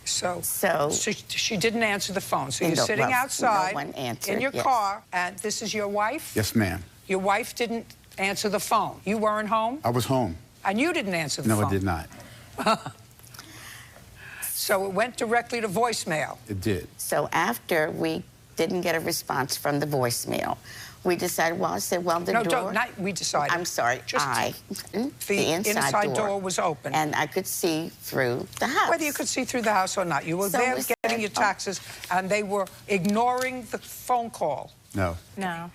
B: So she didn't answer the phone. So you're
C: No,
B: sitting
C: well,
B: outside
C: no one answered,
B: in your
C: yes.
B: car, and this is your wife?
U: Yes, ma'am.
B: Your wife didn't answer the phone. You weren't home?
U: I was home.
B: And you didn't answer the phone?
U: No, I did not.
B: So it went directly to voicemail?
U: It did.
C: So after we didn't get a response from the voicemail, we decided, well, I said, well, the door...
B: No, not we decided.
C: I'm sorry,
B: The inside door was open.
C: And I could see through the house.
B: Whether you could see through the house or not. You were there getting your taxes, and they were ignoring the phone call.
U: No.
G: No.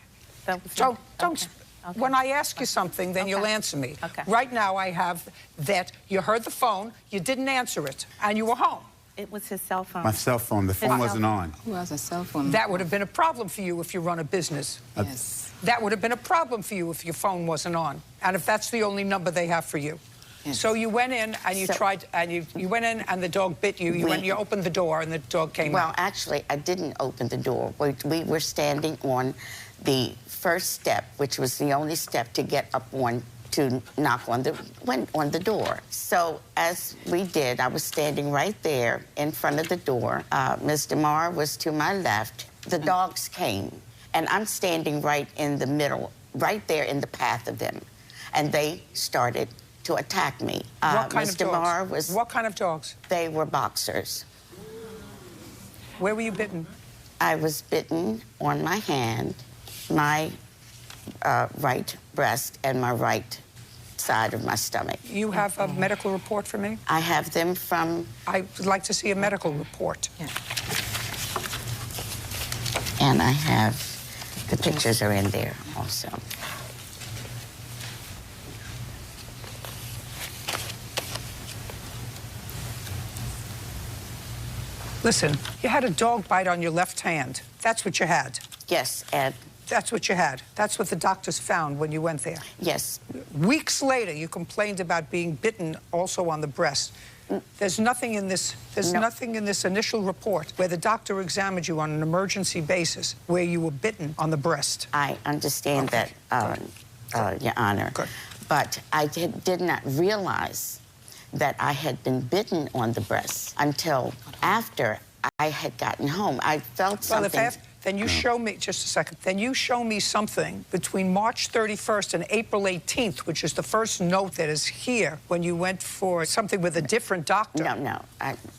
G: That was
B: So don't... Okay. When I ask you something, then you'll answer me.
G: Okay.
B: Right now, I have that you heard the phone, you didn't answer it, and you were home.
G: It was his cell phone.
U: My cell phone. The phone wasn't on.
S: Who has a cell phone?
B: That would have been a problem for you if you run a business.
S: Yes.
B: That would have been a problem for you if your phone wasn't on, and if that's the only number they have for you.
S: Yes.
B: So you went in and you tried, and you went in and the dog bit you. You opened the door and the dog came out.
C: Well, actually, I didn't open the door. We were standing on the first step, which was the only step to get up on to knock on the door. So as we did, I was standing right there in front of the door. Mr. Marr was to my left. The dogs came, and I'm standing right in the middle, right there in the path of them, and they started to attack me.
B: What kind of
C: Mr.
B: dogs?
C: Marr was...
B: What kind of dogs?
C: They were boxers.
B: Where were you bitten?
C: I was bitten on my hand, my right breast, and my right side of my stomach.
B: You have a medical report for me?
C: I have them from...
B: I would like to see a medical report.
C: Yeah. And I have... The pictures are in there also.
B: Listen, you had a dog bite on your left hand. That's what you had.
C: Yes, and...
B: That's what you had. That's what the doctors found when you went there.
C: Yes.
B: Weeks later, you complained about being bitten also on the breast. There's nothing in this. There's nothing in this initial report where the doctor examined you on an emergency basis where you were bitten on the breast.
C: I understand that, Your Honor.
B: Good.
C: But I did not realize that I had been bitten on the breast until after I had gotten home. I felt something.
B: Then you show me, just a second, then you show me something between March 31st and April 18th, which is the first note that is here, when you went for something with a different doctor.
C: No,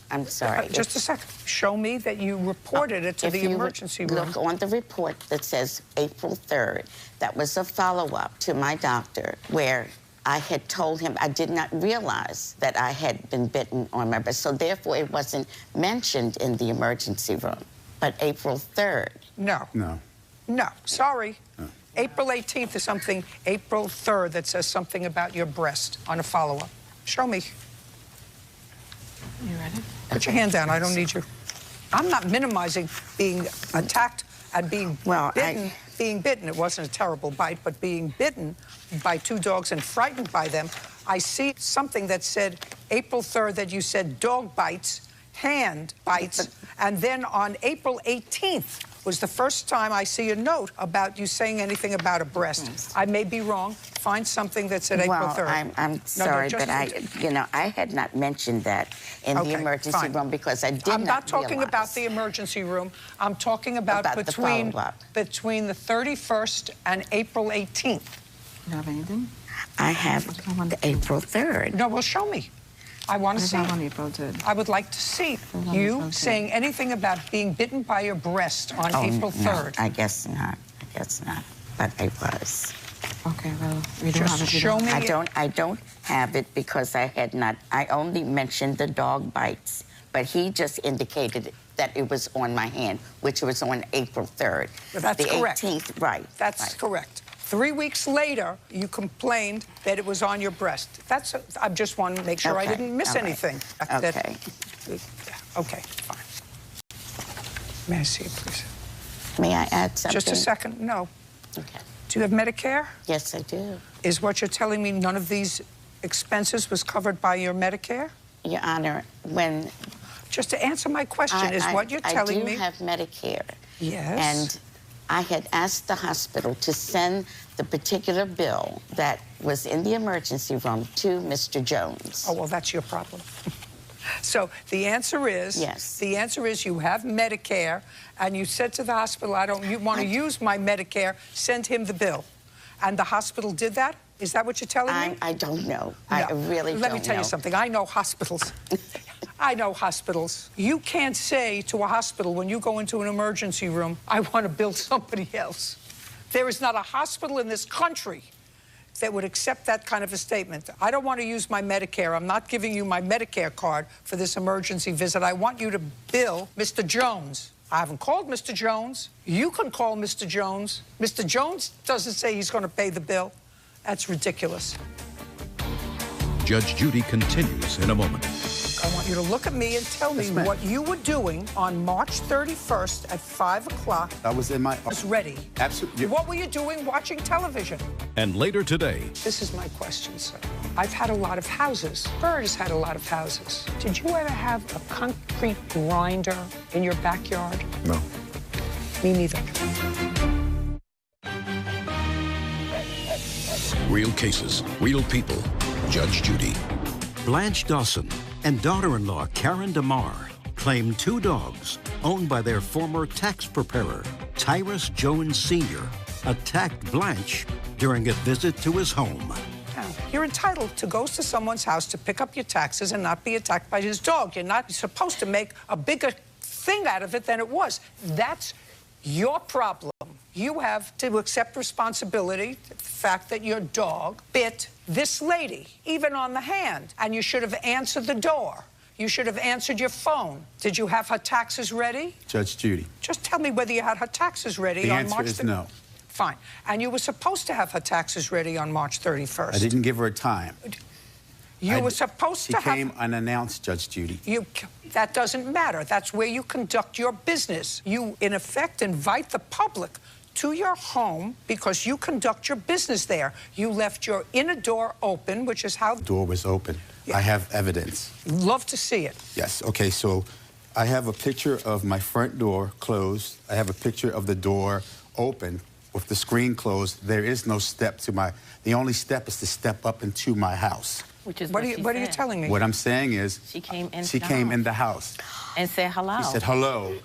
C: I'm sorry.
B: Just a second. Show me that you reported it to the emergency room.
C: Look on the report that says April 3rd. That was a follow-up to my doctor where I had told him I did not realize that I had been bitten on my breast, so therefore it wasn't mentioned in the emergency room. But April 3rd.
B: No.
U: No.
B: No, sorry. April 18th is something, April 3rd, that says something about your breast on a follow-up. Show me.
S: You ready?
B: Put your hand down. I don't need you. I'm not minimizing being attacked and being bitten. Being bitten, it wasn't a terrible bite, but being bitten by 2 dogs and frightened by them. I see something that said April 3rd that you said dog bites, hand bites, and then on April 18th was the first time I see a note about you saying anything about a breast. I may be wrong. Find something that said April 3rd.
C: I'm sorry, but I had not mentioned that in the emergency room because I did not
B: I'm not talking
C: realize.
B: about the emergency room. I'm talking about between the 31st and April 18th.
S: You have anything?
C: I have the April 3rd.
B: No, well, show me. I want to see.
S: On April 3rd.
B: I would like to see you saying anything about being bitten by your breast on April 3rd.
C: No, I guess not. I guess not. But I was.
S: Okay, well, we don't have it.
B: Show me.
C: I don't have it because I had not. I only mentioned the dog bites, but he just indicated that it was on my hand, which was on April 3rd.
B: But that's
C: the
B: correct.
C: 18th, right.
B: That's correct. 3 weeks later, you complained that it was on your breast. I just want to make sure I didn't miss anything.
C: Okay.
B: Okay, fine. May I see it, please?
C: May I add something?
B: Just a second. No.
C: Okay.
B: Do you have Medicare?
C: Yes, I do.
B: Is what you're telling me none of these expenses was covered by your Medicare?
C: Your Honor, when...
B: Just to answer my question, is what you're telling me...
C: I do have Medicare.
B: Yes.
C: And I had asked the hospital to send the particular bill that was in the emergency room to Mr. Jones.
B: Oh, well, that's your problem. So the answer is...
C: Yes.
B: The answer is you have Medicare, and you said to the hospital, you want to use my Medicare, send him the bill. And the hospital did that? Is that what you're telling me?
C: I don't know.
B: No.
C: I really don't know.
B: Let me tell you something. I know hospitals. I know hospitals. You can't say to a hospital when you go into an emergency room, I want to bill somebody else. There is not a hospital in this country that would accept that kind of a statement. I don't want to use my Medicare. I'm not giving you my Medicare card for this emergency visit. I want you to bill Mr. Jones. I haven't called Mr. Jones. You can call Mr. Jones. Mr. Jones doesn't say he's going to pay the bill. That's ridiculous.
D: Judge Judy continues in a moment.
B: I want you to look at me and tell me what you were doing on March 31st at 5 o'clock.
U: I was in my...
B: I was ready.
U: Absolutely.
B: What were you doing watching television?
D: And later today...
B: This is my question, sir. I've had a lot of houses. Bird has had a lot of houses. Did you ever have a concrete grinder in your backyard?
U: No.
B: Me neither.
D: Real cases, real people. Judge Judy.
A: Blanche Dawson and daughter-in-law Karen DeMar claim 2 dogs owned by their former tax preparer, Tyrus Jones Sr., attacked Blanche during a visit to his home.
B: Now, you're entitled to go to someone's house to pick up your taxes and not be attacked by his dog. You're not supposed to make a bigger thing out of it than it was. That's your problem. You have to accept responsibility for the fact that your dog bit this lady, even on the hand, and you should have answered the door. You should have answered your phone. Did you have her taxes ready?
U: Judge Judy.
B: Just tell me whether you had her taxes ready
U: The
B: on
U: answer
B: March
U: is no.
B: Fine. And you were supposed to have her taxes ready on March 31st.
U: I didn't give her a time.
B: You were supposed to have...
U: She came unannounced, Judge Judy.
B: That doesn't matter. That's where you conduct your business. You, in effect, invite the public to your home because you conduct your business there. You left your inner door open, which is how...
U: The door was open. Yeah. I have evidence.
B: Love to see it.
U: Yes. Okay, so I have a picture of my front door closed. I have a picture of the door open with the screen closed. There is no step to my... The only step is to step up into my house.
G: Which is
B: what are you telling me?
U: What I'm saying is...
G: She came in.
U: She came in the house.
G: And said hello.
U: She said hello.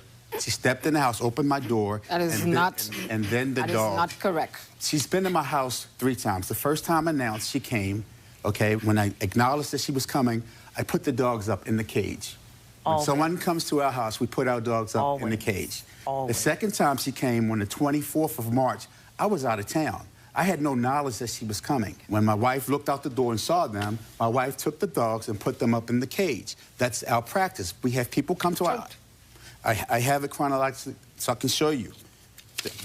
U: She stepped in the house, opened my door.
S: That is not...
U: And then the dog...
S: That is not correct.
U: She's been in my house 3 times. The first time announced, she came, okay? When I acknowledged that she was coming, I put the dogs up in the cage. When someone comes to our house, we put our dogs up in the cage. The second time she came, on the 24th of March, I was out of town. I had no knowledge that she was coming. When my wife looked out the door and saw them, my wife took the dogs and put them up in the cage. That's our practice. We have people come to our... I have it chronologically so I can show you.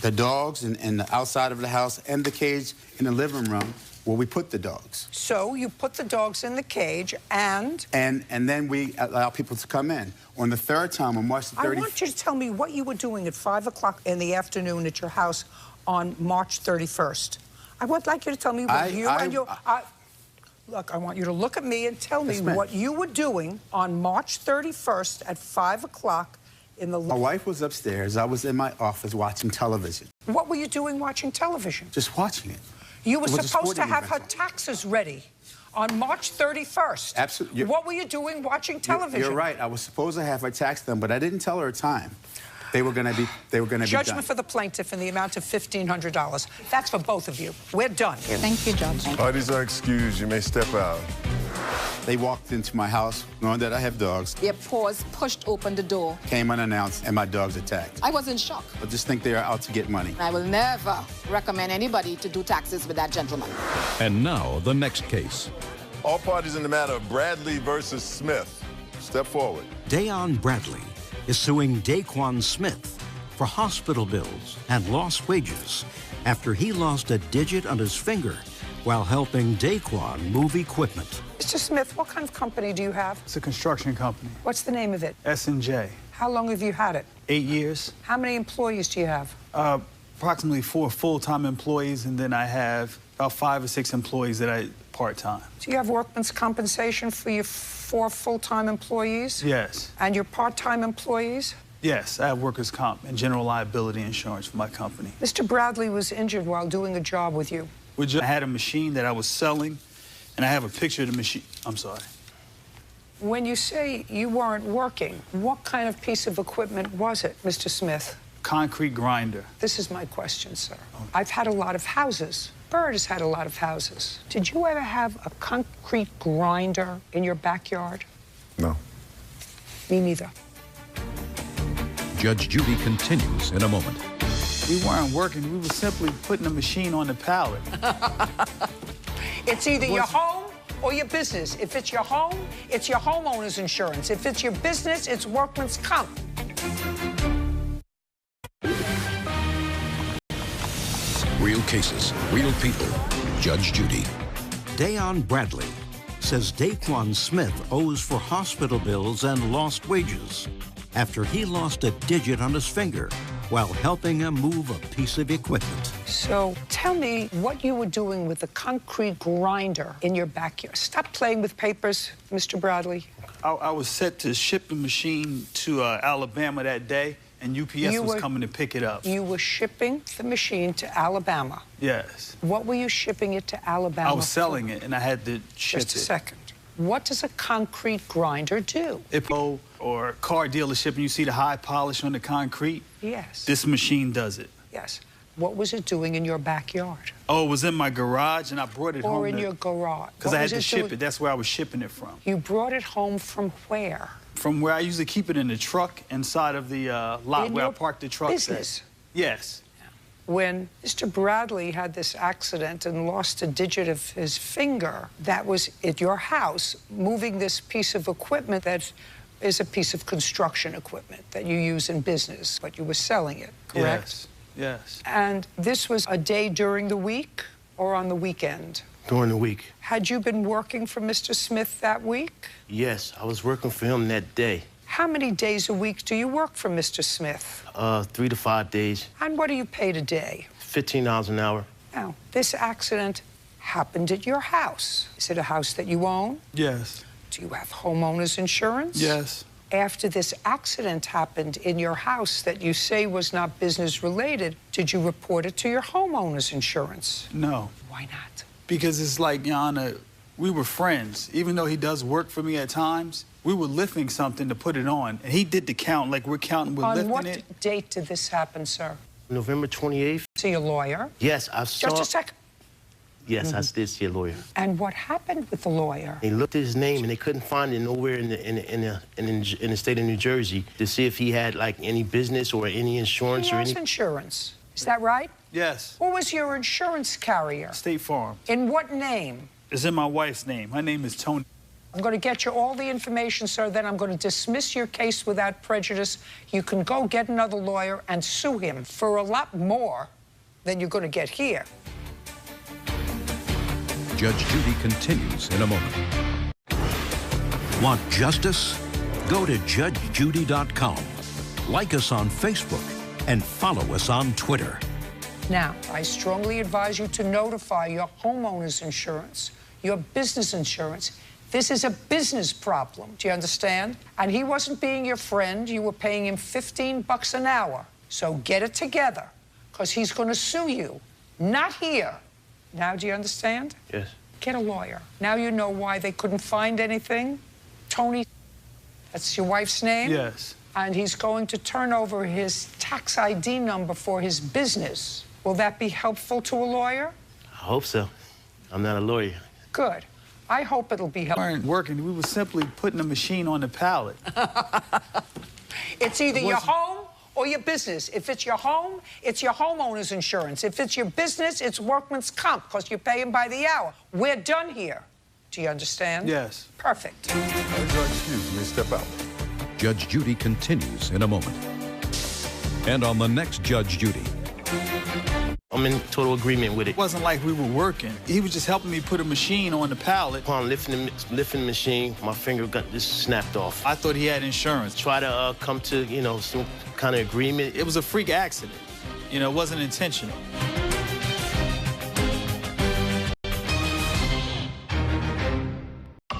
U: The dogs in the outside of the house and the cage in the living room where we put the dogs.
B: So you put the dogs in the cage and...
U: And then we allow people to come in. On the third time, on March the 30th...
B: I want you to tell me what you were doing at 5 o'clock in the afternoon at your house on March 31st. I would like you to tell me what Look, I want you to look at me and tell me what you were doing on March 31st at 5 o'clock in the...
U: My wife was upstairs. I was in my office watching television.
B: What were you doing watching television?
U: Just watching it.
B: You were supposed to have her taxes ready on March 31st.
U: Absolutely.
B: What were you doing watching television?
U: You're right. I was supposed to have her tax them, but I didn't tell her a time. They were going to be done.
B: Judgment for the plaintiff in the amount of $1,500. That's for both of you. We're done.
S: Thank you, Judge.
E: Parties are excused. You may step out.
U: They walked into my house knowing that I have dogs.
S: Their paws pushed open the door.
U: Came unannounced, and my dogs attacked.
S: I was in shock.
U: I just think they are out to get money.
S: I will never recommend anybody to do taxes with that gentleman.
D: And now, the next case.
E: All parties in the matter of Bradley versus Smith. Step forward.
A: Dayon Bradley is suing Daquan Smith for hospital bills and lost wages after he lost a digit on his finger while helping Daquan move equipment.
B: Mr. Smith, what kind of company do you have?
H: It's a construction company.
B: What's the name of it?
H: S&J.
B: How long have you had it?
H: 8 years.
B: How many employees do you have?
H: Approximately 4 full-time employees, and then I have about 5 or 6 employees that I part-time.
B: Do you have workman's compensation for your 4 full-time employees?
H: Yes.
B: And your part-time employees?
H: Yes, I have workers' comp and general liability insurance for my company.
B: Mr. Bradley was injured while doing a job with you.
H: I had a machine that I was selling, and I have a picture of the machine. I'm sorry.
B: When you say you weren't working, what kind of piece of equipment was it, Mr. Smith?
H: Concrete grinder.
B: This is my question, sir. I've had a lot of houses. Bird has had a lot of houses. Did you ever have a concrete grinder in your backyard?
E: No.
B: Me neither.
D: Judge Judy continues in a moment.
H: We weren't working. We were simply putting the machine on the pallet.
B: It's either your home or your business. If it's your home, it's your homeowner's insurance. If it's your business, it's workman's comp.
D: Real cases, real people. Judge Judy.
A: Dayon Bradley says Daquan Smith owes for hospital bills and lost wages after he lost a digit on his finger while helping him move a piece of equipment.
B: So tell me what you were doing with the concrete grinder in your backyard. Stop playing with papers, Mr. Bradley.
H: I was set to ship the machine to Alabama that day, and UPS was coming to pick it up.
B: You were shipping the machine to Alabama.
H: Yes.
B: What were you shipping it to Alabama
H: I was selling it, and I had to ship it.
B: Just a second. What does a concrete grinder do?
H: Or car dealership, and you see the high polish on the concrete?
B: Yes.
H: This machine does it.
B: Yes. What was it doing in your backyard?
H: Oh, it was in my garage, and I brought it home.
B: Or in your garage?
H: Because I had to ship it. That's where I was shipping it from.
B: You brought it home from where?
H: From where I usually keep it in the truck inside of the lot where I park the truck.
B: Business?
H: Yes.
B: When Mr. Bradley had this accident and lost a digit of his finger, that was at your house, moving this piece of equipment that is a piece of construction equipment that you use in business, but you were selling it, correct?
H: Yes, yes.
B: And this was a day during the week or on the weekend?
I: During the week.
B: Had you been working for Mr. Smith that week?
I: Yes, I was working for him that day.
B: How many days a week do you work for Mr. Smith?
I: 3 to 5 days.
B: And what do you paid a day?
I: $15 an hour.
B: Now, this accident happened at your house. Is it a house that you own?
H: Yes.
B: Do you have homeowner's insurance?
H: Yes.
B: After this accident happened in your house that you say was not business related, did you report it to your homeowner's insurance?
H: No.
B: Why not?
H: Because it's like, Yana, we were friends. Even though he does work for me at times, we were lifting something to put it on. And he did the count, like we're counting, we're lifting it.
B: On what date did this happen, sir?
I: November 28th.
B: See a lawyer?
I: Yes, I saw...
B: Just a second.
I: Yes, I did see a lawyer.
B: And what happened with the lawyer?
I: They looked at his name and they couldn't find it nowhere in the state of New Jersey to see if he had like any business or any insurance
B: he
I: or
B: has
I: any
B: insurance. Is that right?
H: Yes.
B: Who was your insurance carrier?
H: State Farm.
B: In what name?
H: It's in my wife's name. Her name is Tony.
B: I'm going to get you all the information, sir. Then I'm going to dismiss your case without prejudice. You can go get another lawyer and sue him for a lot more than you're going to get here.
D: Judge Judy continues in a moment. Want justice? Go to judgejudy.com. Like us on Facebook and follow us on Twitter.
B: Now, I strongly advise you to notify your homeowner's insurance, your business insurance. This is a business problem, do you understand? And he wasn't being your friend. You were paying him $15 an hour. So get it together, because he's going to sue you, not here. Now, do you understand?
I: Yes.
B: Get a lawyer. Now you know why they couldn't find anything. Tony, that's your wife's name?
H: Yes.
B: And he's going to turn over his tax ID number for his business. Will that be helpful to a lawyer?
I: I hope so. I'm not a lawyer.
B: Good. I hope it'll be helpful.
H: We weren't working. We were simply putting a machine on the pallet.
B: It's either your home or your business. If it's your home, it's your homeowner's insurance. If it's your business, it's workman's comp, because you pay him by the hour. We're done here. Do you understand?
H: Yes.
B: Perfect.
E: Judge, excuse me, step out.
D: Judge Judy continues in a moment. And on the next Judge Judy.
I: I'm in total agreement with it.
H: It wasn't like we were working. He was just helping me put a machine on the pallet.
I: Upon lifting the machine, my finger got just snapped off.
H: I thought he had insurance.
I: Try to come to, you know, some kind of agreement.
H: It was a freak accident. You know, it wasn't intentional.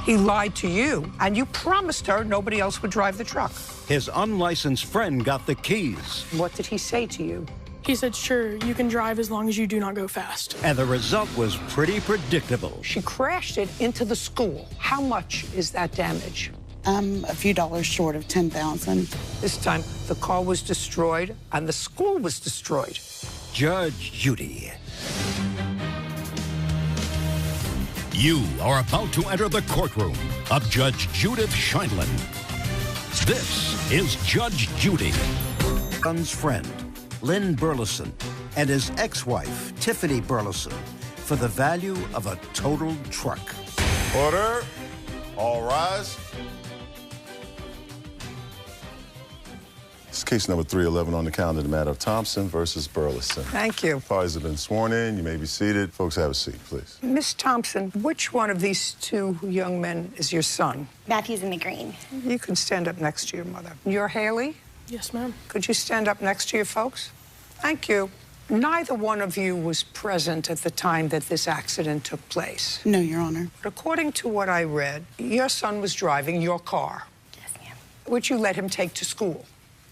B: He lied to you, and you promised her nobody else would drive the truck.
A: His unlicensed friend got the keys.
B: What did he say to you?
J: He said, sure, you can drive as long as you do not go fast.
A: And the result was pretty predictable.
B: She crashed it into the school. How much is that damage?
V: A few dollars short of $10,000.
B: This time, the car was destroyed, and the school was destroyed.
A: Judge Judy.
T: You are about to enter the courtroom of Judge Judith Scheindlin. This is Judge Judy.
A: Son's friend, Lynn Burleson, and his ex-wife, Tiffany Burleson, for the value of a totaled truck.
E: Order. All rise. It's case number 311 on the calendar, the matter of Thompson versus Burleson.
B: Thank you.
E: Parties have been sworn in. You may be seated. Folks, have a seat, please.
B: Miss Thompson, which one of these two young men is your son?
W: Matthew's in the green.
B: You can stand up next to your mother. You're Haley?
J: Yes, ma'am.
B: Could you stand up next to your folks? Thank you. Neither one of you was present at the time that this accident took place.
V: No, Your Honor.
B: But according to what I read, your son was driving your car.
W: Yes, ma'am.
B: Which you let him take to school.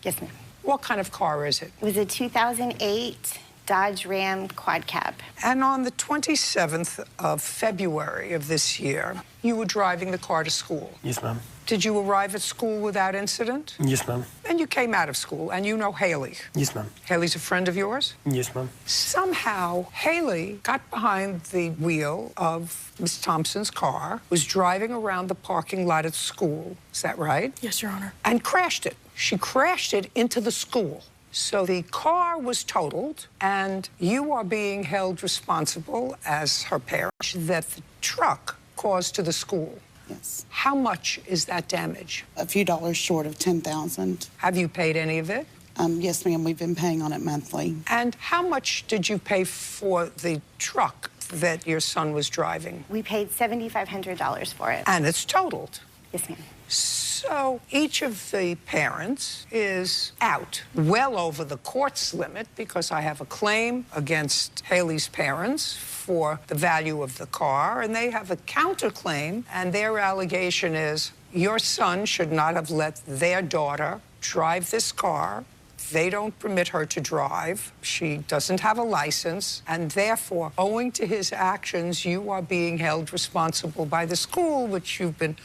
W: Yes, ma'am.
B: What kind of car is it?
W: It was a 2008 Dodge Ram Quad Cab.
B: And on the 27th of February of this year, you were driving the car to school.
I: Yes, ma'am.
B: Did you arrive at school without incident?
I: Yes, ma'am.
B: And you came out of school, and you know Haley.
I: Yes, ma'am.
B: Haley's a friend of yours?
I: Yes, ma'am.
B: Somehow, Haley got behind the wheel of Miss Thompson's car, was driving around the parking lot at school. Is that right?
J: Yes, Your Honor.
B: And crashed it. She crashed it into the school. So the car was totaled, and you are being held responsible as her parent that the truck caused to the school.
V: Yes.
B: How much is that damage?
V: A few dollars short of $10,000.
B: Have you paid any of it?
V: Yes, ma'am. We've been paying on it monthly.
B: And how much did you pay for the truck that your son was driving?
W: We paid $7,500 for it.
B: And it's totaled.
W: Yes, ma'am.
B: So each of the parents is out well over the court's limit because I have a claim against Haley's parents for the value of the car, and they have a counterclaim, and their allegation is your son should not have let their daughter drive this car. They don't permit her to drive. She doesn't have a license, and therefore, owing to his actions, you are being held responsible by the school, which you've been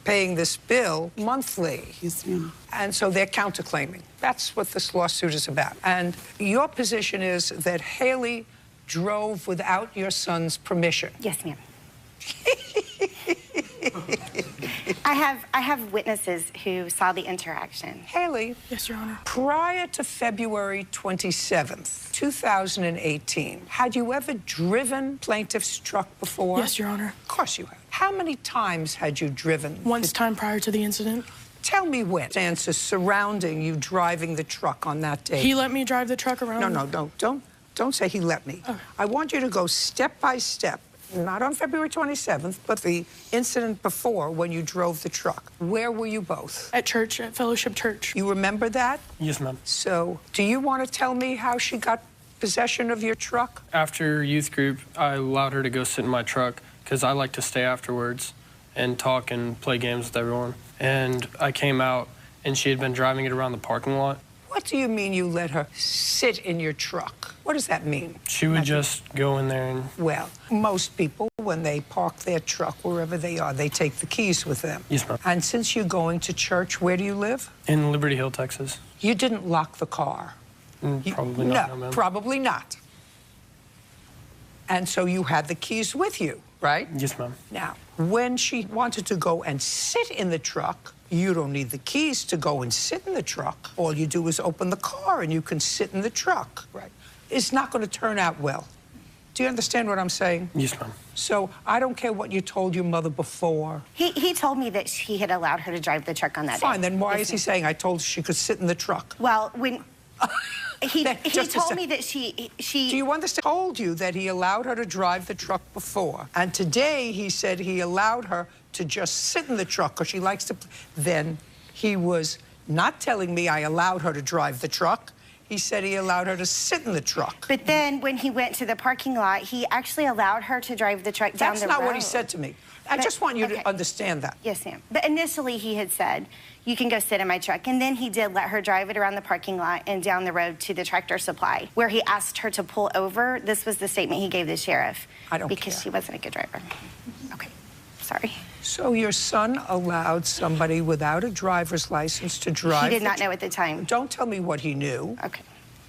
B: paying this bill monthly.
V: Yes, ma'am.
B: And so they're counterclaiming. That's what this lawsuit is about. And your position is that Haley drove without your son's permission.
W: Yes, ma'am. I have witnesses who saw the interaction.
B: Haley.
J: Yes, Your Honor.
B: Prior to February 27th, 2018, had you ever driven plaintiff's truck before?
J: Yes, Your Honor.
B: Of course you have. How many times had you driven?
J: Once time prior to the incident.
B: Tell me when. Answers surrounding you driving the truck on that day.
J: He let me drive the truck around.
B: No, don't say he let me.
J: Okay.
B: I want you to go step by step, not on February 27th, but the incident before when you drove the truck. Where were you both?
J: At church, at Fellowship Church.
B: You remember that?
F: Yes, ma'am.
B: So, do you want to tell me how she got possession of your truck?
F: After youth group, I allowed her to go sit in my truck because I like to stay afterwards and talk and play games with everyone. And I came out, and she had been driving it around the parking lot.
B: What do you mean you let her sit in your truck? What does that mean?
F: She would just go in there and...
B: Well, most people, when they park their truck wherever they are, they take the keys with them.
F: Yes, ma'am.
B: And since you're going to church, where do you live?
F: In Liberty Hill, Texas.
B: You didn't lock the car.
F: Probably not, no, ma'am.
B: Probably not. And so you had the keys with you, right?
F: Yes, ma'am.
B: Now, when she wanted to go and sit in the truck, you don't need the keys to go and sit in the truck. All you do is open the car and you can sit in the truck. Right. It's not going to turn out well. Do you understand what I'm saying?
F: Yes, ma'am.
B: So I don't care what you told your mother before.
W: He told me that he had allowed her to drive the truck on that day.
B: Fine, then why is he saying I told her she could sit in the truck?
W: Well, when... He told me that she...
B: Do you understand? He told you that he allowed her to drive the truck before. And today he said he allowed her to just sit in the truck because she likes to... Then he was not telling me I allowed her to drive the truck. He said he allowed her to sit in the truck.
W: But then when he went to the parking lot, he actually allowed her to drive the truck down the road.
B: That's not what he said to me. I just want you to understand that.
W: Yes, ma'am. But initially he had said, you can go sit in my truck. And then he did let her drive it around the parking lot and down the road to the Tractor Supply, where he asked her to pull over. This was the statement he gave the sheriff.
B: I don't
W: because
B: care.
W: she wasn't a good driver. Okay, sorry.
B: So your son allowed somebody without a driver's license to drive?
W: He did not know at the time.
B: Don't tell me what he knew.
W: Okay.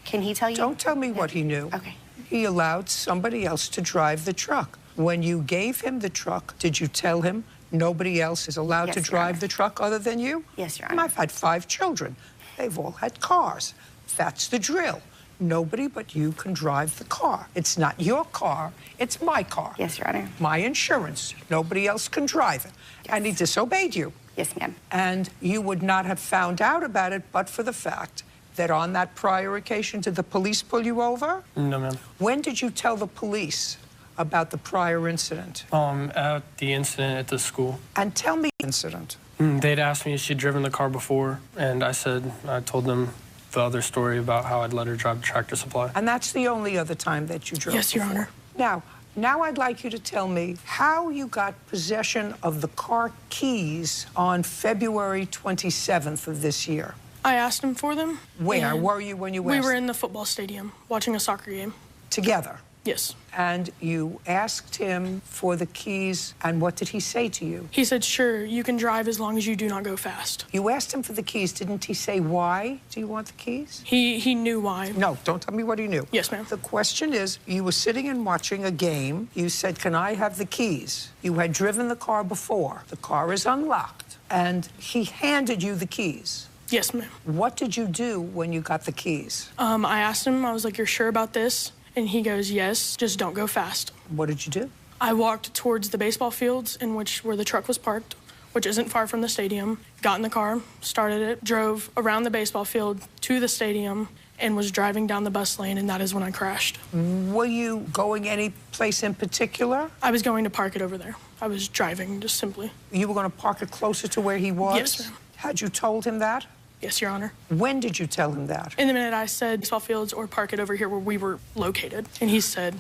W: Can he tell you?
B: Don't tell me what he knew.
W: Okay.
B: He allowed somebody else to drive the truck. When you gave him the truck, did you tell him nobody else is allowed to drive the truck other than you?
W: Yes, Your
B: And
W: Honor.
B: I've had 5 children. They've all had cars. That's the drill. Nobody but you can drive the car. It's not your car, it's my car.
W: Yes, Your Honor.
B: My insurance. Nobody else can drive it.
W: Yes.
B: And he disobeyed you.
W: Yes, ma'am.
B: And you would not have found out about it but for the fact that on that prior occasion, did the police pull you over?
F: No, ma'am.
B: When did you tell the police about the prior incident?
F: At the incident at the school.
B: And tell me the incident.
F: They'd asked me if she'd driven the car before, and I told them the other story about how I'd let her drive the Tractor Supply.
B: And that's the only other time that you drove
J: Yes, Your
B: before.
J: Honor.
B: Now I'd like you to tell me how you got possession of the car keys on February 27th of this year.
J: I asked him for them.
B: Where
J: and
B: were you when you
J: We
B: asked?
J: were in the football stadium watching a soccer game.
B: Together?
J: Yes.
B: And you asked him for the keys, and what did he say to you?
J: He said, sure, you can drive as long as you do not go fast.
B: You asked him for the keys. Didn't he say why do you want the keys?
J: He knew why.
B: No, don't tell me what he knew.
J: Yes, ma'am.
B: The question is, you were sitting and watching a game. You said, can I have the keys? You had driven the car before. The car is unlocked. And he handed you the keys.
J: Yes, ma'am.
B: What did you do when you got the keys?
J: I asked him, I was like, you're sure about this? And he goes, yes, just don't go fast.
B: What did you do?
J: I walked towards the baseball fields where the truck was parked, which isn't far from the stadium, got in the car, started it, drove around the baseball field to the stadium, and was driving down the bus lane, and that is when I crashed.
B: Were you going any place in particular?
J: I was going to park it over there. I was driving, just simply.
B: You were going to park it closer to where he was?
J: Yes, ma'am.
B: Had you told him that?
J: Yes, Your Honor.
B: When did you tell him that?
J: In the minute I said baseball fields or park it over here where we were located. And he said,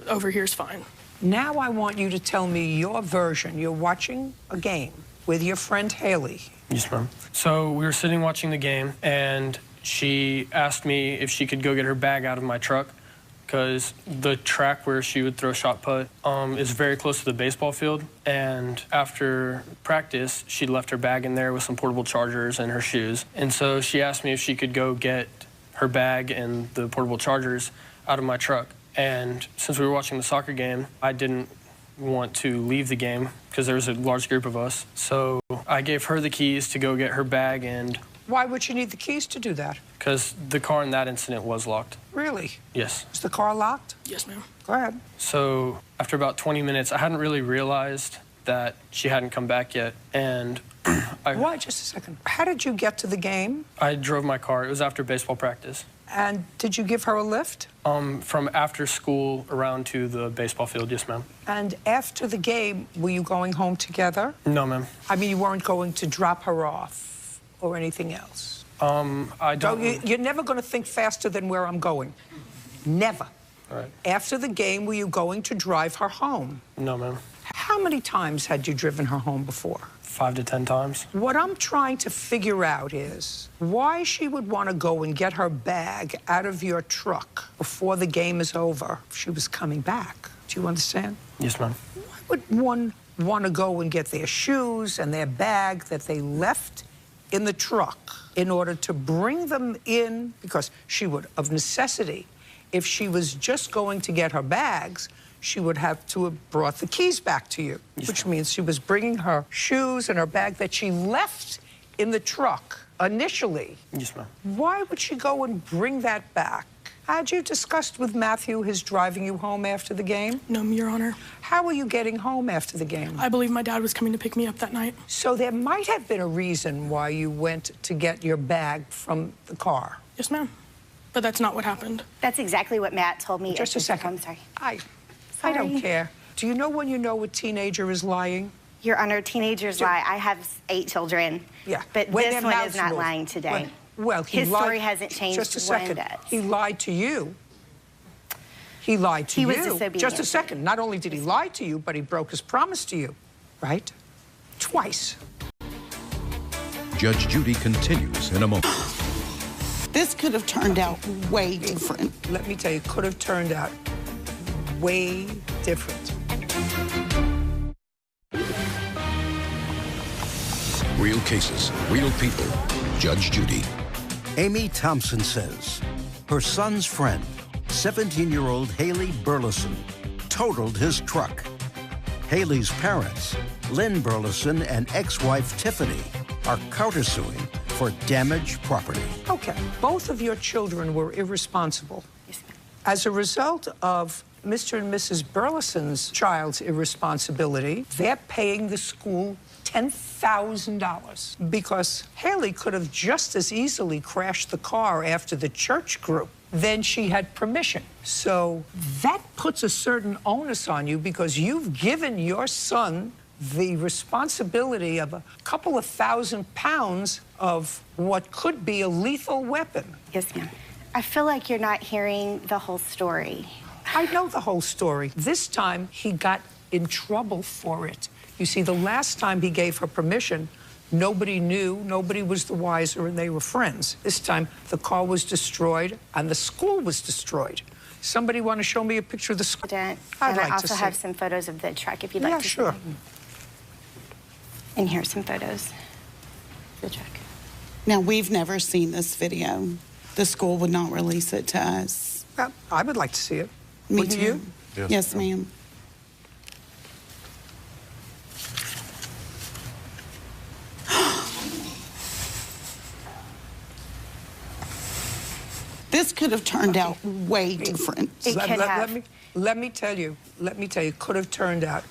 J: over here's fine.
B: Now I want you to tell me your version. You're watching a game with your friend Haley.
F: Yes, ma'am. So we were sitting watching the game, and she asked me if she could go get her bag out of my truck, because the track where she would throw shot put is very close to the baseball field. And after practice, she left her bag in there with some portable chargers and her shoes. And so she asked me if she could go get her bag and the portable chargers out of my truck. And since we were watching the soccer game, I didn't want to leave the game because there was a large group of us. So I gave her the keys to go get her bag, and...
B: Why would she need the keys to do that?
F: Because the car in that incident was locked.
B: Really?
F: Yes.
B: Is the car locked?
J: Yes, ma'am.
B: Go ahead.
F: So after about 20 minutes, I hadn't really realized that she hadn't come back yet, and
B: Why? Just a second. How did you get to the game?
F: I drove my car. It was after baseball practice.
B: And did you give her a lift?
F: From after school around to the baseball field, yes, ma'am.
B: And after the game, were you going home together?
F: No, ma'am.
B: I mean, you weren't going to drop her off or anything else?
F: I don't...
B: You're never going to think faster than where I'm going. Never.
F: All right.
B: After the game, were you going to drive her home?
F: No, ma'am.
B: How many times had you driven her home before?
F: 5 to 10 times.
B: What I'm trying to figure out is why she would want to go and get her bag out of your truck before the game is over if she was coming back. Do you understand?
F: Yes, ma'am.
B: Why would one want to go and get their shoes and their bag that they left in the truck in order to bring them in? Because she would, of necessity, if she was just going to get her bags, she would have to have brought the keys back to you, which means she was bringing her shoes and her bag that she left in the truck initially.
F: Yes, ma'am.
B: Why would she go and bring that back? Had you discussed with Matthew his driving you home after the game?
J: No, Your Honor.
B: How were you getting home after the game?
J: I believe my dad was coming to pick me up that night.
B: So there might have been a reason why you went to get your bag from the car.
J: Yes, ma'am. But that's not what happened.
W: That's exactly what Matt told me.
B: Just a second.
W: I'm sorry.
B: I don't care. Do you know when you know a teenager is lying?
W: Your Honor, teenagers lie. I have 8 children.
B: Yeah.
W: But
B: When
W: this
B: their
W: one
B: mouths
W: is not
B: move.
W: lying today.
B: Well, he
W: his
B: lied.
W: story hasn't changed
B: Just a second.
W: one bit.
B: He lied to you. He lied to
W: He
B: you.
W: was disobedient.
B: Just a second. Not only did he lie to you, but he broke his promise to you, right? Twice.
D: Judge Judy continues in a moment.
V: This could have turned out way different.
B: Let me tell you, it could have turned out way different.
D: Real cases, real people. Judge Judy.
A: Amy Thompson says her son's friend, 17-year-old Haley Burleson, totaled his truck. Haley's parents, Lynn Burleson and ex-wife Tiffany, are countersuing for damaged property.
B: Okay, both of your children were irresponsible.
W: Yes, ma'am.
B: As a result of Mr. and Mrs. Burleson's child's irresponsibility, they're paying the school $10,000 because Haley could have just as easily crashed the car after the church group. Then she had permission. So that puts a certain onus on you because you've given your son the responsibility of a couple of £1,000 of what could be a lethal weapon.
W: Yes, ma'am. I feel like you're not hearing the whole story.
B: I know the whole story. This time, he got in trouble for it. You see, the last time he gave her permission, nobody knew, nobody was the wiser, and they were friends. This time, the car was destroyed, and the school was destroyed. Somebody want to show me a picture of the school?
W: And
B: I'd like
W: I also
B: to see.
W: have some photos of the truck if you'd like
B: Yeah,
W: to
B: sure.
W: see them. And here's some photos of the truck.
V: Now, we've never seen this video. The school would not release it to us.
B: Well, I would like to see it.
V: Me
B: Wouldn't
V: too.
B: you?
V: Yes, ma'am. This could have turned out way different.
B: Let me tell you, could have turned out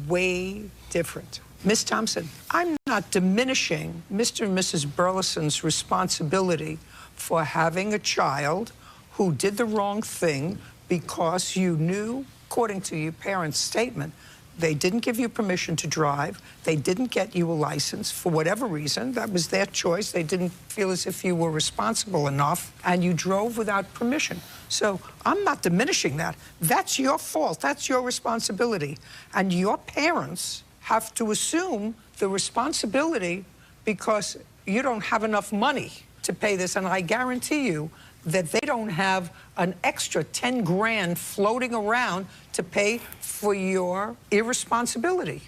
B: way different. Miss Thompson, I'm not diminishing Mr. and Mrs. Burleson's responsibility for having a child who did the wrong thing because you knew, according to your parents' statement, they didn't give you permission to drive. They didn't get you a license for whatever reason. That was their choice. They didn't feel as if you were responsible enough, and you drove without permission. So I'm not diminishing that. That's your fault. That's your responsibility. And your parents have to assume the responsibility because you don't have enough money to pay this. And I guarantee you that they don't have an extra 10 grand floating around to pay for your irresponsibility.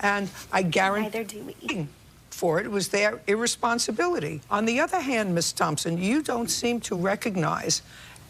B: And I guarantee
W: Neither do we.
B: for it was their irresponsibility. On the other hand, Ms. Thompson, you don't seem to recognize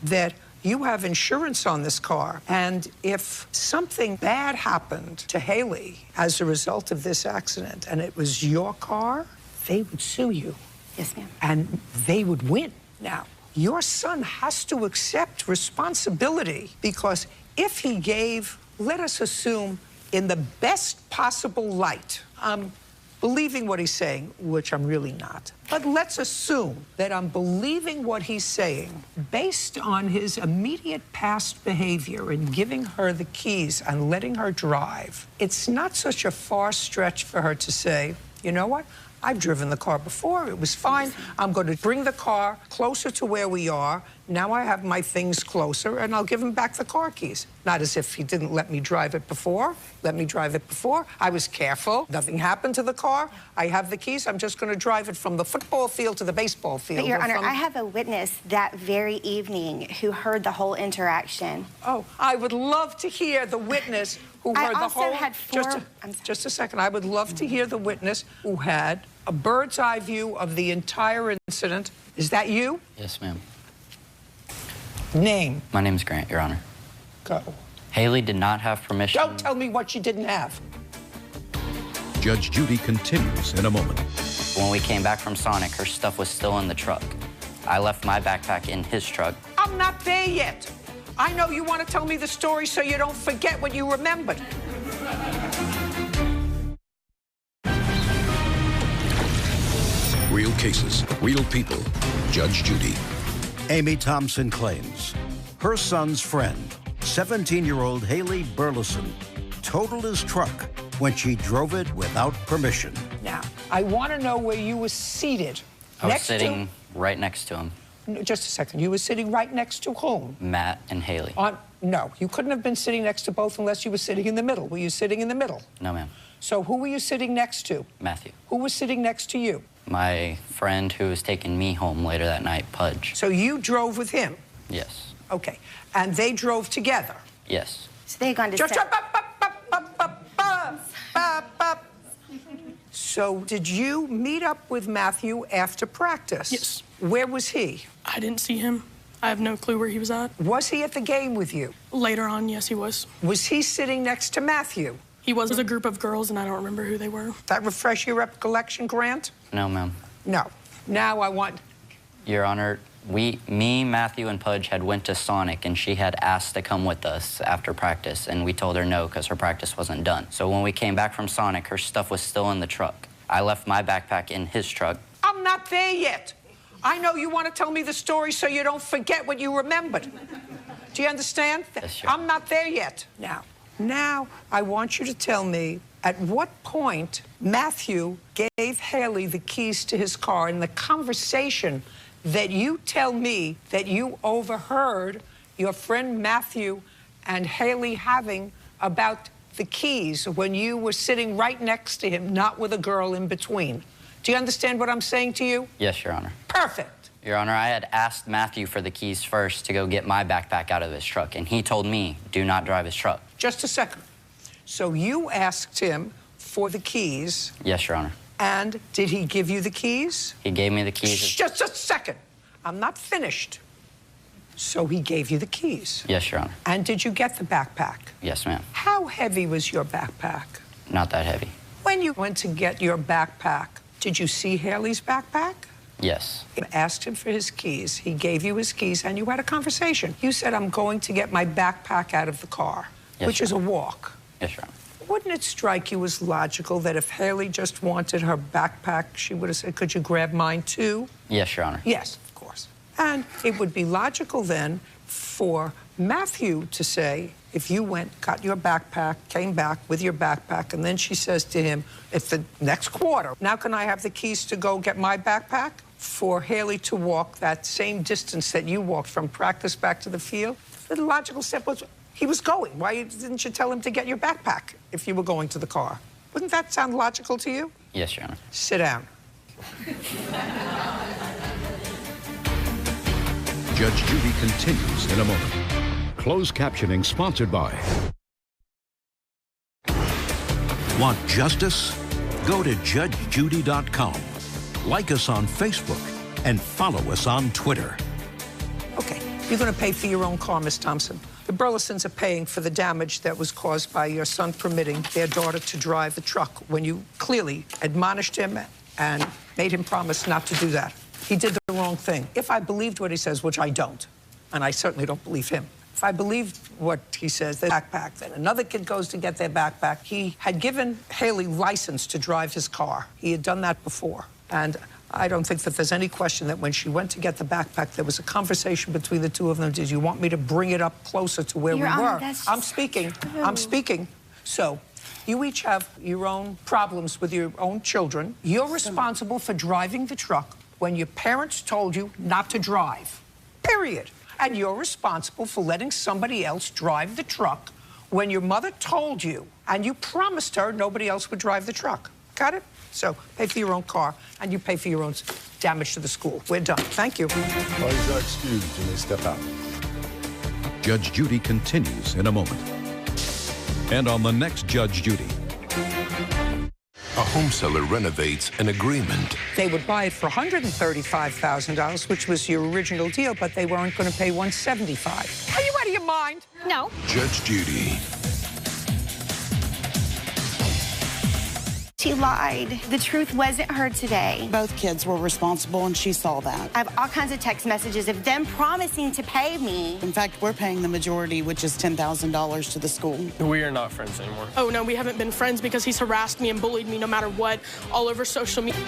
B: that You have insurance on this car, and if something bad happened to Haley as a result of this accident, and it was your car, they would sue you.
W: Yes, ma'am.
B: And they would win. Now, your son has to accept responsibility, because if he gave, let us assume, in the best possible light, I'm believing what he's saying, which I'm really not, but let's assume that I'm believing what he's saying based on his immediate past behavior in giving her the keys and letting her drive. It's not such a far stretch for her to say, you know what? I've driven the car before. It was fine. I'm going to bring the car closer to where we are. Now I have my things closer, and I'll give him back the car keys. Not as if he didn't let me drive it before. Let me drive it before. I was careful. Nothing happened to the car. I have the keys. I'm just going to drive it from the football field to the baseball field.
W: But, Your Honor, I have a witness that very evening who heard the whole interaction.
B: Oh, I would love to hear the witness who heard the whole...
W: I also had four...
B: Just a second. I would love to hear the witness who had a bird's eye view of the entire incident. Is that you?
K: Yes, ma'am.
B: Name?
K: My name is Grant, Your Honor.
B: Go.
K: Haley did not have permission.
B: Don't tell me what she didn't have.
D: Judge Judy continues in a moment.
K: When we came back from Sonic, her stuff was still in the truck. I left my backpack in his truck.
B: I'm not there yet. I know you want to tell me the story so you don't forget what you remembered.
D: Real cases, real people. Judge Judy.
A: Amy Thompson claims her son's friend, 17-year-old Haley Burleson, totaled his truck when she drove it without permission.
B: Now, I want to know where you were seated.
K: I was sitting right next to him.
B: Just a second. You were sitting right next to whom?
K: Matt and Haley.
B: No, you couldn't have been sitting next to both unless you were sitting in the middle. Were you sitting in the middle?
K: No, ma'am.
B: So who were you sitting next to?
K: Matthew.
B: Who was sitting next to you?
K: My friend who was taking me home later that night, Pudge.
B: So you drove with him?
K: Yes.
B: Okay. And they drove together?
K: Yes.
W: So they had gone to...
B: So did you meet up with Matthew after practice?
J: Yes.
B: Where was he?
J: I didn't see him. I have no clue where he was at.
B: Was he at the game with you?
J: Later on, yes, he was.
B: Was he sitting next to Matthew?
J: He was with a group of girls, and I don't remember who they were.
B: That refresh your recollection, Grant?
K: No, ma'am.
B: No. Now I want...
K: Your Honor, me, Matthew, and Pudge had went to Sonic, and she had asked to come with us after practice, and we told her no because her practice wasn't done. So when we came back from Sonic, her stuff was still in the truck. I left my backpack in his truck.
B: I'm not there yet. I know you want to tell me the story so you don't forget what you remembered. Do you understand?
K: Yes, sure.
B: I'm not there yet. Now I want you to tell me at what point Matthew gave Haley the keys to his car in the conversation that you tell me that you overheard your friend Matthew and Haley having about the keys when you were sitting right next to him, not with a girl in between. Do you understand what I'm saying to you?
K: Yes, Your Honor.
B: Perfect.
K: Your Honor, I had asked Matthew for the keys first to go get my backpack out of his truck, and he told me, do not drive his truck.
B: Just a second. So you asked him for the keys.
K: Yes, Your Honor.
B: And did he give you the keys?
K: He gave me the keys.
B: Just a second. I'm not finished. So he gave you the keys?
K: Yes, Your Honor.
B: And did you get the backpack?
K: Yes, ma'am.
B: How heavy was your backpack?
K: Not that heavy.
B: When you went to get your backpack, did you see Haley's backpack?
K: Yes.
B: You asked him for his keys. He gave you his keys, and you had a conversation. You said, I'm going to get my backpack out of the car,
K: yes,
B: which is a walk.
K: Yes, Your Honor.
B: Wouldn't it strike you as logical that if Haley just wanted her backpack, she would have said, could you grab mine too?
K: Yes, Your Honor.
B: Yes, of course. And it would be logical then for Matthew to say, if you went, got your backpack, came back with your backpack, and then she says to him, it's the next quarter, now can I have the keys to go get my backpack? For Haley to walk that same distance that you walked from practice back to the field, the logical step was, he was going. Why didn't you tell him to get your backpack if you were going to the car? Wouldn't that sound logical to you?
K: Yes, Your Honor.
B: Sit down.
D: Judge Judy continues in a moment. Closed captioning sponsored by... Want justice? Go to judgejudy.com. Like us on Facebook and follow us on Twitter.
B: Okay, You're going to pay for your own car, Miss Thompson. The Burlesons are paying for the damage that was caused by your son permitting their daughter to drive the truck when you clearly admonished him and made him promise not to do that. He did the wrong thing. If I believed what he says, which I don't, and I certainly don't believe him, if I believed what he says, the backpack, then another kid goes to get their backpack. He had given Haley license to drive his car. He had done that before. And I don't think that there's any question that when she went to get the backpack, there was a conversation between the two of them. Did you want me to bring it up closer to where we were? I'm speaking. I'm speaking. So you each have your own problems with your own children. You're responsible for driving the truck when your parents told you not to drive, period. And you're responsible for letting somebody else drive the truck when your mother told you and you promised her nobody else would drive the truck. Got it? So pay for your own car and you pay for your own damage to the school. We're done. Thank you.
E: Parties are excused. You may step out.
D: Judge Judy continues in a moment. And on the next Judge Judy.
L: A home seller renovates an agreement.
B: They would buy it for $135,000, which was your original deal, but they weren't going to pay $175,000. Are you out of your mind?
W: No.
L: Judge Judy.
W: She lied. The truth wasn't heard today.
V: Both kids were responsible, and she saw that.
W: I have all kinds of text messages of them promising to pay me.
V: In fact, we're paying the majority, which is $10,000 to the school.
F: We are not friends anymore.
J: Oh, no, we haven't been friends because he's harassed me and bullied me no matter what, all over social media.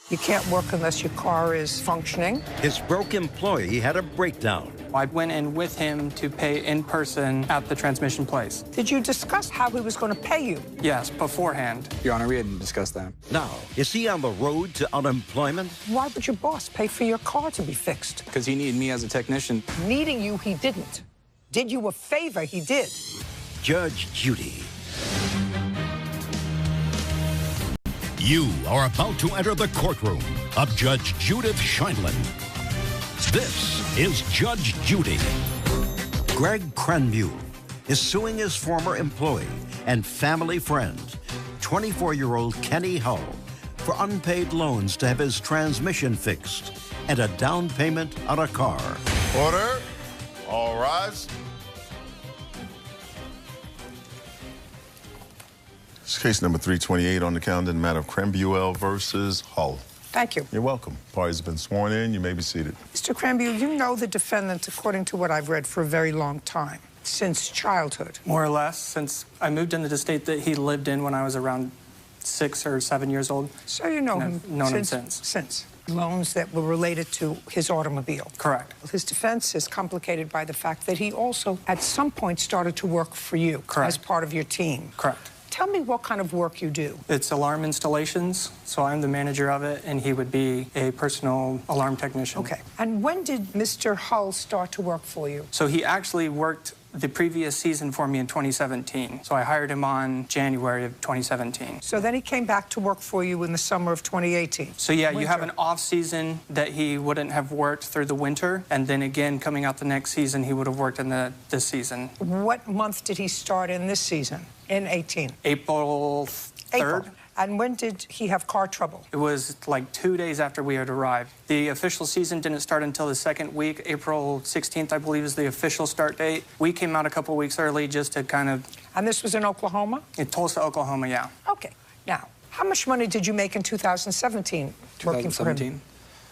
B: You can't work unless your car is functioning.
A: His broke employee had a breakdown.
N: I went in with him to pay in person at the transmission place.
B: Did you discuss how he was going to pay you?
N: Yes, beforehand.
P: Your Honor, we hadn't discussed that.
A: Now, is he on the road to unemployment?
B: Why would your boss pay for your car to be fixed?
P: Because he needed me as a technician.
B: Needing you, he didn't. Did you a favor, he did.
A: Judge Judy.
T: You are about to enter the courtroom of Judge Judith Scheindlin. This is Judge Judy.
A: Greg Cranmule is suing his former employee and family friend, 24-year-old Kenny Hull, for unpaid loans to have his transmission fixed and a down payment on a car.
E: Order. All rise. It's case number 328 on the calendar in the matter of Cranbuel versus Hull.
B: Thank you.
E: You're welcome. Parties have been sworn in. You may be seated.
B: Mr. Cranbuel, you know the defendant, according to what I've read, for a very long time, since childhood.
N: More or less, since I moved into the state that he lived in when I was around 6 or 7 years old.
B: So you know him
N: since.
B: Since. Loans that were related to his automobile.
N: Correct.
B: His defense is complicated by the fact that he also, at some point, started to work for you.
N: Correct.
B: As part of your team.
N: Correct.
B: Tell me what kind of work you do.
N: It's alarm installations, so I'm the manager of it, and he would be a personal alarm technician.
B: Okay. And when did Mr. Hull start to work for you?
N: So he actually worked the previous season for me in 2017. So I hired him on January of 2017.
B: So then he came back to work for you in the summer of 2018.
N: So yeah, you have an off season that he wouldn't have worked through the winter, and then again coming out the next season he would have worked in this season.
B: What month did he start in this season? In 18?
N: April 3rd.
B: April. And when did he have car trouble?
N: It was like 2 days after we had arrived. The official season didn't start until the second week. April 16th, I believe, is the official start date. We came out a couple weeks early just to kind of...
B: And this was in Oklahoma?
N: In Tulsa, Oklahoma, yeah.
B: Okay. Now, how much money did you make in 2017 working for him?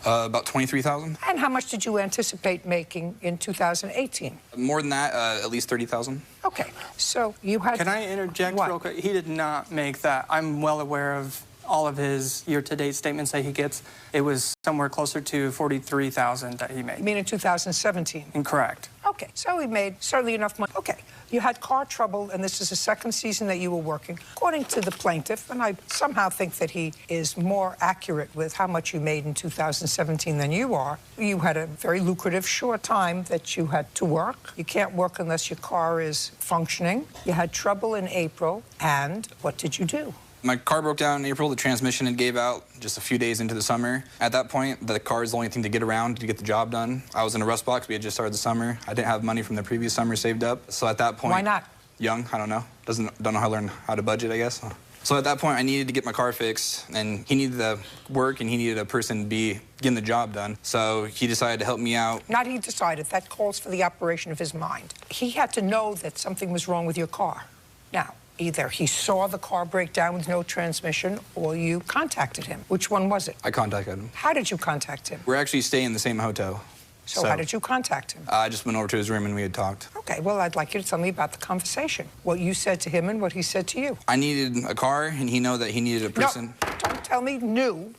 P: About $23,000.
B: And how much did you anticipate making in 2018?
P: More than that, at least $30,000.
B: Okay, so you had...
N: Can I interject real quick? He did not make that. I'm well aware of all of his year-to-date statements that he gets. It was somewhere closer to $43,000 that he made.
B: You mean in 2017?
N: Incorrect.
B: Okay, so he made certainly enough money. Okay, you had car trouble, and this is the second season that you were working. According to the plaintiff, and I somehow think that he is more accurate with how much you made in 2017 than you are, you had a very lucrative short time that you had to work. You can't work unless your car is functioning. You had trouble in April, and what did you do?
P: My car broke down in April. The transmission had gave out just a few days into the summer. At that point, the car is the only thing to get around to get the job done. I was in a rust box. We had just started the summer. I didn't have money from the previous summer saved up. So at that point...
B: Why not?
P: Young, I don't know. Don't know how to learn how to budget, I guess. So at that point, I needed to get my car fixed, and he needed the work, and he needed a person to be getting the job done. So he decided to help me out.
B: Not he decided. That calls for the operation of his mind. He had to know that something was wrong with your car. Now, either he saw the car break down with no transmission, or you contacted him. Which one was it?
P: I contacted him.
B: How did you contact him?
P: We're actually staying in the same hotel.
B: So how did you contact him?
P: I just went over to his room and we had talked.
B: Okay, well, I'd like you to tell me about the conversation. What you said to him and what he said to you.
P: I needed a car, and he knew that he needed a person.
B: No, don't tell me knew.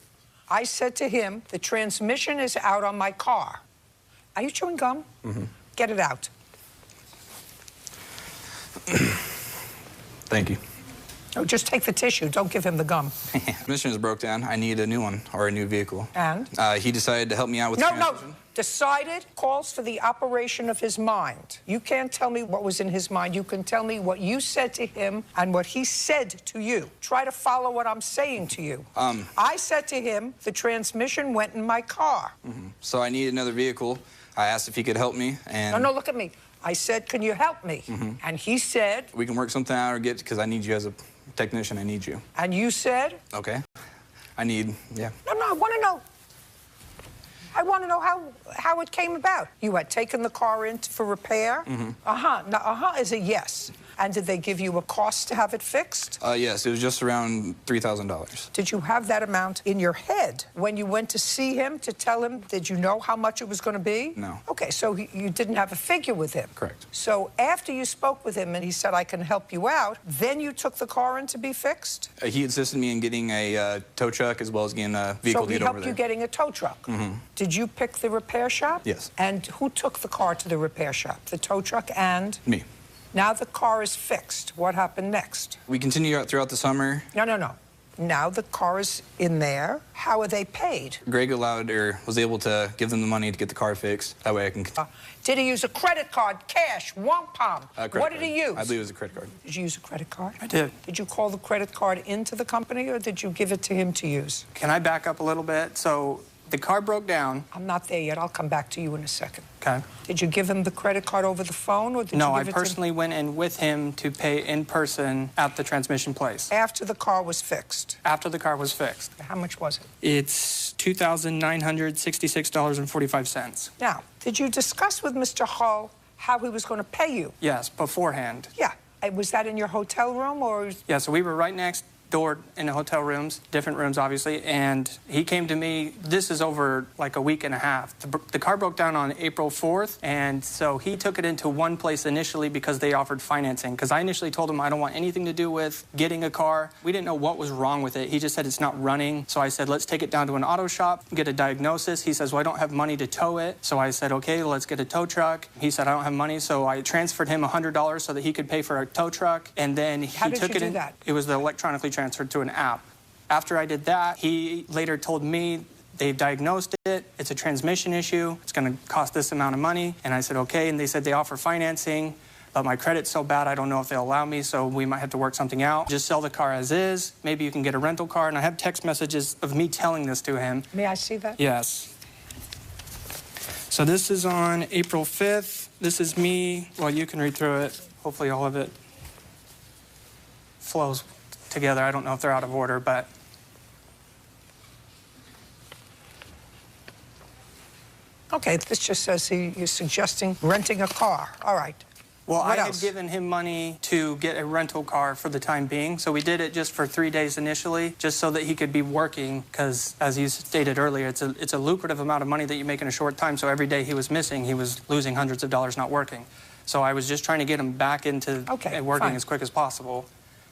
B: I said to him, the transmission is out on my car. Are you chewing gum?
P: Mm-hmm.
B: Get it out.
P: Thank you.
B: No, just take the tissue. Don't give him the gum.
P: Transmission is broke down. I need a new one, or a new vehicle.
B: And?
P: He decided to help me out with the transmission.
B: No. Decided calls for the operation of his mind. You can't tell me what was in his mind. You can tell me what you said to him and what he said to you. Try to follow what I'm saying to you. I said to him, the transmission went in my car.
P: So I needed another vehicle. I asked if he could help me, and...
B: No, look at me. I said, can you help me? And he said...
P: We can work something out or get, because I need you as a technician. I need you.
B: And you said?
P: Okay. I need, yeah.
B: No, I want to know. I want to know how it came about. You had taken the car in for repair? Now, is a yes. And did they give you a cost to have it fixed?
P: Yes, it was just around $3,000.
B: Did you have that amount in your head when you went to see him to tell him? Did you know how much it was going to be?
P: No.
B: Okay, so you didn't have a figure with him.
P: Correct.
B: So after you spoke with him and he said, I can help you out, then you took the car in to be fixed?
P: He insisted me in getting a tow truck as well as getting a vehicle to get over there.
B: So he helped you getting a tow truck? Did you pick the repair shop?
P: Yes.
B: And who took the car to the repair shop? The tow truck and?
P: Me.
B: Now the car is fixed. What happened next?
P: We continued out throughout the summer.
B: No. Now the car is in there. How are they paid?
P: Greg was able to give them the money to get the car fixed. That way I can...
B: Did he use a credit card, cash, wampum? What did he use?
P: I believe it was a credit card.
B: Did you use a credit card?
M: I did.
B: Did you call the credit card into the company, or did you give it to him to use?
M: Can I back up a little bit? So the car broke down.
B: I'm not there yet. I'll come back to you in a second.
M: Okay.
B: Did you give him the credit card over the phone, or did
M: No,
B: you
M: I
B: give it
M: personally went in with him to pay in person at the transmission place.
B: After the car was fixed?
M: After the car was fixed.
B: How much was it?
M: It's $2,966.45.
B: Now, did you discuss with Mr. Hull how he was going to pay you?
M: Yes, beforehand.
B: Yeah. Was that in your hotel room, or?
M: Yeah, so we were right next door in the hotel rooms, different rooms obviously, and he came to me. This is over like a week and a half. The car broke down on April 4th, and so he took it into one place initially because they offered financing, because I initially told him I don't want anything to do with getting a car. We didn't know what was wrong with it. He just said it's not running. So I said, let's take it down to an auto shop, get a diagnosis. He says, well, I don't have money to tow it. So I said, okay, let's get a tow truck. He said, I don't have money, so I transferred him $100 so that he could pay for a tow truck, and then he took it in.
B: That?
M: It was the electronically transferred to an app. After I did that, he later told me they've diagnosed it. It's a transmission issue. It's going to cost this amount of money. And I said, okay. And they said they offer financing, but my credit's so bad, I don't know if they'll allow me, so we might have to work something out. Just sell the car as is. Maybe you can get a rental car. And I have text messages of me telling this to him.
B: May I see that?
M: Yes. So this is on April 5th. This is me. Well, you can read through it. Hopefully all of it flows together. I don't know if they're out of order, but
B: okay, this just says you're suggesting renting a car. All right.
M: Well,
B: what
M: I
B: else?
M: had given him money to get a rental car for the time being, so we did it just for 3 days initially, just so that he could be working, because as you stated earlier, it's a lucrative amount of money that you make in a short time, so every day he was missing, he was losing hundreds of dollars not working. So I was just trying to get him back into working as quick as possible.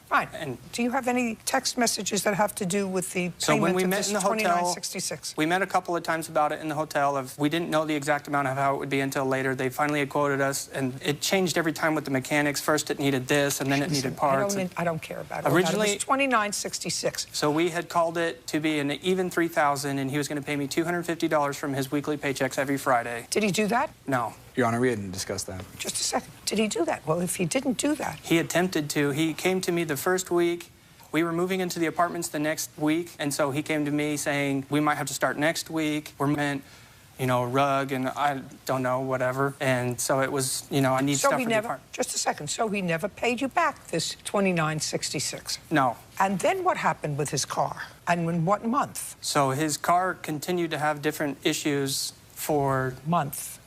B: Fine. And do you have any text messages that have to do with the
M: so
B: payment
M: when we
B: of
M: met
B: this
M: in the hotel,
B: $29.66?
M: We met a couple of times about it in the hotel. We didn't know the exact amount of how it would be until later. They finally had quoted us, and it changed every time with the mechanics. First it needed this, and then it needed parts.
B: I don't care about it.
M: Originally,
B: it was $29.66.
M: So we had called it to be an even $3,000, and he was going to pay me $250 from his weekly paychecks every Friday.
B: Did he do that?
M: No.
P: Your Honor, we hadn't discussed that.
B: Just a second. Did he do that? Well, if he didn't do that...
M: He attempted to. He came to me the first week. We were moving into the apartments the next week, and so he came to me saying, we might have to start next week. We're meant, a rug, and I don't know, whatever. And so it was, I need stuff for the apartment.
B: Just a second. So he never paid you back this $29.66?
M: No.
B: And then what happened with his car? And in what month?
M: So his car continued to have different issues for...
B: Month.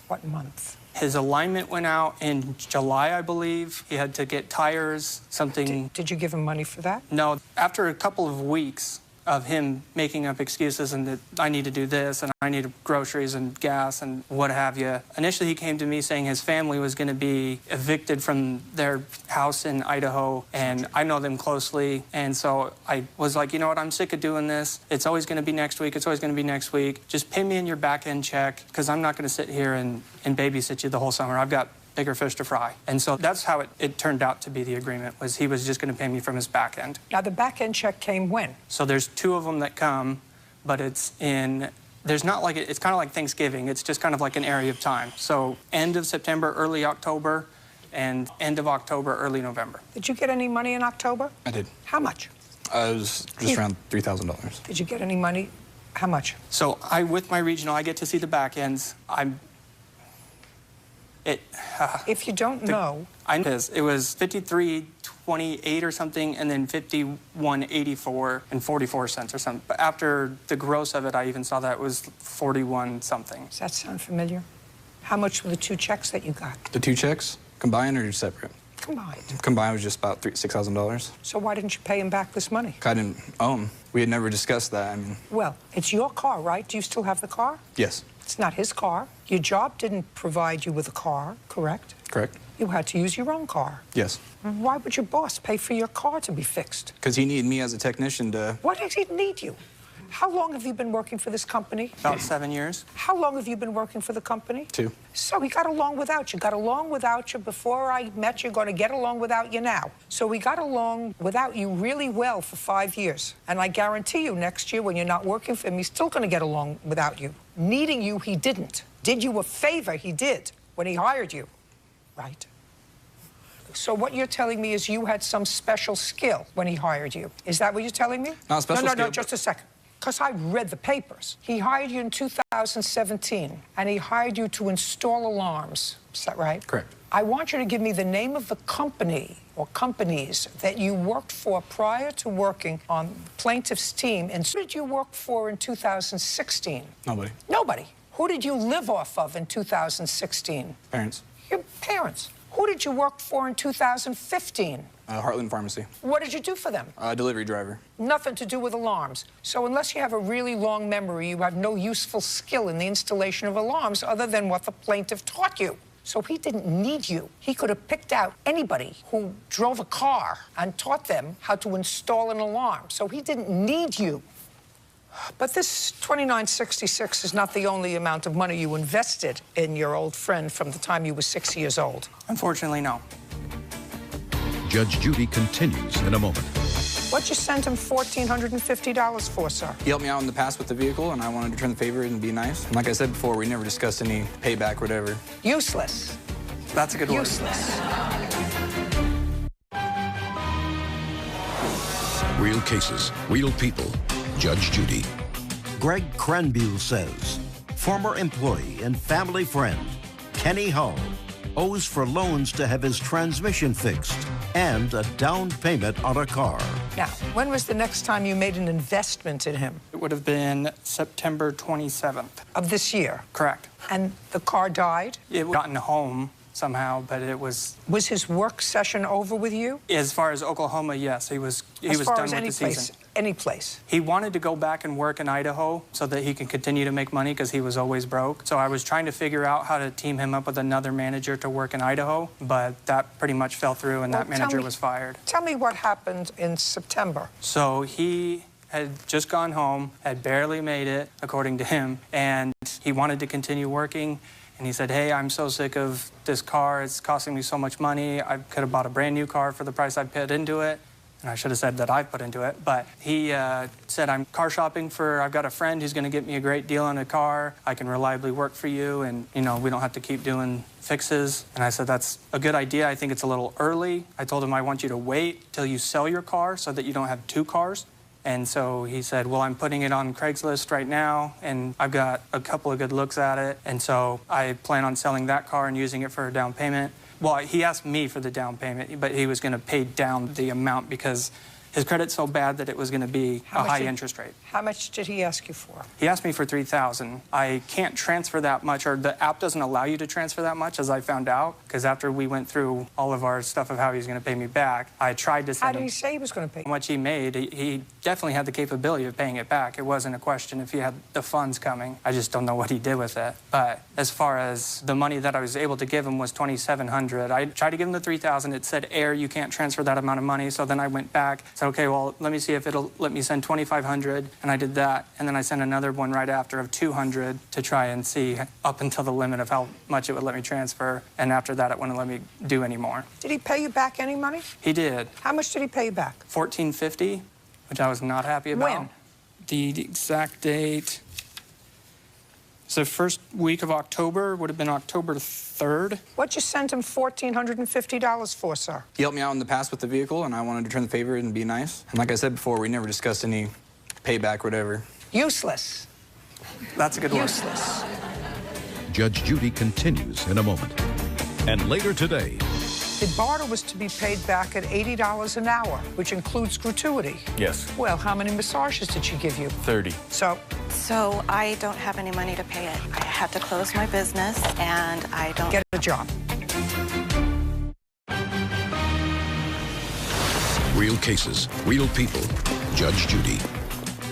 B: What month?
M: His alignment went out in July, I believe. He had to get tires, something...
B: Did you give him money for that?
M: No. After a couple of weeks of him making up excuses and that I need to do this and I need groceries and gas and what have you. Initially, he came to me saying his family was going to be evicted from their house in Idaho, and I know them closely. And so I was like, you know what, I'm sick of doing this. It's always going to be next week. It's always going to be next week. Just pay me in your back-end check, because I'm not going to sit here and babysit you the whole summer. I've got bigger fish to fry. And so that's how it turned out to be the agreement, was he was just going to pay me from his back end.
B: Now, the back end check came when?
M: So there's 2 of them that come, but it's in, there's not like, it's kind of like Thanksgiving. It's just kind of like an area of time. So end of September, early October, and end of October, early November.
B: Did you get any money in October?
P: I did.
B: How much?
P: It was just around $3,000.
B: Did you get any money? How much?
M: So with my regional, I get to see the back ends.
B: If you don't know...
M: It was 53.28 or something, and then 51.84 and 44 cents or something. But after the gross of it, I even saw that it was 41 something.
B: Does that sound familiar? How much were the 2 checks that you got?
P: The 2 checks, combined or separate?
B: Combined.
P: Combined was just about $6,000.
B: So why didn't you pay him back this money?
P: I didn't owe him. We had never discussed that. I mean...
B: Well, it's your car, right? Do you still have the car?
P: Yes.
B: It's not his car. Your job didn't provide you with a car, correct?
P: Correct.
B: You had to use your own car.
P: Yes.
B: Why would your boss pay for your car to be fixed?
P: Because he needed me as a technician to...
B: Why did he need you? How long have you been working for this company?
M: About 7 years.
B: How long have you been working for the company?
P: 2.
B: So he got along without you. Got along without you before I met you. Going to get along without you now. So we got along without you really well for 5 years. And I guarantee you next year when you're not working for him, he's still going to get along without you. Needing you, he didn't. Did you a favor, he did, when he hired you. Right? So what you're telling me is you had some special skill when he hired you. Is that what you're telling me?
P: Not special skill.
B: No, just a second. Because I read the papers. He hired you in 2017, and he hired you to install alarms. Is that right?
P: Correct.
B: I want you to give me the name of the company or companies that you worked for prior to working on plaintiff's team. And who did you work for in 2016?
P: Nobody.
B: Nobody. Who did you live off of in 2016?
P: Parents.
B: Your parents. Who did you work for in 2015?
P: Heartland Pharmacy.
B: What did you do for them?
P: Delivery driver.
B: Nothing to do with alarms. So unless you have a really long memory, you have no useful skill in the installation of alarms other than what the plaintiff taught you. So he didn't need you. He could have picked out anybody who drove a car and taught them how to install an alarm. So he didn't need you. But this $29.66 is not the only amount of money you invested in your old friend from the time you were 6 years old.
M: Unfortunately, no.
T: Judge Judy continues in a moment.
B: What'd you send him $1,450 for, sir?
P: He helped me out in the past with the vehicle, and I wanted to return the favor and be nice. And like I said before, we never discussed any payback or whatever.
B: Useless.
M: That's a good word.
B: Useless.
L: Real cases, real people. Judge Judy.
A: Greg Cranbule says former employee and family friend Kenny Hull owes for loans to have his transmission fixed and a down payment on a car.
B: Now, when was the next time you made an investment in him?
M: It would have been September 27th.
B: Of this year?
M: Correct.
B: And the car died?
M: It gotten home somehow, but it was...
B: Was his work session over with you?
M: As far as Oklahoma, yes. He was done with the season.
B: Any place?
M: He wanted to go back and work in Idaho so that he could continue to make money because he was always broke. So I was trying to figure out how to team him up with another manager to work in Idaho, but that pretty much fell through and that manager was fired.
B: Tell me what happened in September.
M: So he had just gone home, had barely made it, according to him, and he wanted to continue working. And he said, hey, I'm so sick of this car. It's costing me so much money. I could have bought a brand new car for the price I put into it. And I should have said that I put into it. But he said, I'm car shopping I've got a friend who's going to get me a great deal on a car. I can reliably work for you. And, you know, we don't have to keep doing fixes. And I said, that's a good idea. I think it's a little early. I told him, I want you to wait till you sell your car so that you don't have 2 cars. And so he said, well, I'm putting it on Craigslist right now, and I've got a couple of good looks at it. And so I plan on selling that car and using it for a down payment. Well, he asked me for the down payment, but he was going to pay down the amount because his credit's so bad that it was going to be a high interest rate.
B: How much did he ask you for?
M: He asked me for $3,000. I can't transfer that much, or the app doesn't allow you to transfer that much, as I found out, because after we went through all of our stuff of how he was going to pay me back, I tried to send
B: How did
M: him
B: he say he was going to pay?
M: how much he made. He definitely had the capability of paying it back. It wasn't a question if he had the funds coming. I just don't know what he did with it. But as far as the money that I was able to give him was $2,700. I tried to give him the $3,000. It said error, you can't transfer that amount of money. So then I went back, said, okay, well, let me see if it'll let me send $2,500, and I did that. And then I sent another one right after of $200 to try and see up until the limit of how much it would let me transfer. And after that, it wouldn't let me do any more.
B: Did he pay you back any money?
M: He did.
B: How much did he pay you back?
M: $1,450, which I was not happy about.
B: When?
M: The exact date. So first week of October would have been October 3rd.
B: What'd you send him $1,450 for, sir?
P: He helped me out in the past with the vehicle, and I wanted to return the favor and be nice. And like I said before, we never discussed any payback or whatever.
B: Useless.
M: That's a good word.
B: Useless.
L: Judge Judy continues in a moment.
T: And later today,
B: The barter was to be paid back at $80 an hour, which includes gratuity.
O: Yes.
B: Well, how many massages did she give you?
O: 30.
B: So
G: I don't have any money to pay it. I had to close my business, and I don't...
B: Get a job.
L: Real cases, real people. Judge Judy.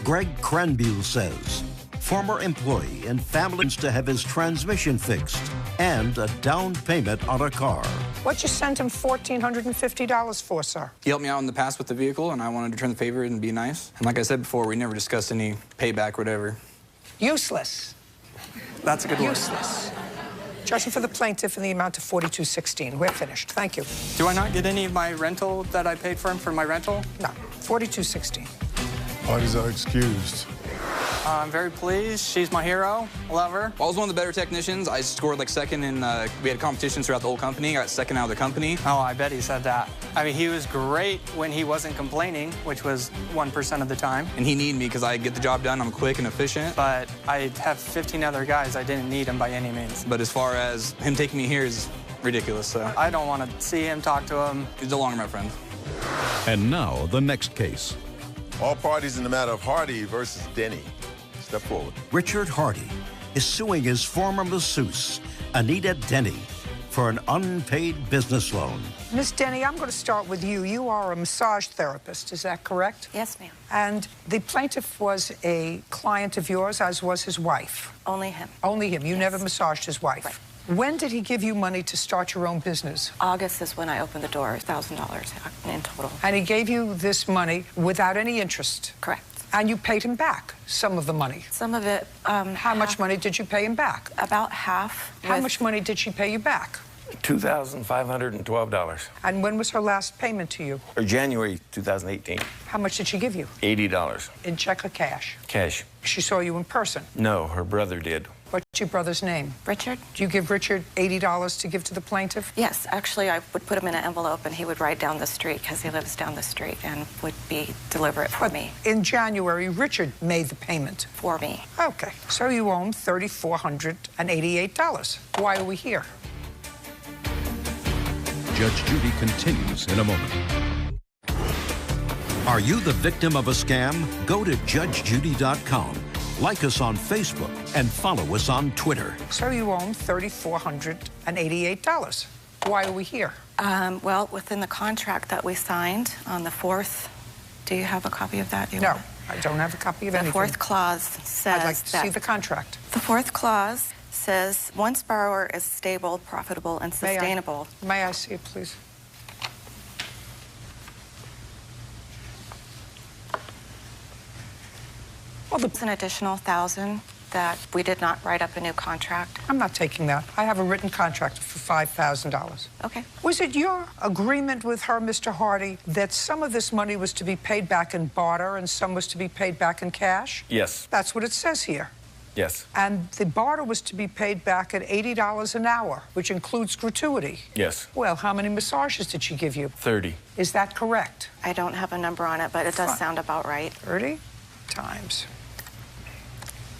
A: Greg Cranbule says former employee and family to have his transmission fixed and a down payment on a car.
B: What you sent him $1,450 for, sir?
P: He helped me out in the past with the vehicle, and I wanted to return the favor and be nice. And like I said before, we never discussed any payback or whatever.
B: Useless.
M: That's a good word.
B: Useless. Judging for the plaintiff in the amount of $42.16. We're finished. Thank you.
M: Do I not get any of my rental that I paid for him for my rental?
B: No. $42.16.
E: Parties are excused.
M: I'm very pleased. She's my hero. Love her.
P: I was one of the better technicians. I scored like second in, we had competitions throughout the whole company. I got second out of the company.
M: Oh, I bet he said that. I mean, he was great when he wasn't complaining, which was 1% of the time.
P: And he needed me because I get the job done. I'm quick and efficient.
M: But I have 15 other guys. I didn't need him by any means.
P: But as far as him taking me here is ridiculous, so.
M: I don't want to see him, talk to him.
P: He's no longer my friend.
T: And now, the next case.
E: All parties in the matter of Hardy versus Denny. Step forward.
A: Richard Hardy is suing his former masseuse, Anita Denny, for an unpaid business loan.
B: Miss Denny, I'm going to start with you. You are a massage therapist, is that correct?
G: Yes, ma'am.
B: And the plaintiff was a client of yours, as was his wife.
G: Only him.
B: Only him. You never massaged his wife.
G: Right.
B: When did he give you money to start your own business?
G: August is when I opened the door, $1,000 in total.
B: And he gave you this money without any interest?
G: Correct.
B: And you paid him back some of the money?
G: Some of it.
B: How much money did you pay him back?
G: About half.
B: How much money did she pay you back?
O: $2,512.
B: And when was her last payment to you?
O: Or January 2018.
B: How much did she give you?
O: $80.
B: In check or cash?
O: Cash.
B: She saw you in person?
O: No, her brother did.
B: What's your brother's name?
G: Richard.
B: Do you give Richard $80 to give to the plaintiff?
G: Yes, actually, I would put him in an envelope, and he would ride down the street because he lives down the street and would deliver it for me.
B: In January, Richard made the payment.
G: For me.
B: Okay, so you own $3,488. Why are we here?
L: Judge Judy continues in a moment.
A: Are you the victim of a scam? Go to judgejudy.com. Like us on Facebook and follow us on Twitter.
B: So you own $3,488. Why are we here?
G: Well, within the contract that we signed on the 4th, do you have a copy of that?
B: No, I don't have a copy of anything.
G: The 4th clause says
B: I'd like to see the contract.
G: The 4th clause says, once borrower is stable, profitable, and sustainable.
B: May I see it, please?
G: Well, it's an additional $1,000 that we did not write up a new contract.
B: I'm not taking that. I have a written contract for $5,000.
G: Okay.
B: Was it your agreement with her, Mr. Hardy, that some of this money was to be paid back in barter and some was to be paid back in cash?
O: Yes.
B: That's what it says here.
O: Yes.
B: And the barter was to be paid back at $80 an hour, which includes gratuity.
O: Yes.
B: Well, how many massages did she give you?
O: 30.
B: Is that correct?
G: I don't have a number on it, but it does sound about right.
B: 30 times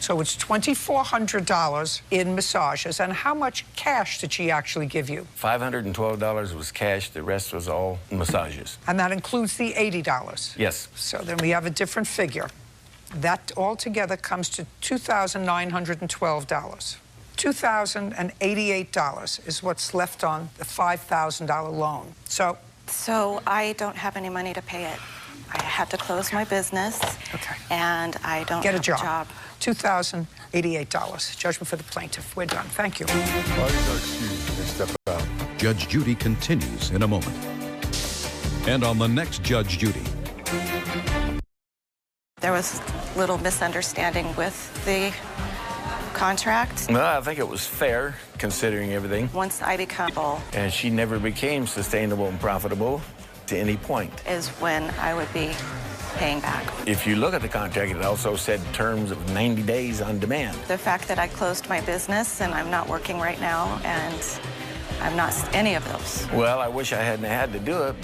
B: So it's $2,400 in massages. And how much cash did she actually give you?
O: $512 was cash. The rest was all massages.
B: And that includes the $80.
O: Yes.
B: So then we have a different figure. That altogether comes to $2,912. $2,088 is what's left on the $5,000 loan. So
G: I don't have any money to pay it. I had to close my business, and I don't
B: get
G: have
B: a job. $2,088. Judgment for the plaintiff. We're done. Thank you.
D: Judge Judy continues in a moment. And on the next Judge Judy.
G: There was little misunderstanding with the contract.
O: Well, I think it was fair, considering everything.
G: Once I become
O: And she never became sustainable and profitable to any point.
G: is when I would be paying back.
O: If you look at the contract, it also said terms of 90 days on demand.
G: The fact that I closed my business and I'm not working right now, and I'm not any of those.
O: Well, I wish I hadn't had to do it.